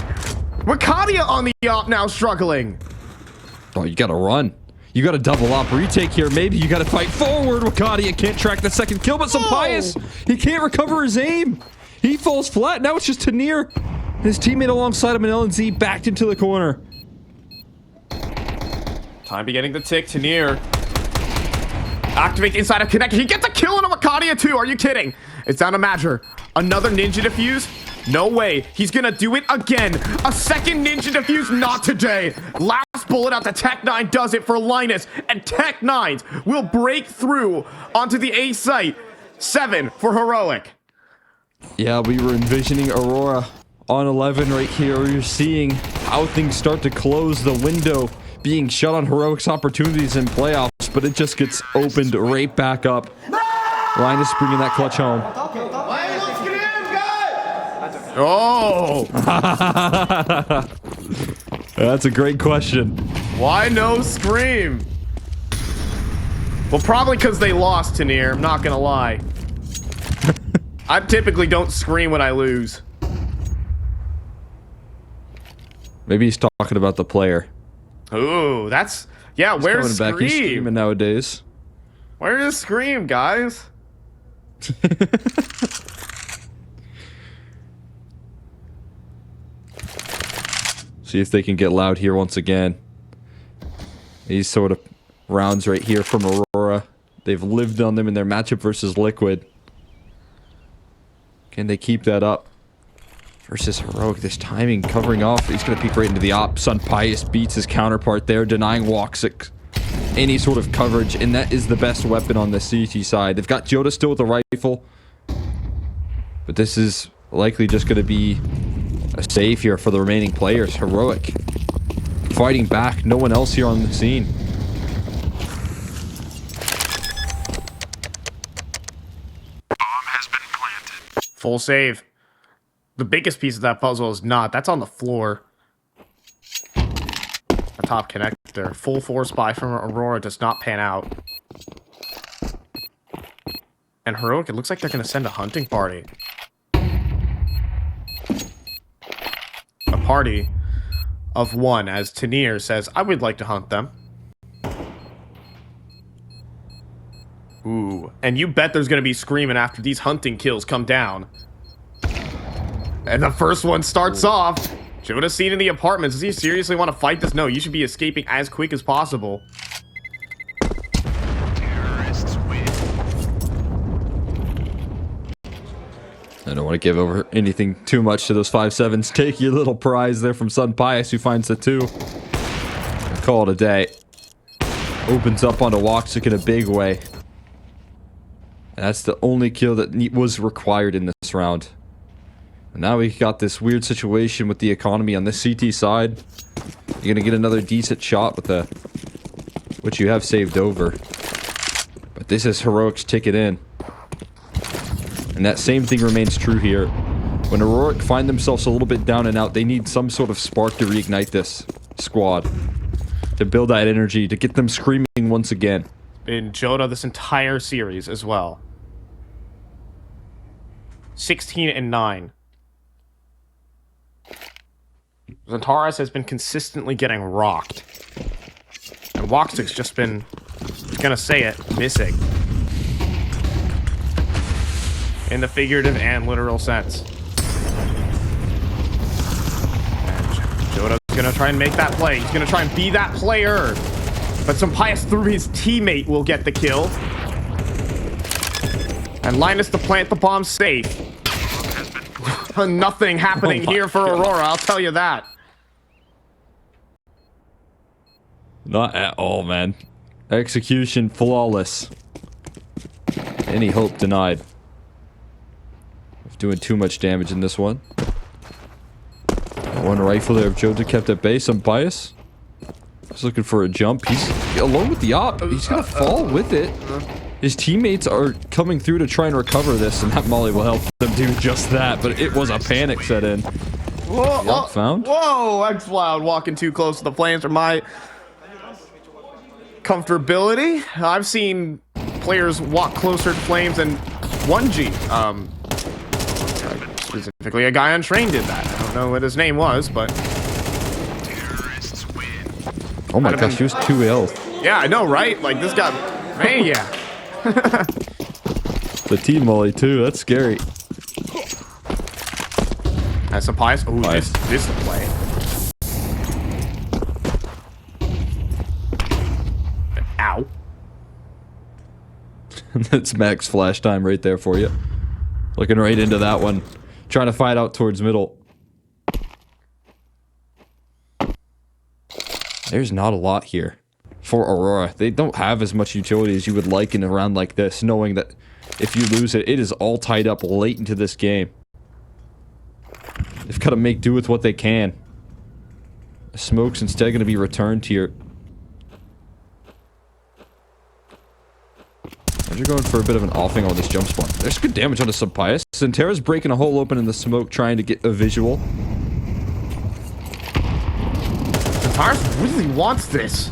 Wakadia on the op now struggling. Oh, you gotta run. You gotta double up retake here. Maybe you gotta fight forward. Wakadia can't track the second kill, but Pius, he can't recover his aim. He falls flat. Now it's just Tanir. His teammate alongside him in LNZ backed into the corner. Time beginning to tick. Tanir activate inside of Connect. He gets a kill on a Wakadia too. Are you kidding? It's down to Magic. Another ninja defuse? No way. He's gonna do it again. A second ninja defuse? Not today. Last bullet out to Tech9 does it for Linus. And Tech9 will break through onto the A site. 7 for Heroic. Yeah, we were envisioning Aurora on 11 right here. You're seeing how things start to close, the window being shut on Heroic's opportunities in playoffs, but it just gets opened right back up. Linus bringing that clutch home. Oh! That's a great question. Why no scream? Well, probably because they lost, Tanir. I'm not gonna lie. I typically don't scream when I lose. Maybe he's talking about the player. Ooh, that's... Yeah, He's where's coming back. He's Scream? screaming nowadays. Where is Scream, guys? See if they can get loud here once again. These sort of rounds right here from Aurora. They've lived on them in their matchup versus Liquid. Can they keep that up? Versus Heroic, this timing covering off. He's going to peek right into the op. Sun Pius beats his counterpart there, denying Woxic any sort of coverage, and that is the best weapon on the CT side. They've got Joda still with the rifle, but this is likely just going to be a save here for the remaining players. Heroic fighting back. No one else here on the scene. Bomb has been planted. Full save. The biggest piece of that puzzle is not. That's on the floor. A top connector. Full force buy from Aurora does not pan out. And Heroic, it looks like they're going to send a hunting party. A party of 1, as Tanir says, I would like to hunt them. Ooh, and you bet there's going to be screaming after these hunting kills come down. And the first one starts off. Joda's seen in the apartments. Does he seriously want to fight this? No, you should be escaping as quick as possible. Terrorists win. I don't want to give over anything too much to those 5-7s. Take your little prize there from Sun Pius, who finds the 2. Call it a day. Opens up onto woxic in a big way. And that's the only kill that was required in this round. And now we got this weird situation with the economy on the CT side. You're gonna get another decent shot with the which you have saved over. But this is Heroic's ticket in. And that same thing remains true here. When Aurora find themselves a little bit down and out, they need some sort of spark to reignite this squad. To build that energy, to get them screaming once again. In Joda this entire series as well. 16-9. XANTARES has been consistently getting rocked. And woxic's just been, gonna say it, missing. In the figurative and literal sense. And Joda's gonna try and make that play. He's gonna try and be that player. But some Pius through his teammate will get the kill. And Linus to plant the bomb safe. Nothing happening here for Aurora, I'll tell you that. Not at all, man. Execution flawless. Any hope denied. Of doing too much damage in this one. One rifle there of Joda kept at bay. Some bias. He's looking for a jump. He's alone with the op. He's gonna fall with it. His teammates are coming through to try and recover this, and that molly will help them do just that. But it was a panic set in. Whoa, Yep, found. Whoa, XCloud walking too close to the flames for my comfortability. I've seen players walk closer to flames than 1G. Specifically, a guy on train did that. I don't know what his name was, but Terrorists win. Oh my gosh, he was 2 ill. yeah, I know, right? Like this guy, man, yeah. The team molly too. That's scary. That's some Pius. Oh, Pius. this is the play. Ow. That's max flash time right there for you. Looking right into that one. Trying to fight out towards middle. There's not a lot here for Aurora. They don't have as much utility as you would like in a round like this, knowing that if you lose it, it is all tied up late into this game. They've got to make do with what they can. The smoke's instead going to be returned here. You're going for a bit of an offing on this jump spawn. There's good damage on the Sub-Pius. XANTARES breaking a hole open in the smoke, trying to get a visual. XANTARES really wants this.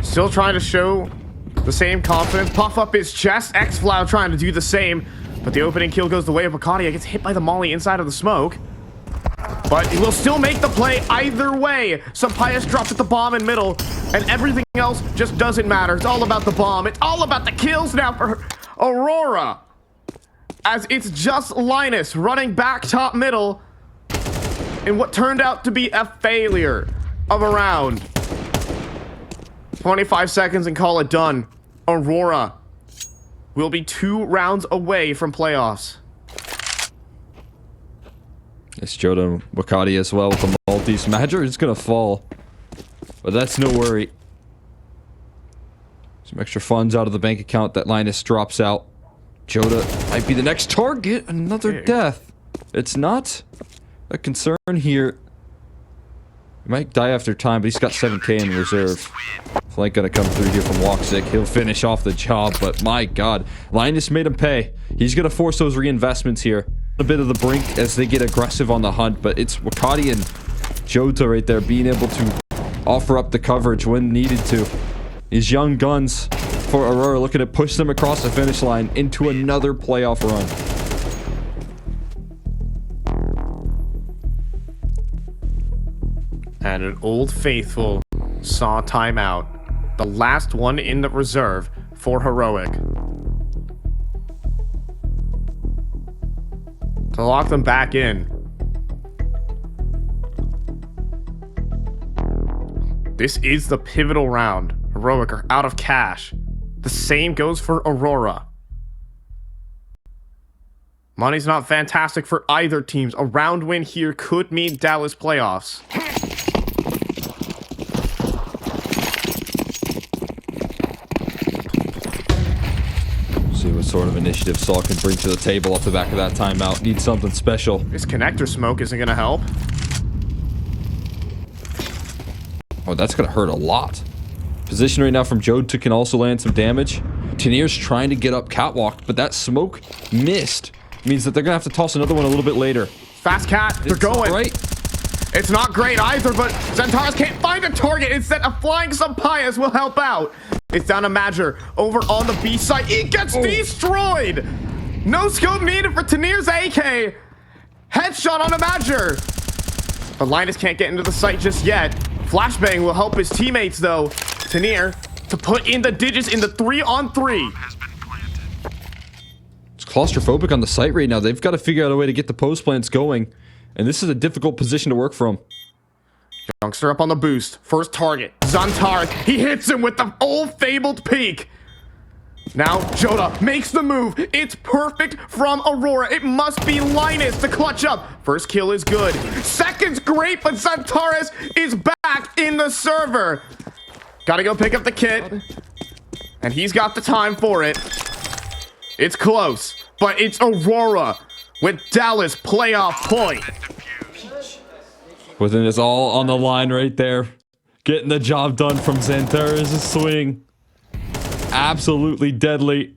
Still trying to show the same confidence. Puff up his chest. XFlow trying to do the same. But the opening kill goes the way of Bacadia. Gets hit by the molly inside of the smoke. But he will still make the play either way. Sub-Pius drops at the bomb in middle. And everything else just doesn't matter. It's all about the bomb. It's all about the kills now for Aurora. As it's just Linus running back top middle in what turned out to be a failure of a round. 25 seconds and call it done. Aurora will be 2 rounds away from playoffs. It's Joda and Wakati as well with the multis. Major is going to fall. But that's no worry. Some extra funds out of the bank account that Linus drops out. Joda might be the next target. Another death. It's not a concern here. He might die after time, but he's got 7k in reserve. Flank gonna come through here from woxic. He'll finish off the job, but my god. Linus made him pay. He's gonna force those reinvestments here. A bit of the brink as they get aggressive on the hunt, but it's Wakati and Jota right there being able to offer up the coverage when needed to. These young guns for Aurora looking to push them across the finish line into another playoff run. And an old faithful saw timeout. The last one in the reserve for Heroic. To lock them back in. This is the pivotal round. Heroic are out of cash. The same goes for Aurora. Money's not fantastic for either teams. A round win here could mean Dallas playoffs. See what sort of initiative Saul can bring to the table off the back of that timeout. Need something special. This connector smoke isn't going to help. Oh, that's going to hurt a lot. Position right now from Jode can also land some damage. Teniers trying to get up catwalk, but that smoke missed. Means that they're going to have to toss another one a little bit later. Fast cat, they're going. Right. It's not great either, but XANTARES can't find a target. Instead, a flying Sampayas will help out. It's down to Major over on the B side. He gets destroyed. No scope needed for Teniers AK. Headshot on a Major. But Linus can't get into the site just yet. Flashbang will help his teammates though. Tenier to put in the digits in the 3-on-3. It's claustrophobic on the site right now. They've got to figure out a way to get the post plants going. And this is a difficult position to work from. Youngster up on the boost. First target. XANTARES. He hits him with the old fabled peak. Now Joda makes the move. It's perfect from Aurora. It must be Linus to clutch up. First kill is good. Second's great, but XANTARES is back in the server. Gotta go pick up the kit. And he's got the time for it. It's close, but it's Aurora with Dallas playoff point. Within it's all on the line right there. Getting the job done from XANTARES' swing. Absolutely deadly.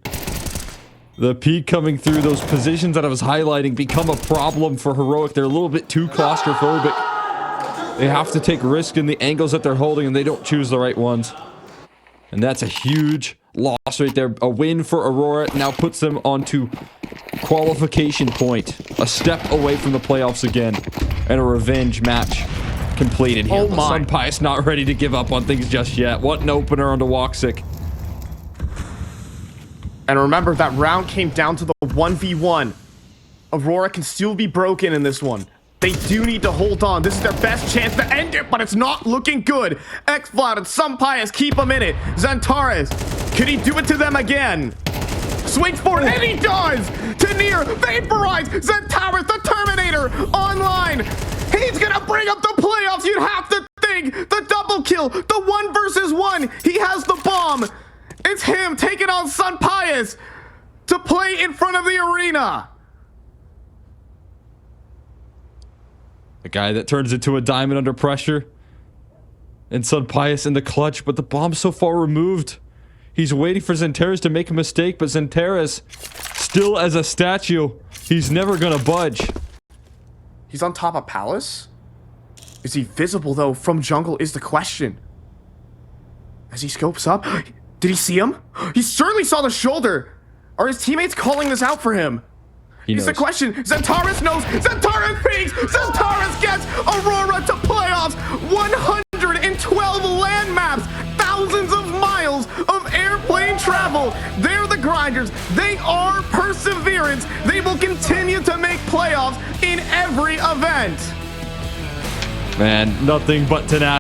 The peak coming through, those positions that I was highlighting become a problem for Heroic. They're a little bit too claustrophobic. They have to take risk in the angles that they're holding, and they don't choose the right ones. And that's a huge loss right there. A win for Aurora now puts them onto qualification point. A step away from the playoffs again. And a revenge match completed here. Oh my. Sunpice not ready to give up on things just yet. What an opener onto woxic. And remember, that round came down to the 1v1. Aurora can still be broken in this one. They do need to hold on. This is their best chance to end it, but it's not looking good. X-Flood and Sampayas keep them in it. XANTARES, could he do it to them again? Swings forward, and he does! Tenier, vaporize! XANTARES, the Terminator, online! He's gonna bring up the playoffs, you'd have to think! The double kill, the 1 versus 1! He has the bomb! It's him taking on Sampayas to play in front of the arena! A guy that turns into a diamond under pressure. And Sampayas in the clutch, but the bomb's so far removed. He's waiting for XANTARES to make a mistake, but XANTARES, still as a statue, he's never gonna budge. He's on top of Palace? Is he visible, though, from jungle is the question. As he scopes up, did he see him? He certainly saw the shoulder. Are his teammates calling this out for him? He's the question. XANTARES knows. XANTARES peeks. XANTARES gets Aurora to playoffs. 112 land maps. Thousands of miles of airplane travel. They're the grinders. They are perseverance. They will continue to make playoffs in every event. Man, nothing but tenacity.